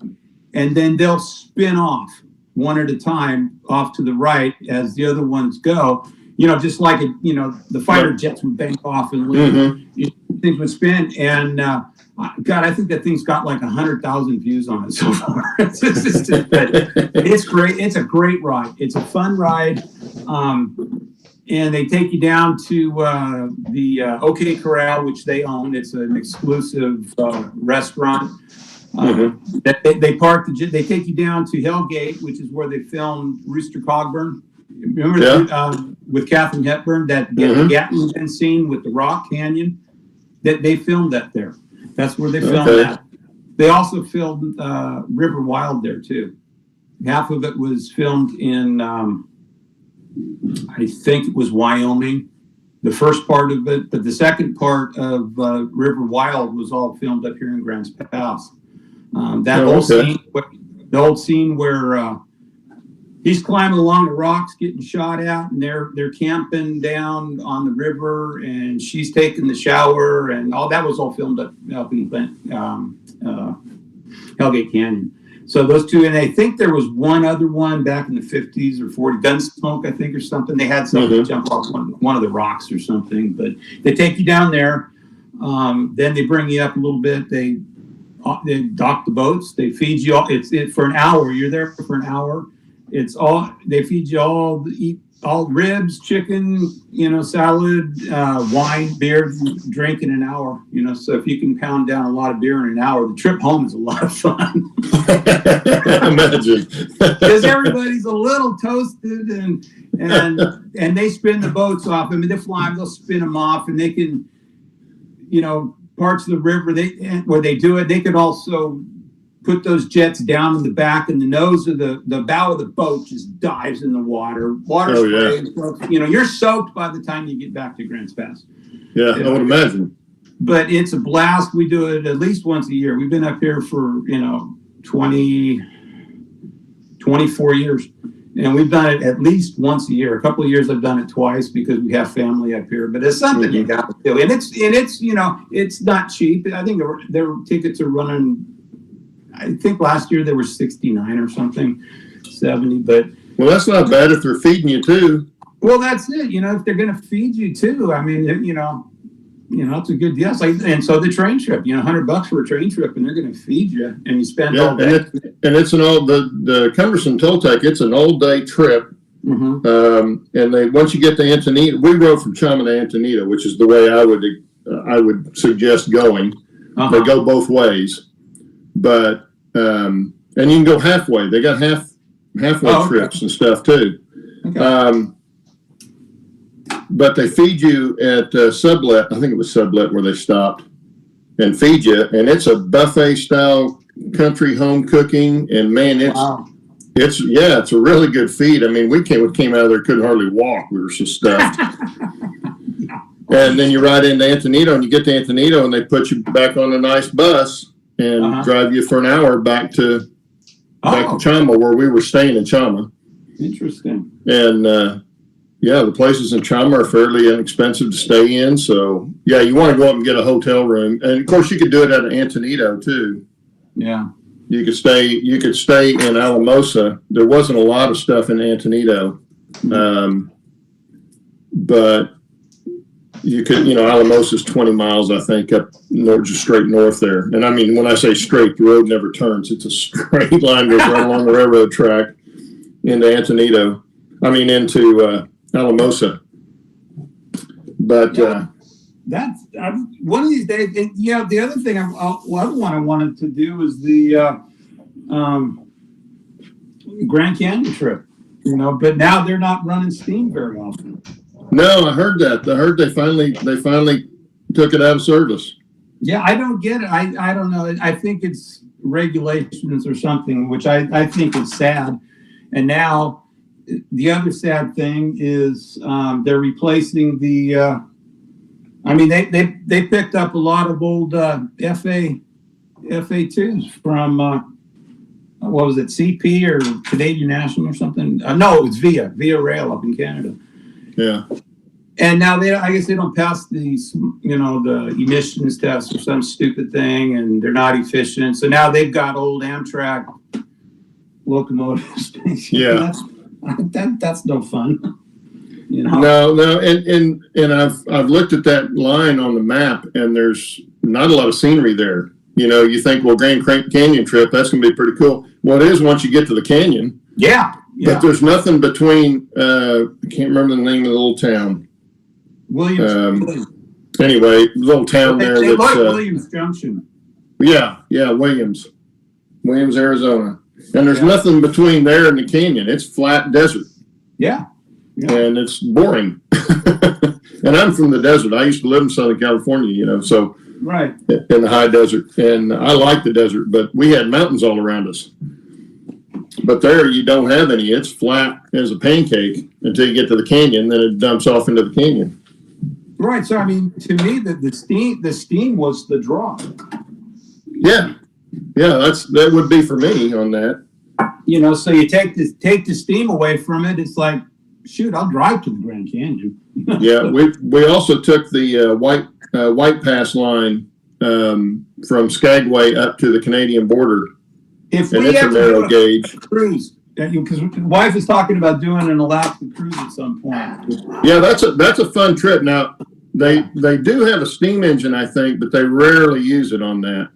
and then they'll spin off one at a time off to the right as the other ones go. Just like the fighter jets would bank off and leave. Things would spin, and God, I think that thing's got like 100,000 views on it so far. It's great. It's a great ride. It's a fun ride, and they take you down to the OK Corral, which they own. It's an exclusive restaurant. They park they take you down to Hellgate, which is where they filmed Rooster Cogburn. Remember with Katharine Hepburn, that Gatling scene with the Rock Canyon? That they filmed that there. That's where they filmed that. They also filmed River Wild there too. Half of it was filmed in, I think it was Wyoming, the first part of it, but the second part of River Wild was all filmed up here in Grants Pass. The old scene where he's climbing along the rocks, getting shot at, and they're camping down on the river, and she's taking the shower, and all that was all filmed up in Hellgate Canyon. So those two, and I think there was one other one back in the 50s or 40s, Gunsmoke, I think, or something. They had something jump off one of the rocks or something, but they take you down there. Then they bring you up a little bit. They dock the boats. They feed you all. It's for an hour. You're there for an hour. It's all, they feed you all ribs, chicken, salad, wine, beer, drink in an hour. So if you can pound down a lot of beer in an hour, the trip home is a lot of fun. Imagine. Because everybody's a little toasted, and they spin the boats off. I mean, they fly them, they'll spin them off, and they can, parts of the river where they do it. They could also put those jets down in the back, and the nose of the bow of the boat just dives in the water. Water sprays. Yeah. You're soaked by the time you get back to Grants Pass. Yeah, I would imagine. But it's a blast. We do it at least once a year. We've been up here for 24 years, and we've done it at least once a year. A couple of years I've done it twice because we have family up here. But it's something you got to do, and it's it's not cheap. I think their tickets are running. I think last year they were 69 or something, 70. But well, that's not bad if they're feeding you too. Well, that's it. If they're going to feed you too, I mean, it's a good deal. It's like, and so the train trip, $100 for a train trip, and they're going to feed you, and you spend all day. And it's the Cumberson Toltec. It's an all-day trip. Mm-hmm. And once you get to Antonita, we rode from Chama to Antonita, which is the way I would suggest going. They go both ways, but and you can go halfway. They got halfway trips and stuff too. Okay. But they feed you at Sublet. I think it was Sublet where they stopped and feed you, and it's a buffet style country home cooking. And man, it's a really good feed. I mean, we came out of there, couldn't hardly walk. We were so stuffed. And then you ride into Antonito, and you get to Antonito, and they put you back on a nice bus and drive you for an hour back to Chama, where we were staying in Chama. Interesting. And the places in Chama are fairly inexpensive to stay in. So yeah, you want to go up and get a hotel room, and of course you could do it at Antonito too. Yeah. You could stay in Alamosa. There wasn't a lot of stuff in Antonito, but you could, Alamosa's 20 miles, I think, up north, just straight north there. And I mean, when I say straight, the road never turns. It's a straight line goes right along the railroad track into Antonito. I mean, into Alamosa. But that's one of these days. And, the other thing, other one I wanted to do is the Grand Canyon trip. But now they're not running steam very often. No, I heard that. I heard they finally took it out of service. Yeah, I don't get it. I don't know. I think it's regulations or something, which I think is sad. And now the other sad thing is they're replacing the. They picked up a lot of old FA2s from what was it, CP or Canadian National or something? No, it was Via Rail up in Canada. Yeah. And now I guess they don't pass these, the emissions test or some stupid thing, and they're not efficient. So now they've got old Amtrak locomotives. Yeah. That's no fun. No, and I've looked at that line on the map, and there's not a lot of scenery there. You think, well, Grand Canyon trip, that's going to be pretty cool. Well, it is once you get to the canyon. Yeah. But there's nothing between, I can't remember the name of the little town. Williams. Anyway, little town there. They like Williams Junction. Yeah, Williams, Arizona. And there's nothing between there and the canyon. It's flat desert. Yeah. And it's boring. And I'm from the desert. I used to live in Southern California, so right in the high desert. And I like the desert, but we had mountains all around us. But there you don't have any. It's flat as a pancake until you get to the canyon, then it dumps off into the canyon. Right. So I mean, to me, the steam was the draw. Yeah, that would be for me on that. So you take the steam away from it. It's like, shoot, I'll drive to the Grand Canyon. Yeah, we also took the White Pass line from Skagway up to the Canadian border. If and we it's a narrow gauge cruise, because the wife is talking about doing an Alaska cruise at some point. Yeah, that's a fun trip. Now they do have a steam engine, I think, but they rarely use it on that.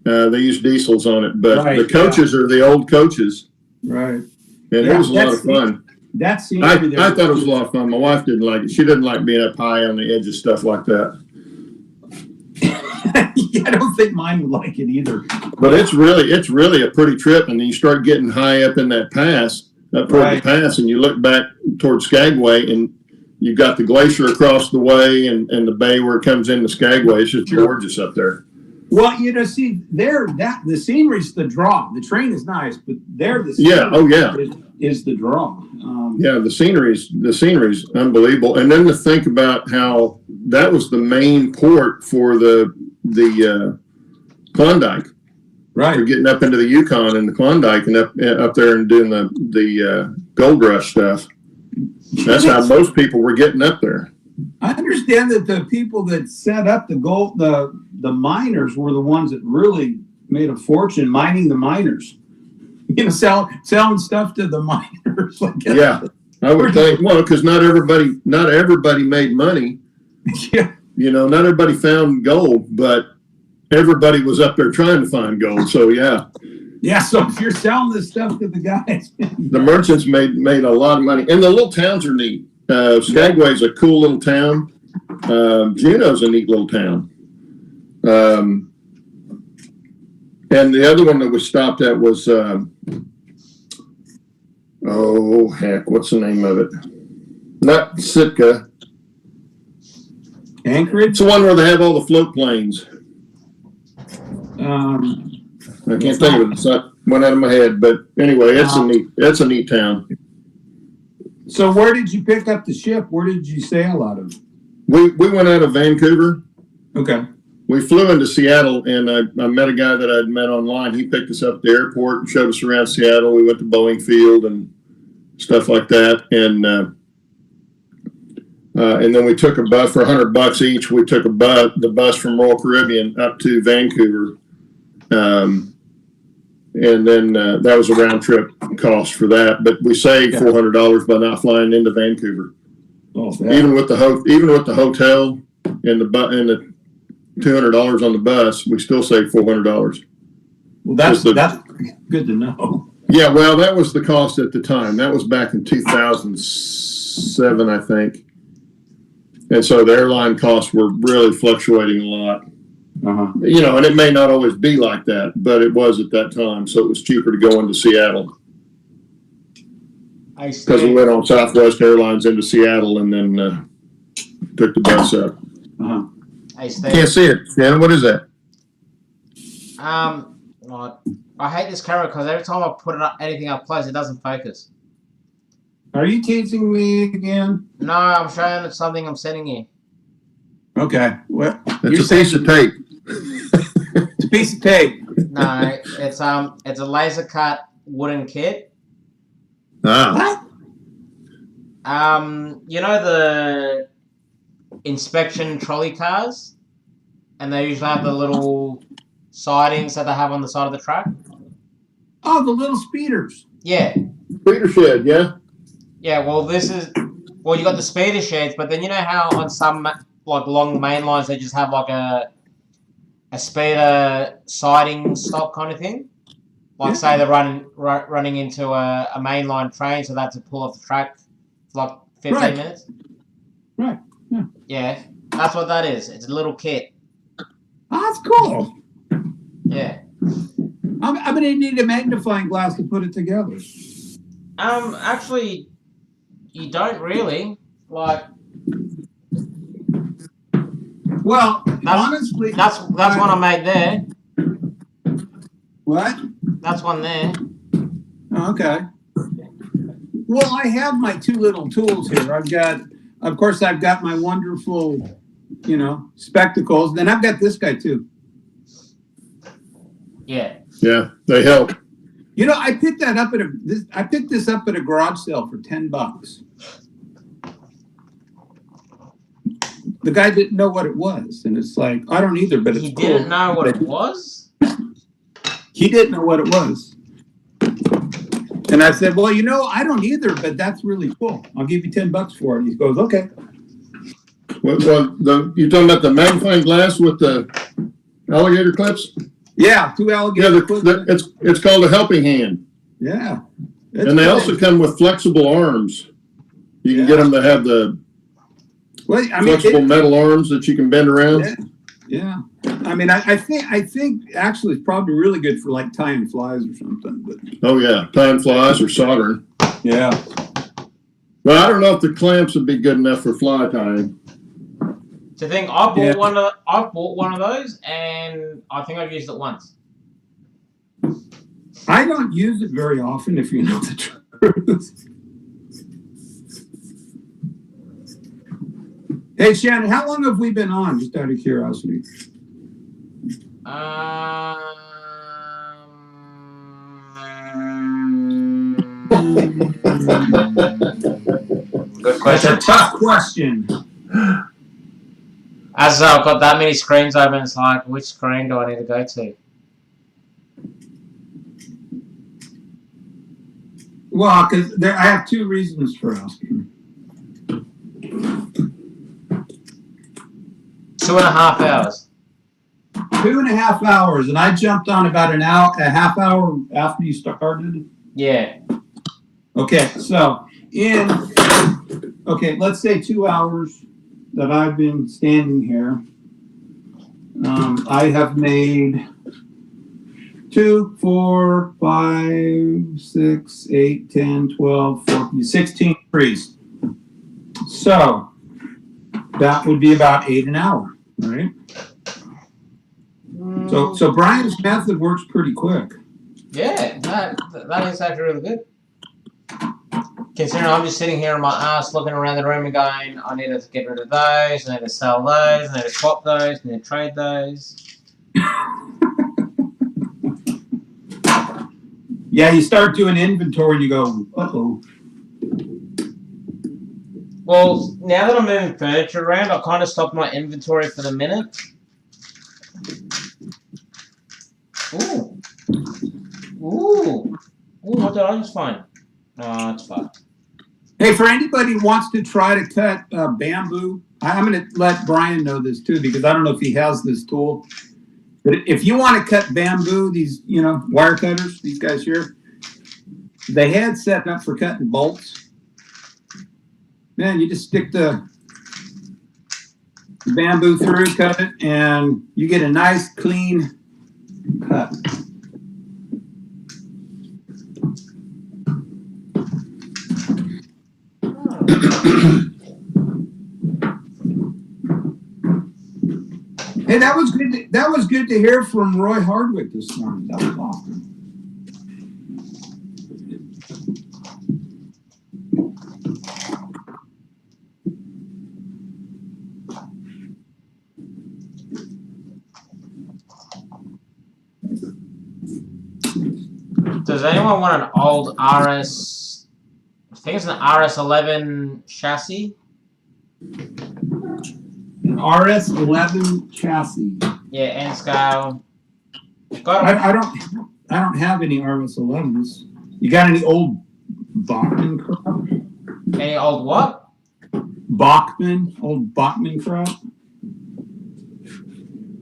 They use diesels on it, but the coaches are the old coaches. Right. And it was a lot of fun. I thought it was a lot of fun. My wife didn't like it. She didn't like being up high on the edge of stuff like that. Yeah, I don't think mine would like it either. But it's really a pretty trip, and then you start getting high up in that pass, up toward the pass, and you look back towards Skagway, and you've got the glacier across the way, and the bay where it comes into Skagway. It's just gorgeous up there. Well, see, the scenery's the draw. The train is nice, but the scenery is the draw. The scenery's unbelievable. And then to think about how that was the main port for the Klondike, right? For getting up into the Yukon and the Klondike and up there and doing the gold rush stuff. That's how most people were getting up there. I understand that the people that set up the miners were the ones that really made a fortune mining the miners. Selling stuff to the miners. I would think, well, because not everybody made money. Yeah. You know, not everybody found gold, but everybody was up there trying to find gold. So yeah. Yeah, so if you're selling this stuff to the guys, The merchants made a lot of money. And the little towns are neat. Skagway's a cool little town. Juneau's a neat little town. And the other one that we stopped at was, oh, heck, what's the name of it? Not Sitka. Anchorage? It's the one where they have all the float planes. I can't think of it. It's not went out of my head, but anyway, it's a neat town. So where did you pick up the ship? Where did you sail out of? We went out of Vancouver. Okay. We flew into Seattle, and I met a guy that I'd met online. He picked us up at the airport and showed us around Seattle. We went to Boeing Field and stuff like that, and then we took a bus for $100 each. We took the bus from Royal Caribbean up to Vancouver, and then that was a round trip cost for that. But we saved $400 by not flying into Vancouver. Oh, even with the hotel and the $200 on the bus, we still saved $400. Well, that's good to know. Yeah, well, that was the cost at the time. That was back in 2007, I think. And so the airline costs were really fluctuating a lot. Uh-huh. You know, and it may not always be like that, but it was at that time. So it was cheaper to go into Seattle. Because we went on Southwest Airlines into Seattle and then took the bus up. Uh-huh. Can't see it. Shannon, what is that? I hate this camera because every time I put anything up close, it doesn't focus. Are you teasing me again? No, I'm showing it something I'm sending you. Okay. Well, it's a piece of tape. It's a piece of tape. No, it's a laser cut wooden kit. Ah. You know the inspection trolley cars, and they usually have the little sidings that they have on the side of the track. Oh, the little speeders. Yeah. Speeder shed, yeah. Yeah. Well, you got the speeder sheds, but then you know how on some like along main lines they just have like a speeder siding stop kind of thing. Like say they're running into a mainline train, so they have to pull off the track for like 15 minutes. Right. Yeah. Yeah, that's what that is. It's a little kit. Oh, that's cool. Yeah. I'm gonna need a magnifying glass to put it together. Actually, you don't really like. Well, honestly, that's one I made there. What? That's one there. Okay. Well, I have my two little tools here. I've got my wonderful, spectacles. Then I've got this guy too. Yeah. Yeah, they help. I picked that up I picked this up at a garage sale for $10. The guy didn't know what it was, and it's like I don't either, but it's He cool. didn't know what it was? He didn't know what it was. And I said, well, I don't either, but that's really cool. I'll give you $10 for it. He goes, okay. Well, you're talking about the magnifying glass with the alligator clips? Yeah, two alligator clips. It's called a helping hand. Yeah. And they also come with flexible arms. You can get them to have the flexible metal arms that you can bend around. Yeah. I mean, I think actually it's probably really good for like tying flies or something. But oh yeah, tying flies or soldering. Yeah. But I don't know if the clamps would be good enough for fly tying. To think, I bought one of those, and I think I've used it once. I don't use it very often, if you know the truth. Hey, Shannon, how long have we been on? Just out of curiosity. Good question. That's a tough question. As I've got that many screens open, it's like, which screen do I need to go to? Well, because I have two reasons for asking. 2.5 hours. 2.5 hours, and I jumped on about a half hour after you started. Yeah. Okay, so let's say 2 hours that I've been standing here. I have made 2, 4, 5, 6, 8, 10, 12, 14, 16 trees. So that would be about 8 an hour, right? So Brian's method works pretty quick. Yeah, that is actually really good. Considering I'm just sitting here on my ass looking around the room and going, I need to get rid of those, I need to sell those, I need to swap those, I need to trade those. Yeah, you start doing inventory and you go, uh-oh. Well, now that I'm moving furniture around, I kind of stopped my inventory for the minute. Ooh. Ooh, what did I just find? No, it's fucked. Hey, for anybody who wants to try to cut bamboo, I'm going to let Brian know this too, because I don't know if he has this tool. But if you want to cut bamboo, these, wire cutters, these guys here, they had set up for cutting bolts. Man, you just stick the bamboo through, cut it, and you get a nice clean cut. Hey, that was good. That was good to hear from Roy Hardwick this morning. That was awesome. Does anyone want an old RS? I think it's an RS11 chassis. An RS11 chassis. Yeah, N scale. I don't have any RS11s. You got any old Bachman crap? Any old what? Old Bachman crap.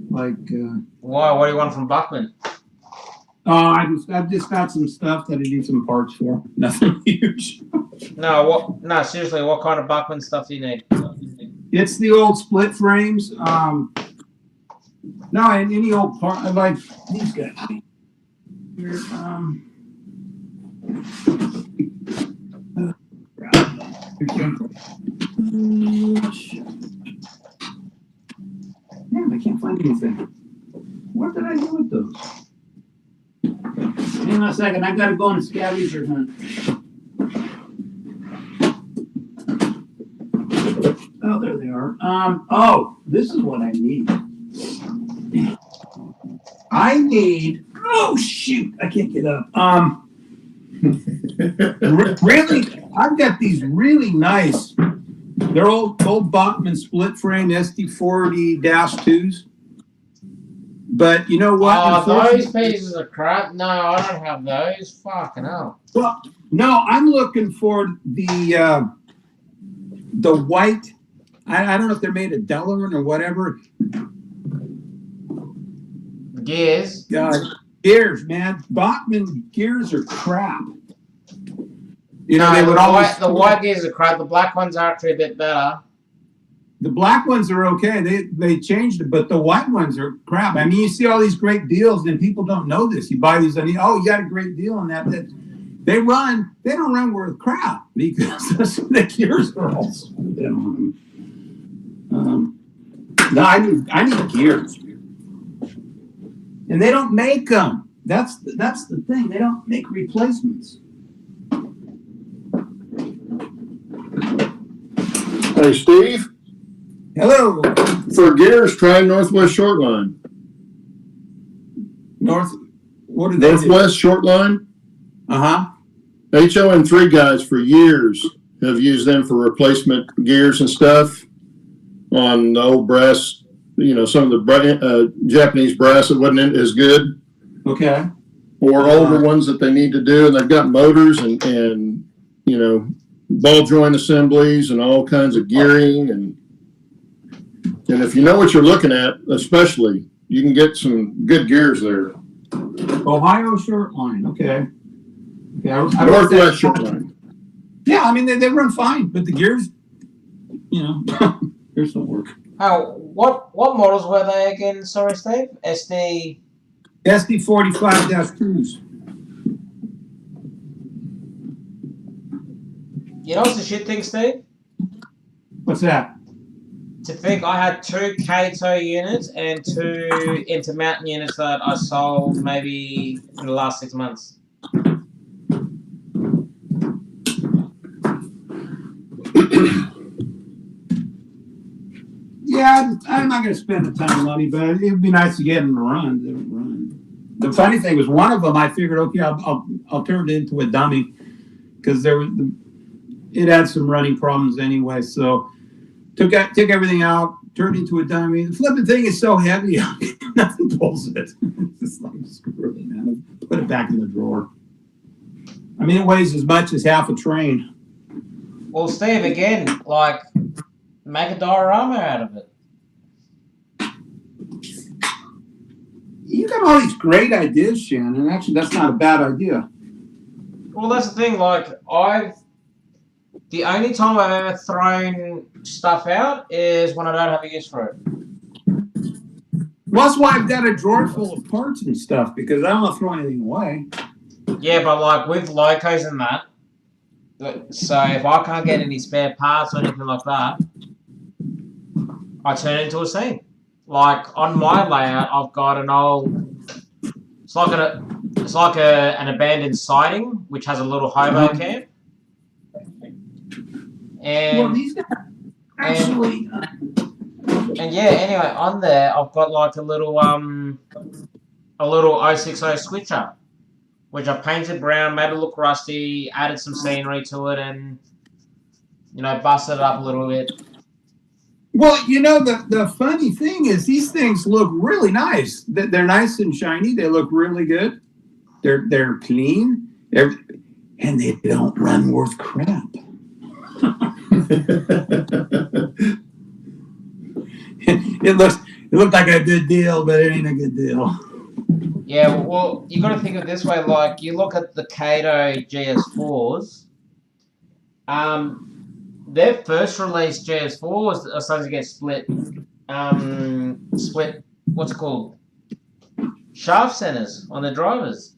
Like. Why? What do you want from Buckman? I've just got some stuff that I need some parts for. Nothing huge. No, seriously, what kind of Buckman stuff do you need? It's the old split frames. No, and any old part. I like these guys. Here, Man, I can't find anything. What did I do with those? Hang on a second. I gotta go on a scavenger hunt. Oh, there they are. This is what I need. Oh shoot! I can't get up. Really, I've got these really nice. They're old Bachman split frame SD40-2s. But you know what? Oh, those pieces of crap. No, I don't have those. Fucking hell. Well, no, I'm looking for the white. I don't know if they're made of Delaware or whatever. Gears. Gears, man. Bachman gears are crap. They would the white gears are crap. The black ones are actually a bit better. The black ones are okay. They changed it, but the white ones are crap. I mean, you see all these great deals, and people don't know this. You buy these, and you got a great deal on that. They don't run worth crap because the gears are all. No, I need gears, and they don't make them. That's the thing. They don't make replacements. Hey, Steve. Hello. For gears, try Northwest Shortline. What are they? Northwest Shortline? Uh-huh. HON3 guys for years have used them for replacement gears and stuff on the old brass, some of the Japanese brass that wasn't as good. Okay. or older ones that they need to do, and they've got motors and you know, ball joint assemblies and all kinds of gearing, and if you know what you're looking at, especially, you can get some good gears there. Ohio short line, okay. Yeah, Northwest short line. Yeah, I mean they run fine, but the gears, you know, gears don't work. Oh, what models were they again? Sorry, Steve. SD 45-2s. You know what's the shit thing, Steve? What's that? To think I had 2 Kato units and 2 Intermountain units that I sold maybe in the last 6 months. Yeah, I'm not going to spend a ton of money, but it'd be nice to get them to run. They don't run. The funny thing was, one of them I figured, okay, I'll turn it into a dummy because it had some running problems anyway. So took everything out, turned it into a dummy. The flipping thing is so heavy, nothing pulls it. It's just like, screw it, man. Put it back in the drawer. I mean, it weighs as much as half a train. Well, Steve, again, like, make a diorama out of it. You got all these great ideas, Shannon. Actually, that's not a bad idea. Well, that's the thing. Like, the only time I've ever thrown stuff out is when I don't have a use for it. Well, that's why I've got a drawer full of parts and stuff, because I don't want to throw anything away. Yeah, but like with locos and that, so if I can't get any spare parts or anything like that, I turn it into a scene. Like on my layout, I've got an old. It's like an abandoned siding which has a little hobo camp. And Well, these guys actually. And yeah, anyway, on there I've got like a little 060 switcher, which I painted brown, made it look rusty, added some scenery to it, and you know, busted it up a little bit. Well, you know, the funny thing is these things look really nice. They're nice and shiny. They look really good. They're clean, and they don't run worth crap. It looked like a good deal, but it ain't a good deal. Yeah, well, you got to think of it this way. Like, you look at the Kato GS4s. Their first release GS4s are starting to get split. What's it called? Shaft centers on the drivers.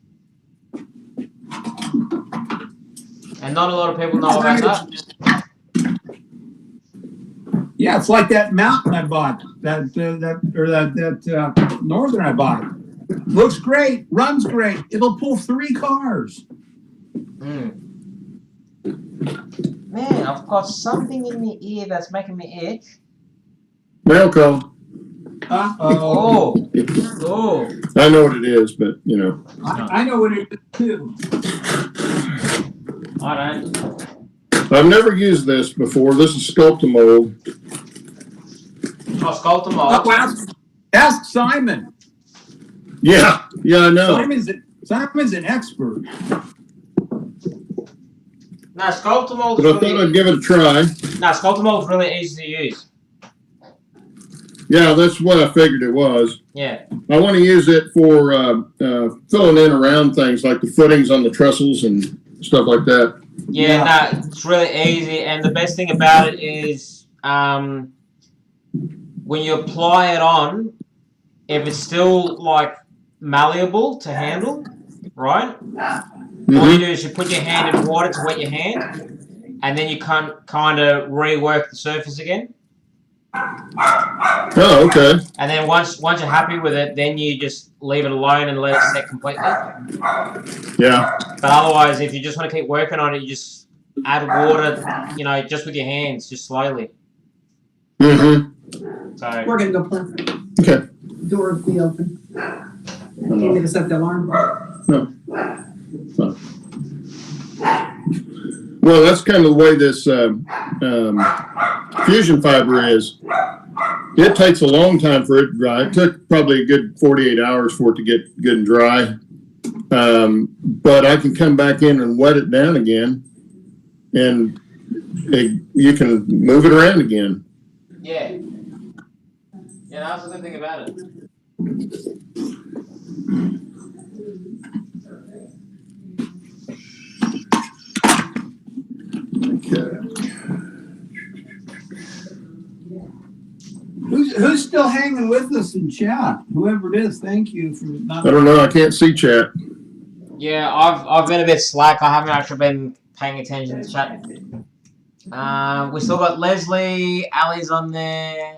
And not a lot of people know about that. Yeah, it's like that mountain I bought, that Northern I bought. Looks great, runs great. It'll pull 3 cars. Man, I've got something in the ear that's making me itch. Mail call. Oh. I know what it is, but you know. I know what it is too. I don't. I've never used this before. This is Sculptamold. Oh, Sculptamold. Oh, ask Simon. Yeah, I know. Simon's an expert. Now, Sculptamold. But I thought I'd give it a try. Now, Sculptamold is really easy to use. Yeah, that's what I figured it was. Yeah. I want to use it for filling in around things like the footings on the trestles and stuff like that. Yeah, no, it's really easy, and the best thing about it is when you apply it on, if it's still like malleable to handle, right? All you do is you put your hand in water to wet your hand, and then you can kind of rework the surface again. Oh, okay. And then once you're happy with it, then you just leave it alone and let it set completely. Yeah. But otherwise, if you just want to keep working on it, you just add water, you know, just with your hands, just slowly. Mm-hmm. So We're gonna go play. Okay. Door will be open. You need me to set the alarm? No. Fine. Well, that's kind of the way this fusion fiber is. It takes a long time for it to dry. It took probably a good 48 hours for it to get good and dry. But I can come back in and wet it down again, and you can move it around again. Yeah. Yeah, that's the good thing about it. Who's still hanging with us in chat? Whoever it is, thank you for not. I don't know. I can't see chat. Yeah, I've been a bit slack. I haven't actually been paying attention to chat. We still got Leslie, Ally's on there.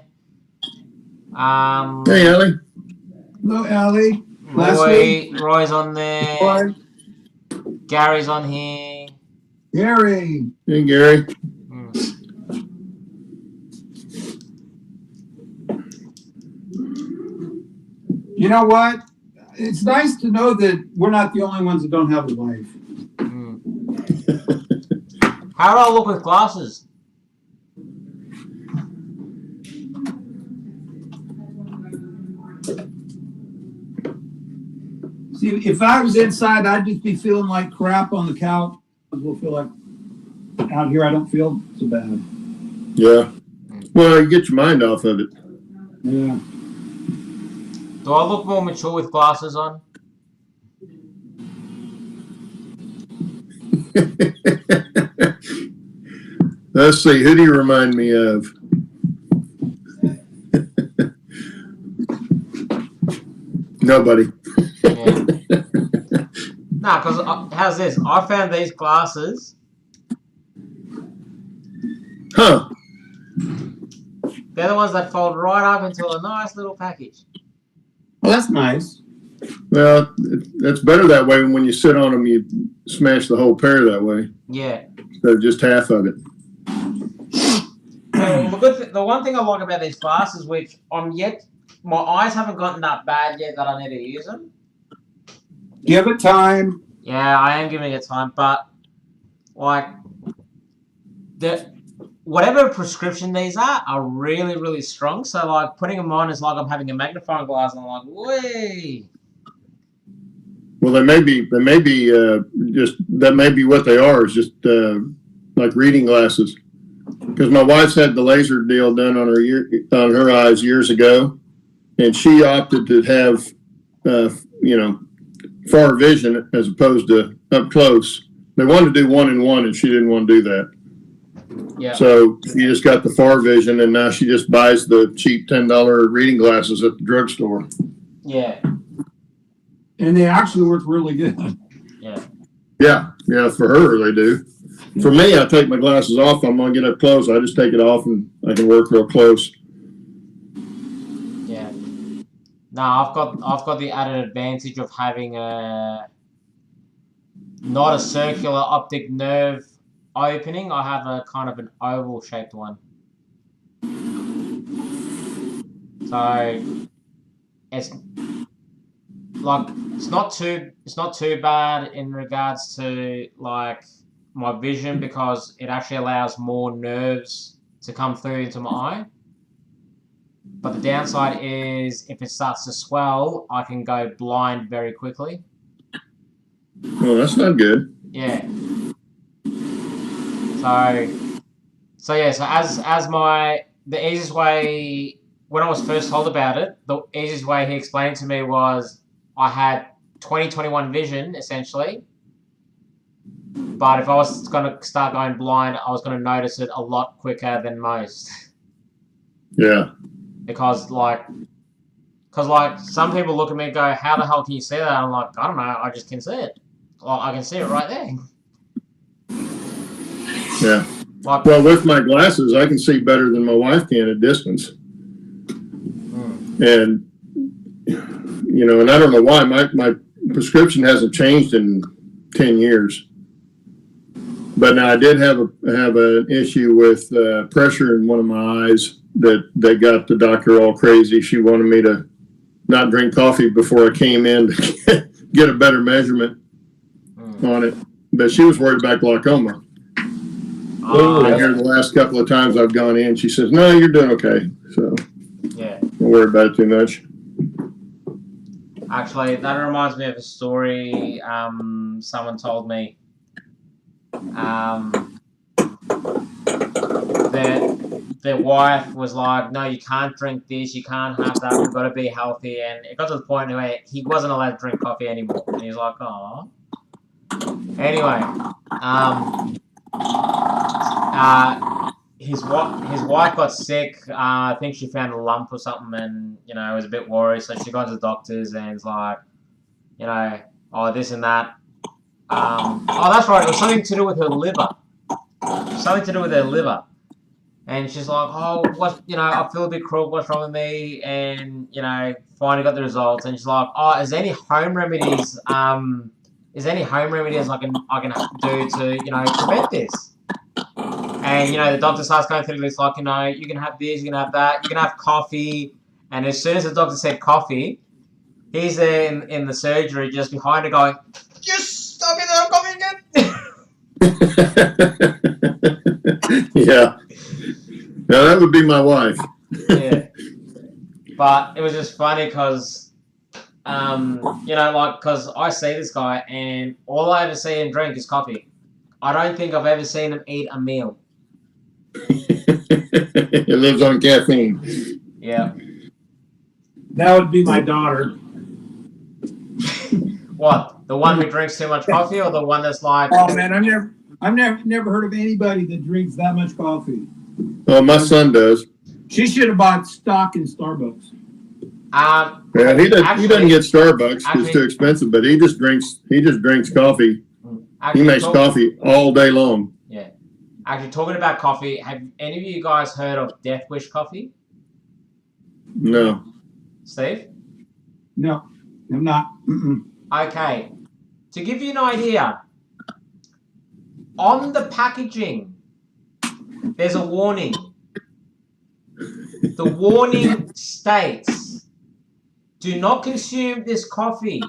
Hey, Allie. Hello, Allie. Leslie. Roy's on there. Roy. Gary's on here. Gary. Hey, Gary. You know what? It's nice to know that we're not the only ones that don't have a wife. How do I look with glasses? See, if I was inside, I'd just be feeling like crap on the couch. We'll feel like out here, I don't feel so bad. Yeah. Well, you get your mind off of it. Yeah. Do I look more mature with glasses on? Let's see. Who do you remind me of? Nobody. Yeah. Nah, because how's this? I found these glasses. Huh. They're the ones that fold right up into a nice little package. Well, that's nice. Well, that's better that way. When you sit on them, you smash the whole pair that way. Yeah. Instead of just half of it. The one thing I like about these glasses, which my eyes haven't gotten that bad yet that I need to use them. Give it time. Yeah, I am giving it time, but like whatever prescription these are really, really strong. So like putting them on is like I'm having a magnifying glass, and I'm like, way. Well, they may be just that may be what they are. Is just like reading glasses. Because my wife's had the laser deal done on her eyes years ago, and she opted to have far vision as opposed to up close. They wanted to do 1-in-1, and she didn't want to do that. Yeah. So she just got the far vision, and now she just buys the cheap $10 reading glasses at the drugstore. Yeah. And they actually work really good. Yeah. Yeah, for her they do. For me, I take my glasses off. I'm gonna get up close. I just take it off, and I can work real close. Yeah. Now I've got the added advantage of having not a circular optic nerve opening. I have a kind of an oval shaped one. So it's not too bad in regards to like my vision, because it actually allows more nerves to come through into my eye. But the downside is if it starts to swell, I can go blind very quickly. Well, that's not good. Yeah. So the easiest way, when I was first told about it, the easiest way he explained to me was I had 20/21 vision essentially. But if I was going to start going blind, I was going to notice it a lot quicker than most. Yeah. Because some people look at me and go, how the hell can you see that? I'm like, I don't know, I just can see it. Well, I can see it right there. Yeah. Well, with my glasses, I can see better than my wife can at distance. And, and I don't know why. My prescription hasn't changed in 10 years. But now I did have an issue with pressure in one of my eyes that got the doctor all crazy. She wanted me to not drink coffee before I came in to get a better measurement on it. But she was worried about glaucoma. And here the last couple of times I've gone in, she says, no, you're doing okay. So yeah, don't worry about it too much. Actually, that reminds me of a story someone told me. Their wife was like, no, you can't drink this, you can't have that, we've got to be healthy. And it got to the point where he wasn't allowed to drink coffee anymore. And he's like, oh. Anyway, his wife got sick. I think she found a lump or something, and was a bit worried. So she got to the doctors, and it's like, oh, this and that. Oh, that's right. It was something to do with her liver. And she's like, oh, I feel a bit crook. What's wrong with me? And finally got the results. And she's like, oh, is there any home remedies? I can do to prevent this? And the doctor starts going through this, like, you can have this, you can have that, you can have coffee. And as soon as the doctor said coffee, he's there in the surgery just behind her going, just stop me, I'm coming again. Yeah. Now that would be my wife. Yeah. But it was just funny because, because I see this guy and all I ever see him drink is coffee. I don't think I've ever seen him eat a meal. He lives on caffeine. Yeah. That would be my daughter. What? The one who drinks too much coffee, or the one that's like? Oh man, I've never heard of anybody that drinks that much coffee. Well, my son does. She should have bought stock in Starbucks. Yeah, he doesn't get Starbucks because it's too expensive, but he just drinks coffee. He makes coffee all day long. Yeah. Actually, talking about coffee, have any of you guys heard of Death Wish coffee? No. Steve? No, I'm not. Mm-mm. Okay. To give you an idea, on the packaging, there's a warning. The warning states, do not consume this coffee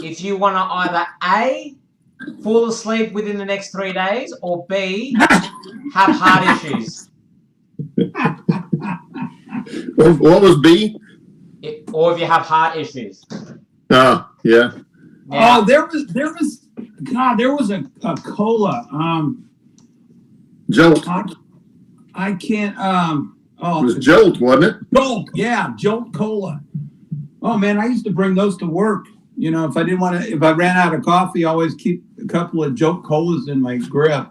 if you want to either A, fall asleep within the next 3 days, or B, have heart issues. What was B? Or if you have heart issues. Oh, yeah. Now, Oh, there was a cola. Jolt. I can't. It was Jolt, wasn't it? Jolt, yeah, Jolt Cola. Oh man, I used to bring those to work. If I ran out of coffee, I always keep a couple of Jolt Colas in my grip.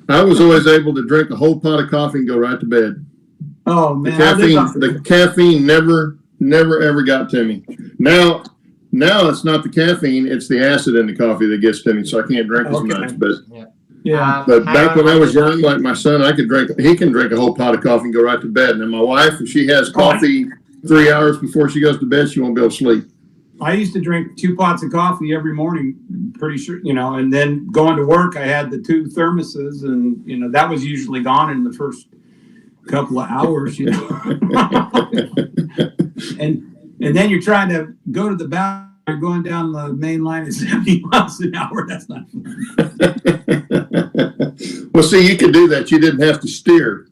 I was always able to drink a whole pot of coffee and go right to bed. Oh man, The caffeine never ever got to me. Now it's not the caffeine; it's the acid in the coffee that gets to me, so I can't drink as much. But yeah. But back when I was young, like my son, he can drink a whole pot of coffee and go right to bed. And then my wife, if she has coffee 3 hours before she goes to bed, she won't be able to sleep. I used to drink 2 pots of coffee every morning, pretty sure, and then going to work, I had the 2 thermoses, and that was usually gone in the first couple of hours, and then you're trying to go to the bathroom. You're going down the main line at 70 miles an hour. That's not fun. Well, see, you could do that. You didn't have to steer.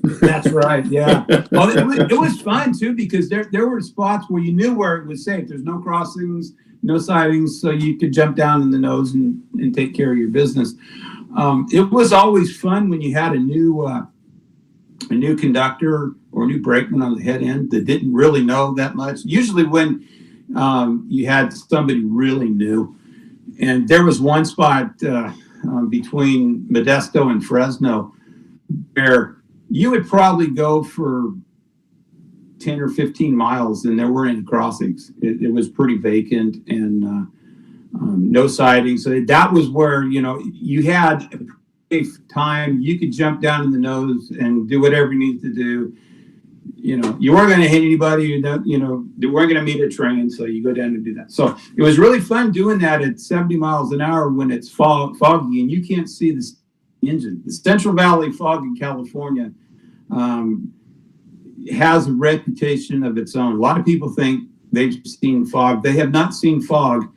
That's right. Yeah. Well, it was fun too because there were spots where you knew where it was safe. There's no crossings, no sidings, so you could jump down in the nose and take care of your business. It was always fun when you had a new conductor or a new brakeman on the head end that didn't really know that much. Usually when you had somebody really new. And there was one spot between Modesto and Fresno where you would probably go for 10 or 15 miles and there weren't any crossings. It was pretty vacant and no siding. So that was where, you had a safe time. You could jump down in the nose and do whatever you need to do. You weren't going to hit anybody, they weren't going to meet a train, so you go down and do that. So it was really fun doing that at 70 miles an hour when it's foggy and you can't see the engine. The Central Valley fog in California has a reputation of its own. A lot of people think they've seen fog. They have not seen fog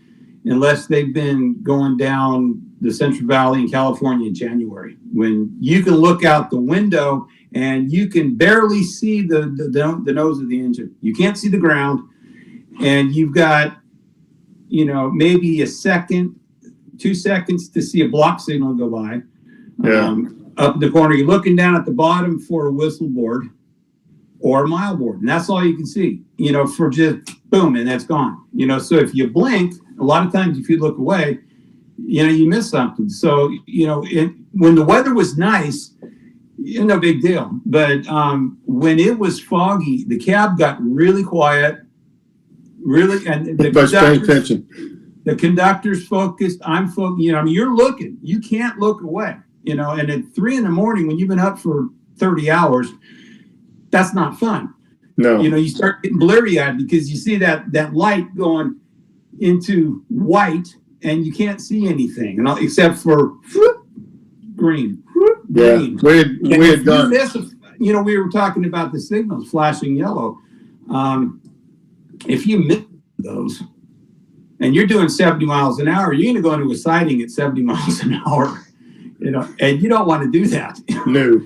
unless they've been going down the Central Valley in California in January, when you can look out the window and you can barely see the nose of the engine. You can't see the ground, and you've got maybe a second, 2 seconds to see a block signal go by. Yeah. Up in the corner, you're looking down at the bottom for a whistle board or a mile board, and that's all you can see, for just boom, and that's gone. So if you blink, a lot of times if you look away, you miss something. So, when the weather was nice, no big deal. But when it was foggy, the cab got really quiet, and the conductor's focused. I'm focused. You're looking. You can't look away. And at 3 a.m, when you've been up for 30 hours, that's not fun. No. You start getting blurry-eyed because you see that light going into white, and you can't see anything, except for green. Yeah, we had gone. We were talking about the signals flashing yellow. If you miss those, and you're doing 70 miles an hour, you're going to go into a siding at 70 miles an hour. And you don't want to do that. No.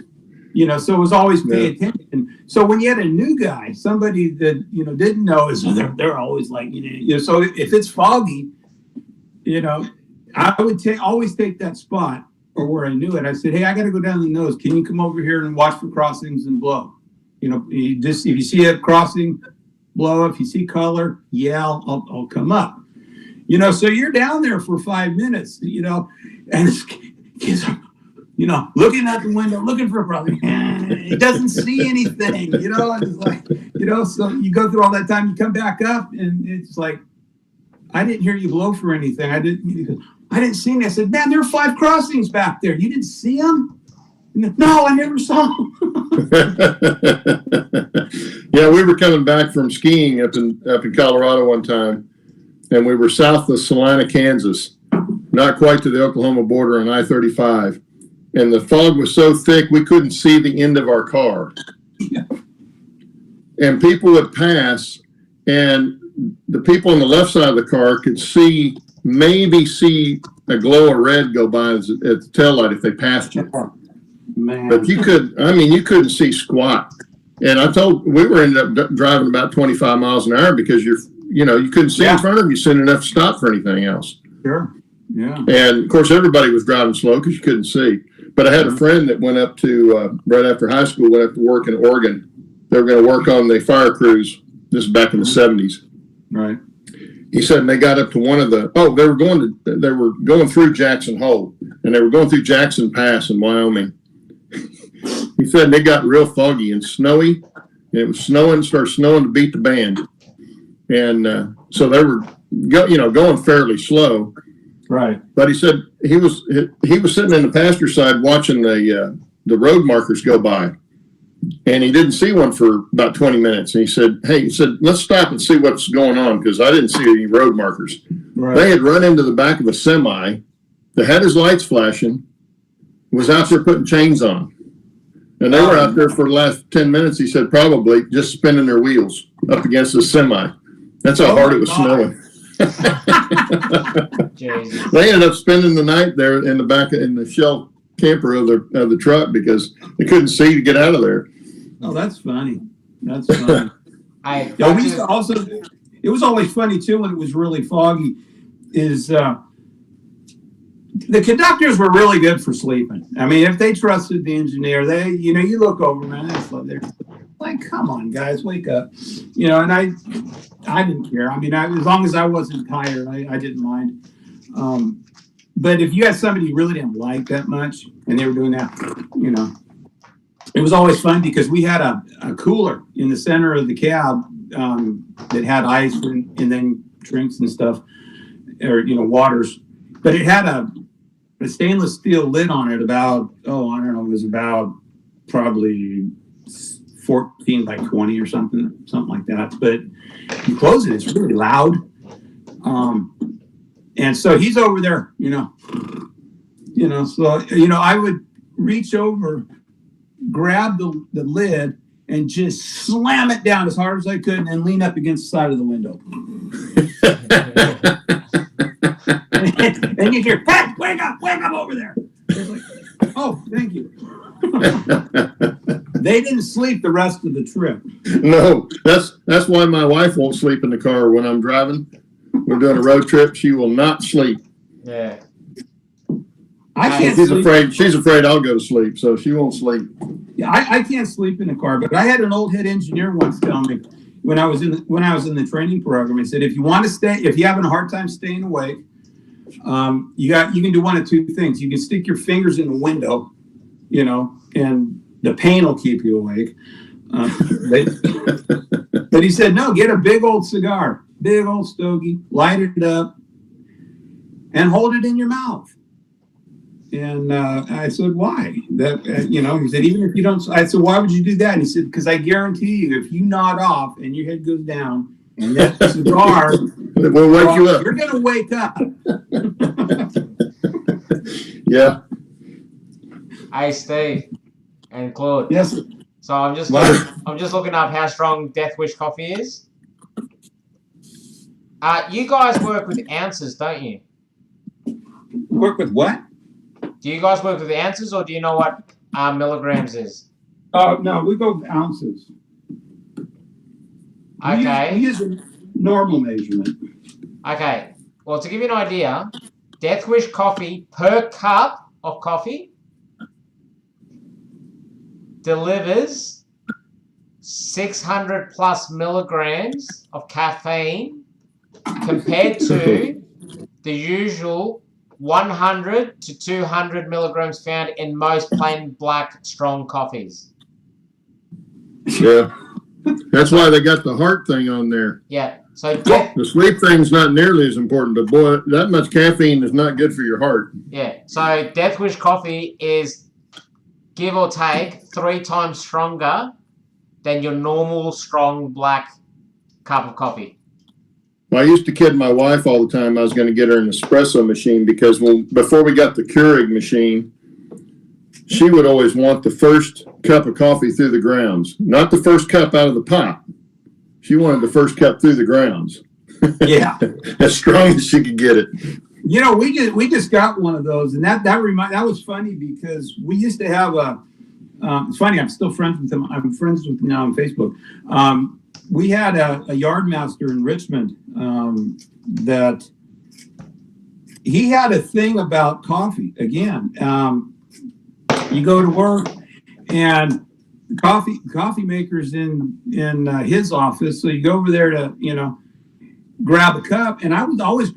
So it was always pay attention. So when you had a new guy, somebody that didn't know, they're always like, So if it's foggy, I would always take that spot, or where I knew it. I said, hey, I got to go down the nose. Can you come over here and watch for crossings and blow? If you see a crossing, blow. If you see color, I'll come up. So you're down there for 5 minutes, and kids are, looking out the window, looking for a problem. It doesn't see anything, and it's like, so you go through all that time, you come back up, and it's like, I didn't hear you blow for anything. I didn't see any. I said, man, there are 5 crossings back there. You didn't see them? No, I never saw them. Yeah, we were coming back from skiing up in Colorado one time, and we were south of Salina, Kansas, not quite to the Oklahoma border on I-35. And the fog was so thick we couldn't see the end of our car. Yeah. And people would pass, and the people on the left side of the car could maybe see a glow of red go by at the taillight if they passed you. Man. But you couldn't see squat. And we ended up driving about 25 miles an hour because you couldn't see in front of you soon enough to stop for anything else. Sure. Yeah. And of course, everybody was driving slow because you couldn't see. But I had a friend that went up to, right after high school, went up to work in Oregon. They were going to work on the fire crews. This is back in the 70s. Right. He said, and they got up to one of they were going through Jackson Hole, and they were going through Jackson Pass in Wyoming. He said they got real foggy and snowy, and it was started snowing to beat the band. And so they were going fairly slow. Right. But he said he was sitting in the passenger side watching the road markers go by, and he didn't see one for about 20 minutes. And he said, let's stop and see what's going on, because I didn't see any road markers. Right. They had run into the back of a semi that had his lights flashing, was out there putting chains on. And they were out there for the last 10 minutes, he said, probably just spinning their wheels up against the semi. That's how hard it was snowing. They ended up spending the night there in the shell camper of the truck because they couldn't see to get out of there. Oh, that's funny. That's funny. It was always funny too when it was really foggy. The conductors were really good for sleeping. I mean, if they trusted the engineer, you look over, man, they're like, come on, guys, wake up. And I didn't care. I mean, as long as I wasn't tired, I didn't mind. But if you had somebody you really didn't like that much and they were doing that, it was always fun because we had a cooler in the center of the cab that had ice and then drinks and stuff, or, waters. But it had a stainless steel lid on it about, it was about probably 14 by 20 or something like that. But you close it, it's really loud. And so he's over there, so, I would reach over, grab the lid and just slam it down as hard as I could and then lean up against the side of the window. And you hear, hey, wake up over there. Like, oh, thank you. They didn't sleep the rest of the trip. No, that's why my wife won't sleep in the car when I'm driving. we're doing a road trip. She will not sleep. Yeah. I can't She's sleep. afraid. She's afraid I'll go to sleep, so she won't sleep. Yeah, I can't sleep in the car. But I had an old head engineer once tell me when I was in the training program. He said, if you're having a hard time staying awake, you can do one of two things. You can stick your fingers in the window, and the pain will keep you awake. But he said, no, get a big old cigar, big old stogie, light it up, and hold it in your mouth. And I said, why? He said, even if you don't, I said, why would you do that? And he said, because I guarantee you, if you nod off and your head goes down and that cigar It will wake you up. you're going to wake up. Yeah. Hey, Steve and Claude. Yes, sir. So I'm just looking up how strong Death Wish coffee is. You guys work with ounces, don't you? Work with what? Do you guys work with ounces, or do you know what milligrams is? No, we go with ounces. Okay. We use a normal measurement. Okay. Well, to give you an idea, Death Wish coffee per cup of coffee delivers 600 plus milligrams of caffeine compared to the usual 100 to 200 milligrams found in most plain black strong coffees. Yeah. That's why they got the heart thing on there. Yeah. So The sleep thing's not nearly as important, but boy, that much caffeine is not good for your heart. yeah. So Death Wish coffee is, give or take, 3 times stronger than your normal strong black cup of coffee. Well, I used to kid my wife all the time I was going to get her an espresso machine because before we got the Keurig machine, she would always want the first cup of coffee through the grounds, not the first cup out of the pot. She wanted the first cup through the grounds. Yeah. As strong as she could get it. We just got one of those, and that was funny because we used to have it's funny, I'm still friends with him. I'm friends with him now on Facebook. We had a yard master in Richmond that he had a thing about coffee. Again, you go to work and coffee makers in his office, so you go over there to grab a cup, and I was always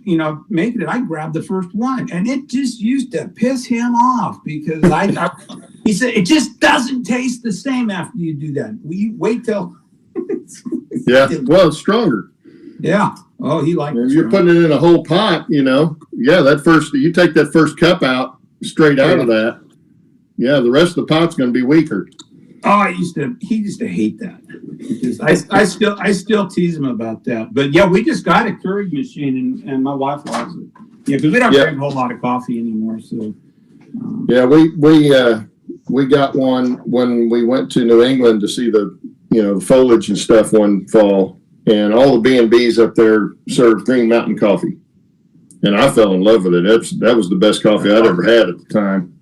making it. I grabbed the first one, and it just used to piss him off because he said it just doesn't taste the same after you do that. We wait till. Yeah, well, it's stronger. Yeah. Oh, he liked it. If you're putting it in a whole pot, you take that first cup out straight out of that. Yeah, the rest of the pot's going to be weaker. Oh, he used to hate that. I still tease him about that. But yeah, we just got a Keurig machine, and my wife loves it. Yeah, because we don't drink a whole lot of coffee anymore. So. Yeah, we got one when we went to New England to see the foliage and stuff one fall, and all the B&Bs up there served Green Mountain coffee, and I fell in love with it. That was the best coffee I'd ever had at the time,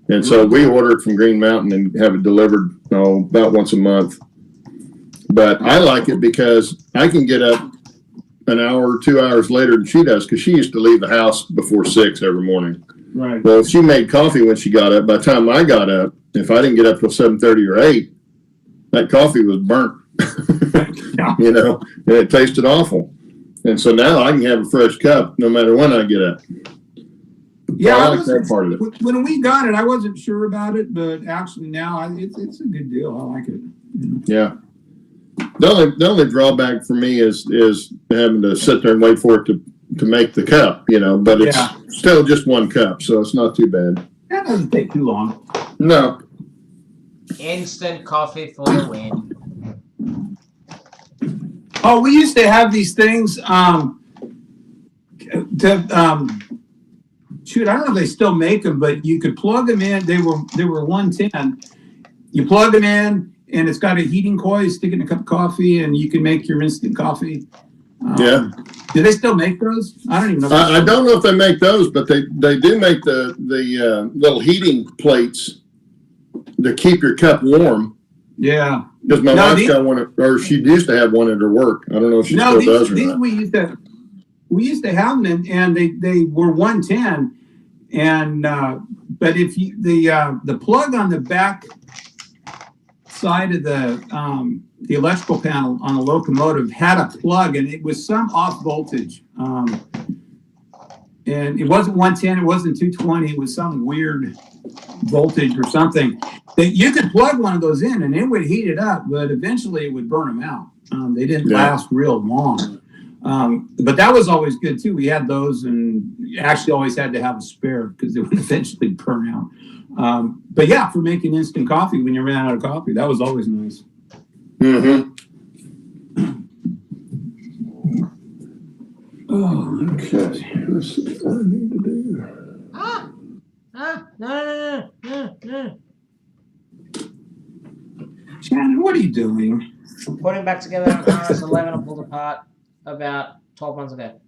and so we ordered from Green Mountain and have it delivered about once a month. But I like it because I can get up an hour or 2 hours later than she does, because she used to leave the house before 6 every morning. Right. Well, if she made coffee when she got up, by the time I got up, if I didn't get up till 7:30 or 8, that coffee was burnt, and it tasted awful. And so now I can have a fresh cup no matter when I get up. Yeah, I like that part of it. When we got it, I wasn't sure about it, but actually now it's a good deal. I like it. Yeah. The only drawback for me is having to sit there and wait for it to make the cup, but it's still just one cup, so it's not too bad. That doesn't take too long. No. Instant coffee for the win. Oh, we used to have these things. Shoot, I don't know if they still make them, but you could plug them in. They were 110. You plug them in, and it's got a heating coil. You stick it in a cup of coffee, and you can make your instant coffee. Yeah. Do they still make those? I don't even know. I don't know if they make those, but they do make the little heating plates to keep your cup warm. Yeah. Because my wife's got one, or she used to have one at her work. I don't know if she still does or not. We used to. we used to have them, and they were 110. And but if you the plug on the back side of the electrical panel on the locomotive had a plug, and it was some off voltage. And it wasn't 110, it wasn't 220, it was some weird voltage or something. That you could plug one of those in and it would heat it up, but eventually it would burn them out. They didn't last real long. But that was always good too. We had those, and you actually always had to have a spare because they would eventually burn out. But yeah, for making instant coffee when you ran out of coffee, that was always nice. Mm-hmm. Oh, Okay. Let's see what I need to do. No. Shannon, what are you doing? Putting back together an RS11 I pulled apart about 12 months ago.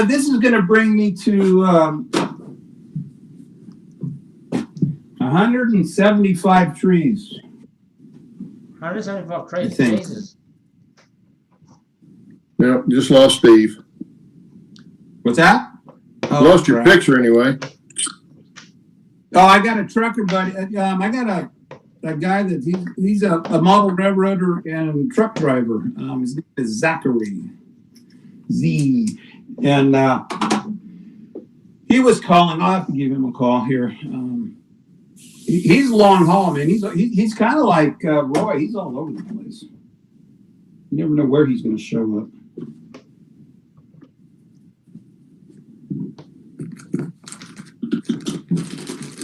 This is going to bring me to 175 trees. 175 trees. I think. Jesus. Yeah, just lost Steve. What's that? Oh, Lost your crap. picture anyway. Oh, I got a trucker buddy. I got a guy that he's a model railroader and truck driver. His name is Zachary Z, and he was calling. I'll have to give him a call here. He's long haul, man. He's kind of like Roy. He's all over the place. You never know where he's going to show up.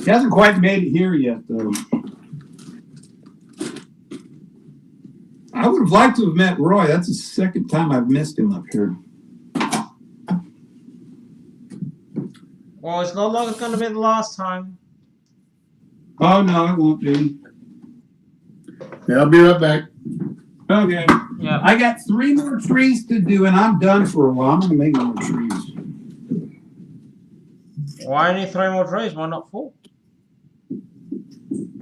He hasn't quite made it here yet, though. I would have liked to have met Roy. That's the second time I've missed him up here. Well, it's not like it's going to be the last time. Oh, no, it won't be. Yeah, I'll be right back. Okay. Yeah. I got 3 more trees to do, and I'm done for a while. I'm going to make more trees. Why only 3 more trees? Why not 4?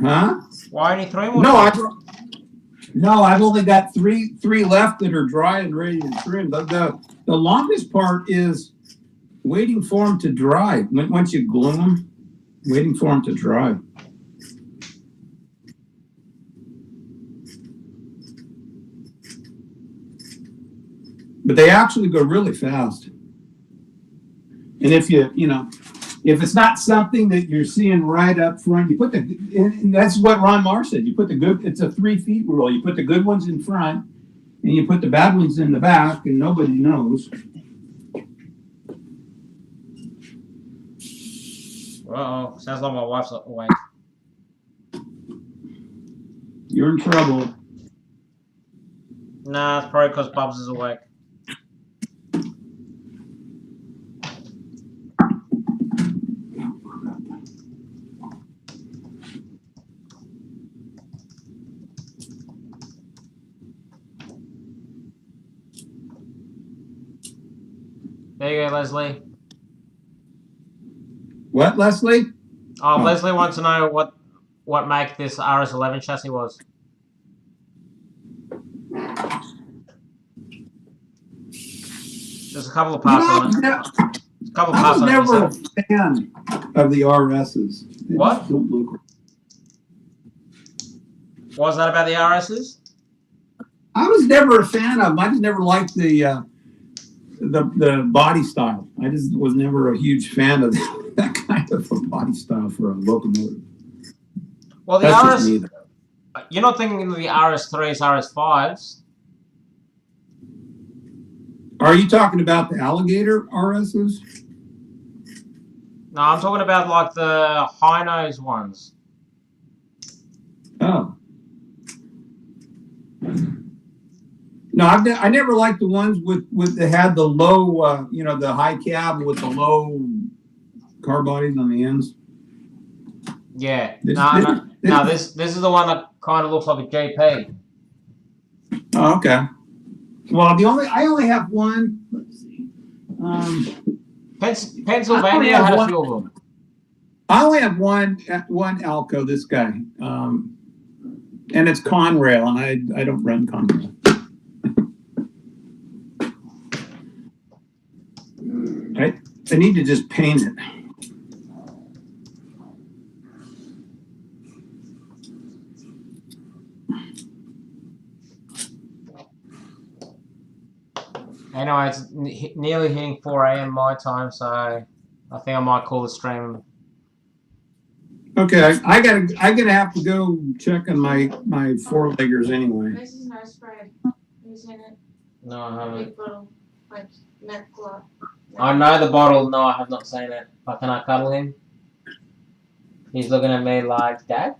Huh? Why only 3 more trees? I've only got three left that are dry and ready to trim. The longest part is waiting for them to dry. Once you glue them, waiting for them to dry. But they actually go really fast. And if if it's not something that you're seeing right up front, you put and that's what Ron Marr said. You put it's a 3 feet rule. You put the good ones in front and you put the bad ones in the back, and nobody knows. Uh-oh. Sounds like my wife's awake. You're in trouble. Nah, it's probably because Bubs is awake. There you go, Leslie. What, Leslie? Oh, Leslie wants to know what make this RS11 chassis was. There's a couple of parts on it. I was never a fan of the RSs. What? Don't look right. What was that about the RSs? I was never a fan of them. I just never liked the body style. I just was never a huge fan of that kind of a body style for a locomotive. Well, the That's RS, you're not thinking of the RS3s, RS5s. Are you talking about the alligator RSs? No, I'm talking about like the high nose ones. Oh. No, I never liked the ones with that had the low, the high cab with the low car bodies on the ends. Yeah. No, this is the one that kind of looks like a JP. Oh, okay. Well, I only have one. Let's see. Pennsylvania had a few of them. I only have one Alco. This guy. and it's Conrail, and I don't run Conrail. I need to just paint it. Anyway, it's nearly hitting 4 a.m. my time, so I think I might call the stream. Okay, I gotta have to go check on my four-leggers anyway. This is no spread. Who's in it? No, I haven't. Big bottle, like neck glove. I know the bottle. No, I have not seen it. But can I cuddle him? He's looking at me like, Dad?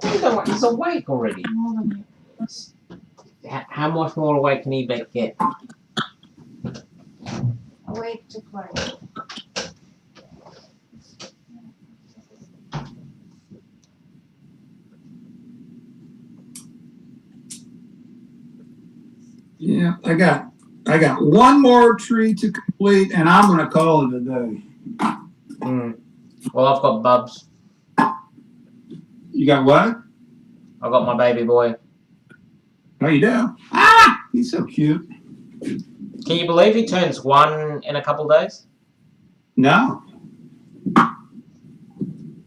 He's awake already. How much more awake can he get? Awake to play. Yeah, I got one more tree to complete, and I'm gonna call it a day. Well, I've got Bubs. You got what? I've got my baby boy. Oh, you do? Ah, he's so cute. Can you believe he turns 1 in a couple days? No.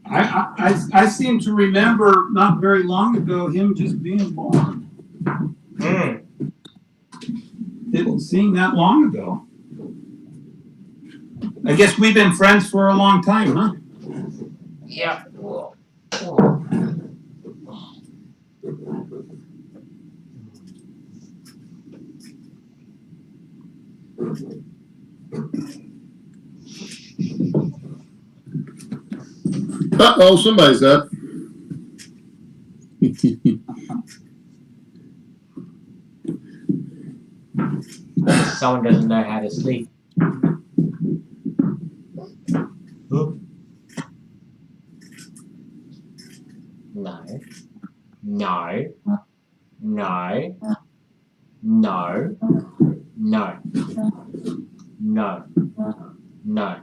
I seem to remember not very long ago him just being born. Didn't seem that long ago. I guess we've been friends for a long time, huh? Yeah. Uh-oh, somebody's up. Someone doesn't know how to sleep. No. No. No. No. No. No. No. No.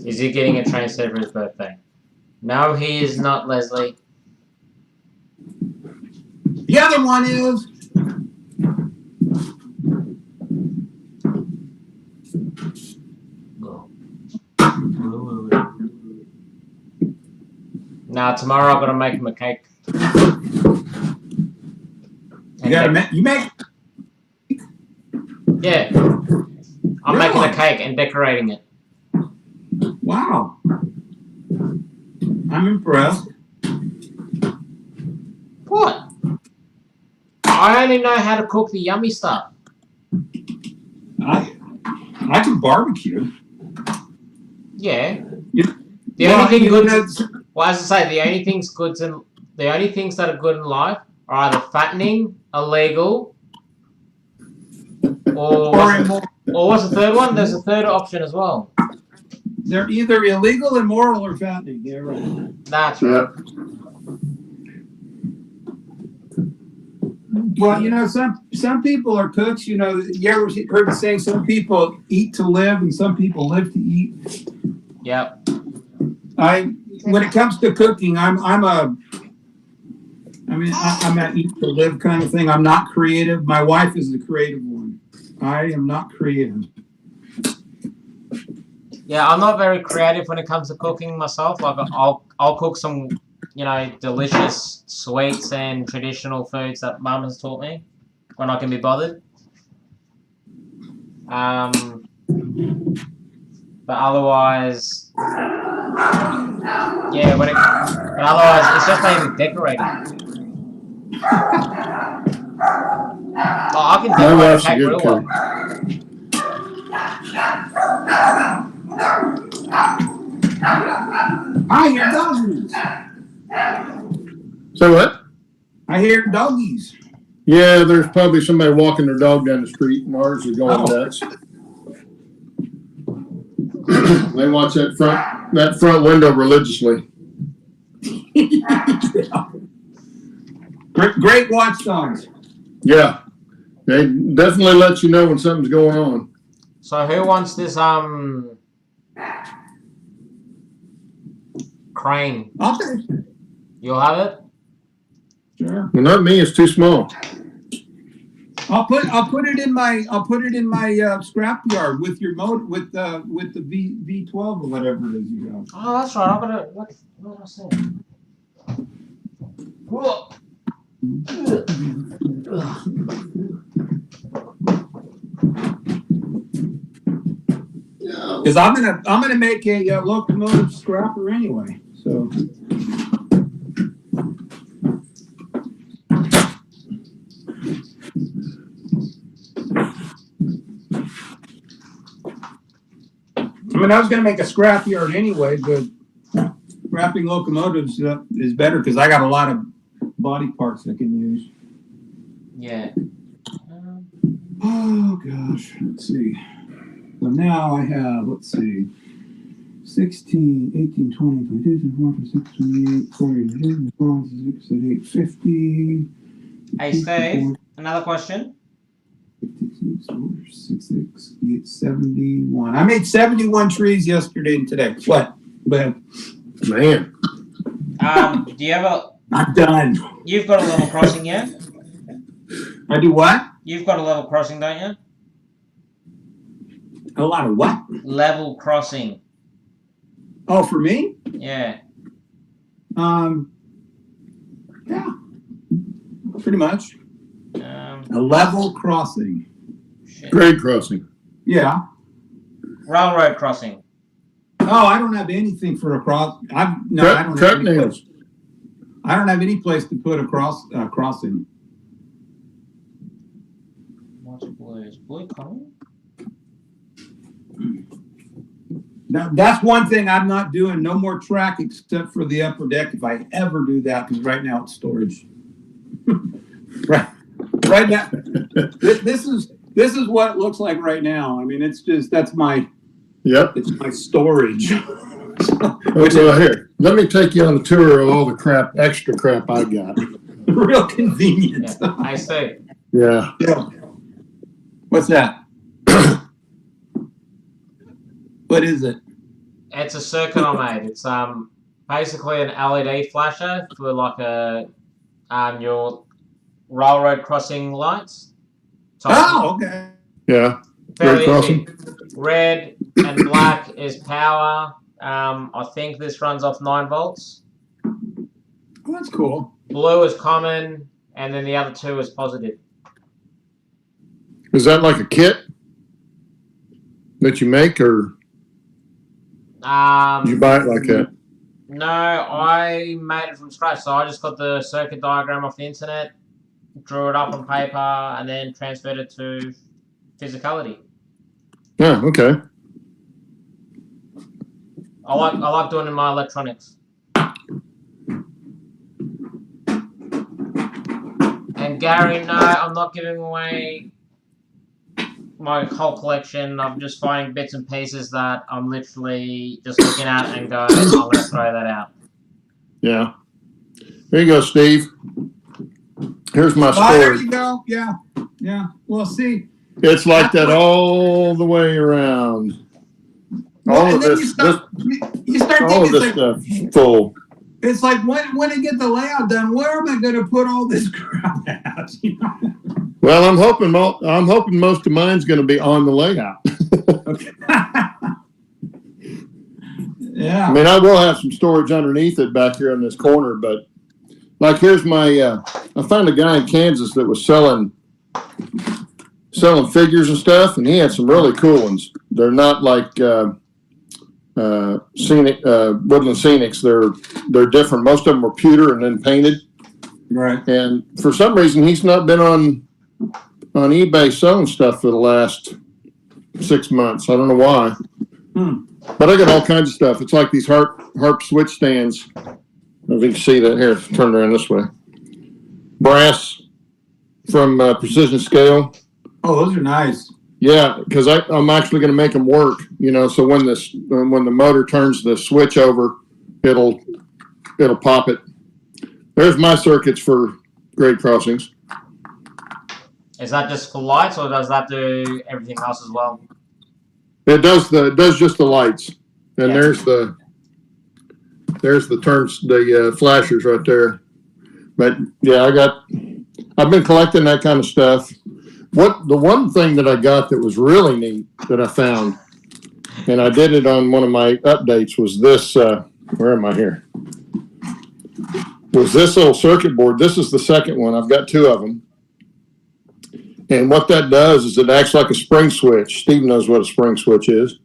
Is he getting a train set for his birthday? No, he is not, Leslie. The other one is. Now tomorrow I'm gonna make him a cake. You make? Yeah. I'm making a cake and decorating it. Wow. I'm impressed. What? I only know how to cook the yummy stuff. I can barbecue. Yeah. The only thing good. Well, as I say, the only things that are good in life are either fattening, illegal, or what's the third one? There's a third option as well. They're either illegal, immoral, or fattening. Yeah, right. That's right. Well, some people are cooks. You ever heard the saying, some people eat to live and some people live to eat? Yep. When it comes to cooking, I'm a eat to live kind of thing. I'm not creative. My wife is the creative one. I am not creative. Yeah, I'm not very creative when it comes to cooking myself. Like I'll cook some, delicious sweets and traditional foods that Mum has taught me when I can be bothered. But otherwise, yeah. But otherwise, it's just mainly decorating. I can decorate a cake real well. I hear doggies. So what? I hear doggies. Yeah, there's probably somebody walking their dog down the street, and ours are going nuts. They watch that front window religiously. Great watchdogs. Yeah. They definitely let you know when something's going on. So who wants this crane? I'll take it. You'll have it? Sure. Well, not me. It's too small. I'll put it in my scrap yard with your motor with the V12 or whatever it is you got. Oh, that's right. I'm gonna what did I say? Whoa. Because I'm gonna make a locomotive scrapper anyway. So. I mean, I was going to make a scrap yard anyway, but scrapping locomotives is better because I got a lot of body parts I can use. Yeah. Oh, gosh. Let's see. So now I have, 16, 18, 20, 22, 24, 26, 28, 40, 46, 50. Hey, Steve, another question. 66, 71. I made 71 trees yesterday and today. What? But Man. Do you have a? I'm done. You've got a level crossing, yeah? I do what? You've got a level crossing, don't you? A lot of what? Level crossing. Oh, for me? Yeah. Yeah. Pretty much. A level crossing. Shit. Grade crossing. Yeah. Railroad crossing. Oh, I don't have anything for a cross. I don't have any place. I don't have any place to put a crossing. What's blue? Is blue coming? Now, that's one thing I'm not doing. No more track except for the upper deck if I ever do that, because right now it's storage. Right now, this is what it looks like right now. I mean, that's my it's my storage. So here, let me take you on a tour of all the extra crap I got. Real convenient. Yeah, I see. Yeah. What's that? What is it? It's a circuit I made. It's basically an LED flasher for like your railroad crossing lights. Oh, okay. Yeah. Fairly crossing. easy. Red and black is power. I think this runs off 9 volts. Oh, that's cool. Blue is common, and then the other 2 is positive. Is that like a kit that you make, or did you buy it like that? No, I made it from scratch. So I just got the circuit diagram off the internet, drew it up on paper, and then transferred it to physicality. Yeah, okay. I like doing it in my electronics. And Gary, no, I'm not giving away my whole collection. I'm just finding bits and pieces that I'm literally just looking at and going, I'm going to throw that out. Yeah. There you go, Steve. Here's my Oh, there story. you go. Yeah. Yeah. Well, see. It's like that all the way around. All of this, you start all of thinking, this stuff full. it's like when I get the layout done, where am I going to put all this crap at? You know? Well, I'm hoping most of mine's going to be on the layout. Okay. Yeah. I mean, I will have some storage underneath it back here in this corner, but like here's my. I found a guy in Kansas that was selling figures and stuff, and he had some really cool ones. They're not like scenic woodland scenics. They're different. Most of them are pewter and then painted. Right. And for some reason, he's not been on eBay selling stuff for the last 6 months. I don't know why. But I got all kinds of stuff. It's like these harp switch stands. I don't know if you can see that. Here, turn around this way. Brass from Precision Scale. Oh, those are nice. Yeah, because I'm actually going to make them work. You know, so when the motor turns the switch over, it'll pop it. There's my circuits for grade crossings. Is that just for lights, or does that do everything else as well? It does just the lights, and Yeah. there's the flashers right there. But yeah, I've been collecting that kind of stuff. The one thing that I got that was really neat that I found, and I did it on one of my updates, was this. Where am I here? Was this little circuit board? This is the second one. I've got two of them. And what that does is it acts like a spring switch. Steve knows what a spring switch is.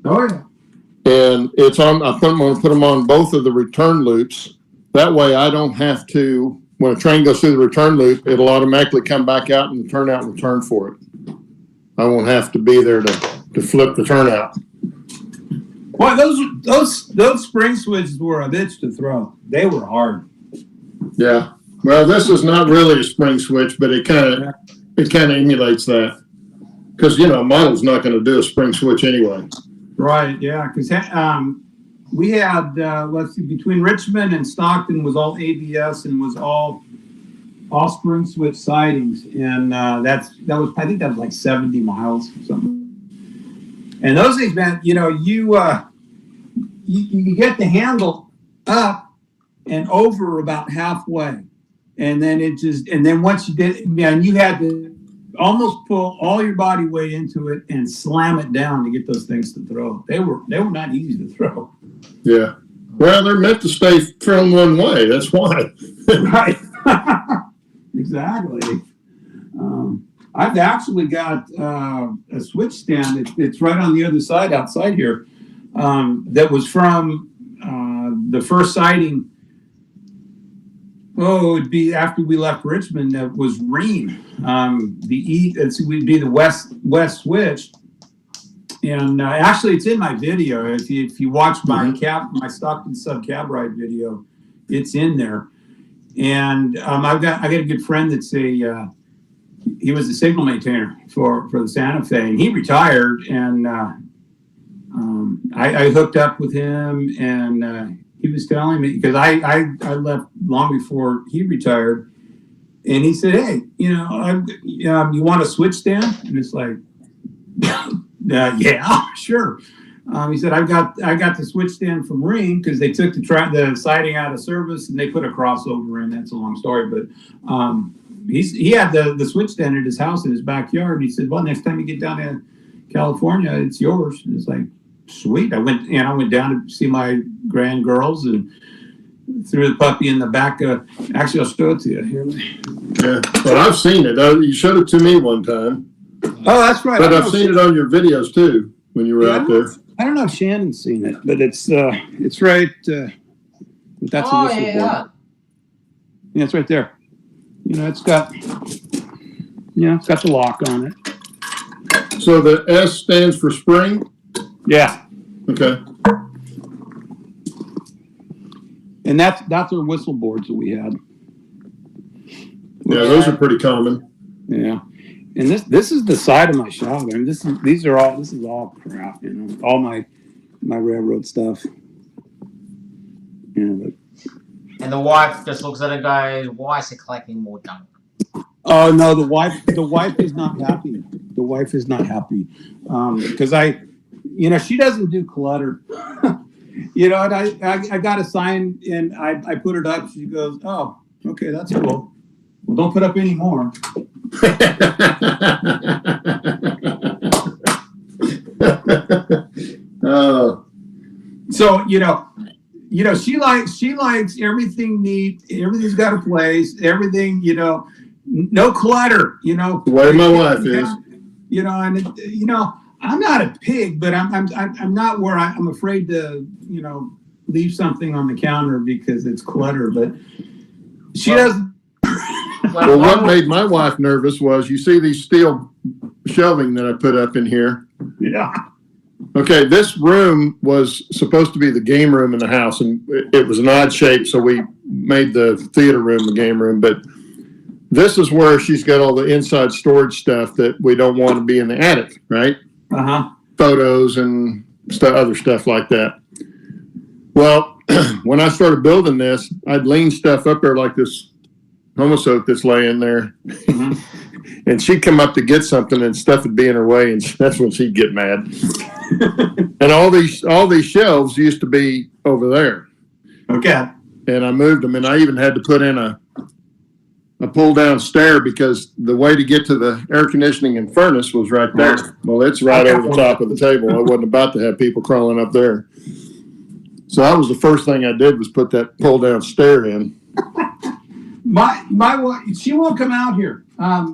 Oh, yeah. And it's on, I'm going to put them on both of the return loops. That way I don't have to, when a train goes through the return loop, it'll automatically come back out and turn out and return for it. I won't have to be there to flip the turnout. Well, those spring switches were a bitch to throw. They were hard. Yeah. Well, this is not really a spring switch, but it kind of emulates that. Because, a model's not going to do a spring switch anyway. Right, yeah, because we had, let's see, between Richmond and Stockton was all ABS and was all spring switch sidings. And that was, I think that was like 70 miles or something. And those things, man, you get the handle up and over about halfway. And then once you did, man, you had to almost pull all your body weight into it and slam it down to get those things to throw. They were not easy to throw. Yeah. Well, they're meant to stay thrown one way. That's why. Right. Exactly. I've actually got a switch stand. It's right on the other side, outside here. That was from the first siding. Oh, it'd be after we left Richmond. That was Ream. Would be the west switch. And actually, it's in my video. If you watch my Stockton sub cab ride video, it's in there. And I got a good friend that's he was a signal maintainer for the Santa Fe, and he retired. And I hooked up with him, and he was telling me, because I left long before he retired, and he said, "Hey, you want a switch stand?" And it's like, yeah, sure. He said, I got the switch stand from Ring because they took the siding out of service and they put a crossover in. That's a long story, but he had the switch stand at his house in his backyard. And he said, "Well, next time you get down to California, it's yours." And it's like, sweet. I went down to see my grand girls and threw the puppy in the back. Actually, I'll show it to you here. Yeah, well, I've seen it. You showed it to me one time. Oh, that's right. But I've seen it on your videos too when you were out there. I don't know if Shannon's seen it, but it's right. That's a whistle board. Yeah, it's right there. It's got the lock on it. So the S stands for spring? Yeah. Okay. And that's our whistle boards that we had. Yeah, those are pretty common. Yeah. And this is the side of my shop. I mean, this is all crap, all my railroad stuff. Yeah, but. And the wife just looks at it and goes, "Why is he collecting more junk?" Oh no, the wife is not happy. The wife is not happy because she doesn't do clutter. And I got a sign and I put it up. She goes, "Oh, okay, that's cool. Well, don't put up any more." Oh. So she likes everything neat. Everything's got a place. Everything, no clutter. The way my wife is. I'm not a pig, but I'm not where I'm afraid to leave something on the counter because it's clutter. But she doesn't. Well, what made my wife nervous was, you see these steel shelving that I put up in here? Yeah. Okay, this room was supposed to be the game room in the house, and it was an odd shape, so we made the theater room the game room. But this is where she's got all the inside storage stuff that we don't want to be in the attic, right? Uh-huh. Photos and other stuff like that. Well, when I started building this, I'd lean stuff up there like this homosoak that's laying there. Mm-hmm. and she'd come up to get something and stuff would be in her way, and that's when she'd get mad. And all these shelves used to be over there. Okay. And I moved them, and I even had to put in a pull down stair because the way to get to the air conditioning and furnace was right there. Well, it's right over the top of the table. I wasn't about to have people crawling up there. So that was the first thing I did was put that pull down stair in. My wife, she won't come out here. I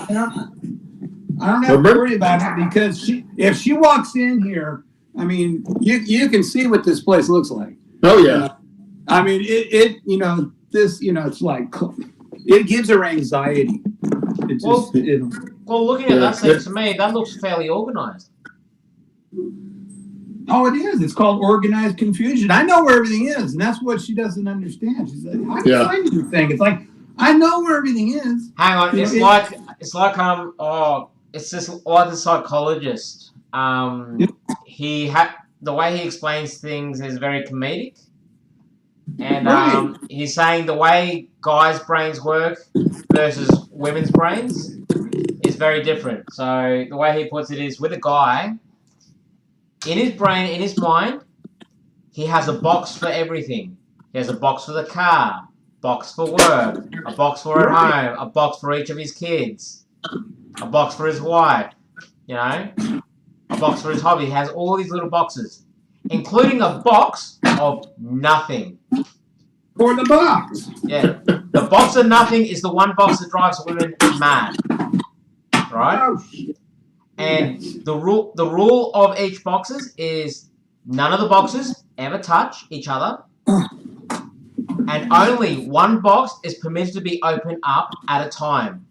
don't have to worry about it because if she walks in here, I mean, you can see what this place looks like. Oh yeah. I mean, it it's like it gives her anxiety. It just, well, looking at that thing, to me, that looks fairly organized. Oh, it is. It's called organized confusion. I know where everything is, and that's what she doesn't understand. She's like, "How do you find anything?" It's like, I know where everything is. Hang on, it's like the psychologist. The way he explains things is very comedic. And he's saying the way guys' brains work versus women's brains is very different. So the way he puts it is, with a guy, in his brain, in his mind, he has a box for everything. He has a box for the car, box for work, a box for at home, a box for each of his kids, a box for his wife, a box for his hobby. He has all these little boxes, including a box of nothing. For the box. Yeah. The box of nothing is the one box that drives women mad. Right? Oh, shit. And the rule of each boxes is none of the boxes ever touch each other. And only one box is permitted to be opened up at a time.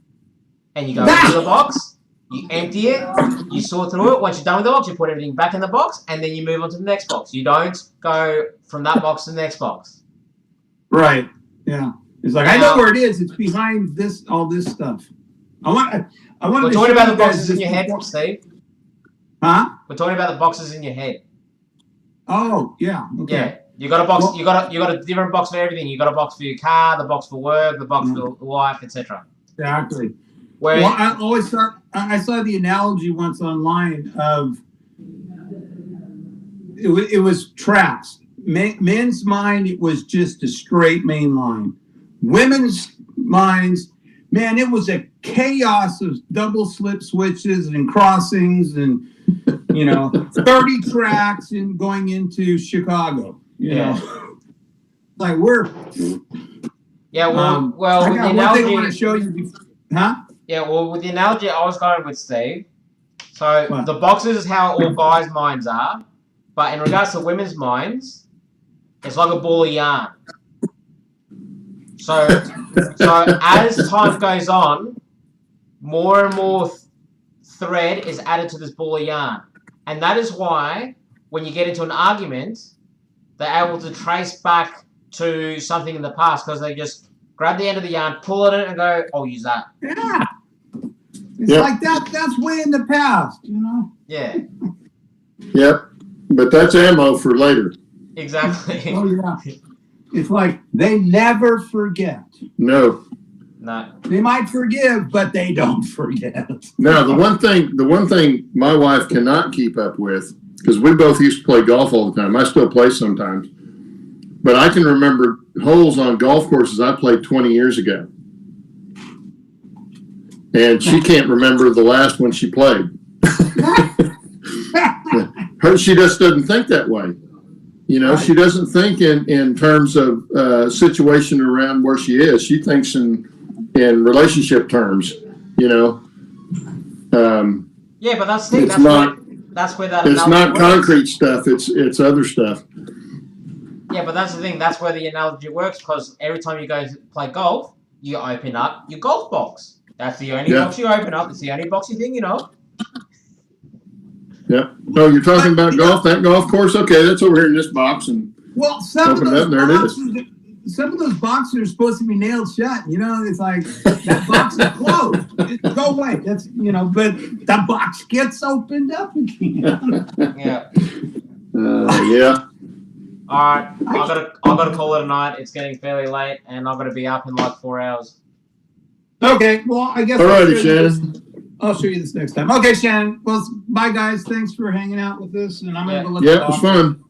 And you go into the box, you empty it, you sort through it. Once you're done with the box, you put everything back in the box, and then you move on to the next box. You don't go from that box to the next box. Right. Yeah. It's like, I know where it is. It's behind all this stuff. We're talking about the boxes in your head, Steve. Huh? We're talking about the boxes in your head. Oh, yeah. Okay. Yeah. You got a box. Well, you got a different box for everything. You got a box for your car, the box for work, the box for life, etc. Exactly. I saw the analogy once online of it was tracks. Men's mind, it was just a straight main line. Women's minds, man, it was a chaos of double slip switches and crossings and 30 tracks and going into Chicago. You know, like we're. Yeah, well, I with got the one analogy, thing I want to show you. Huh? Yeah, well, with the analogy I was going with, Steve. So the boxes is how all guys' minds are, but in regards to women's minds, it's like a ball of yarn. So as time goes on, more and more thread is added to this ball of yarn, and that is why when you get into an argument, they're able to trace back to something in the past because they just grab the end of the yarn, pull it in, and go, "I'll use that." Yeah. It's like that. That's way in the past, Yeah. Yep. But that's ammo for later. Exactly. Oh yeah. It's like they never forget. No. They might forgive, but they don't forget. Now, the one thing my wife cannot keep up with, because we both used to play golf all the time. I still play sometimes. But I can remember holes on golf courses I played 20 years ago. And she can't remember the last one she played. She just doesn't think that way. She doesn't think in terms of situation around where she is. She thinks in relationship terms, Yeah, but that's the thing. That's where that. It's not concrete stuff. It's other stuff. Yeah, but that's the thing. That's where the analogy works because every time you go to play golf, you open up your golf box. That's the only box you open up. It's the only boxy thing you know. Yeah. Oh, you're talking about golf? That golf course? Okay, that's over here in this box. And some of those boxes are supposed to be nailed shut. It's like that box is closed. Go away. That's but the box gets opened up again. Yeah. Yeah. All right, I gotta call it a night. It's getting fairly late, and I'm gonna be up in like 4 hours. Okay, well, I guess. Alrighty, Shannon. I'll show you this next time. Okay, Shannon. Well, bye, guys. Thanks for hanging out with us, and I'm gonna go look. Yeah, it was fun.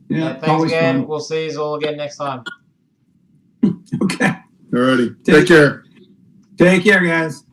Yeah, thanks always again. fun. We'll see you all again next time. Okay. Alrighty. Take care. Take care, guys.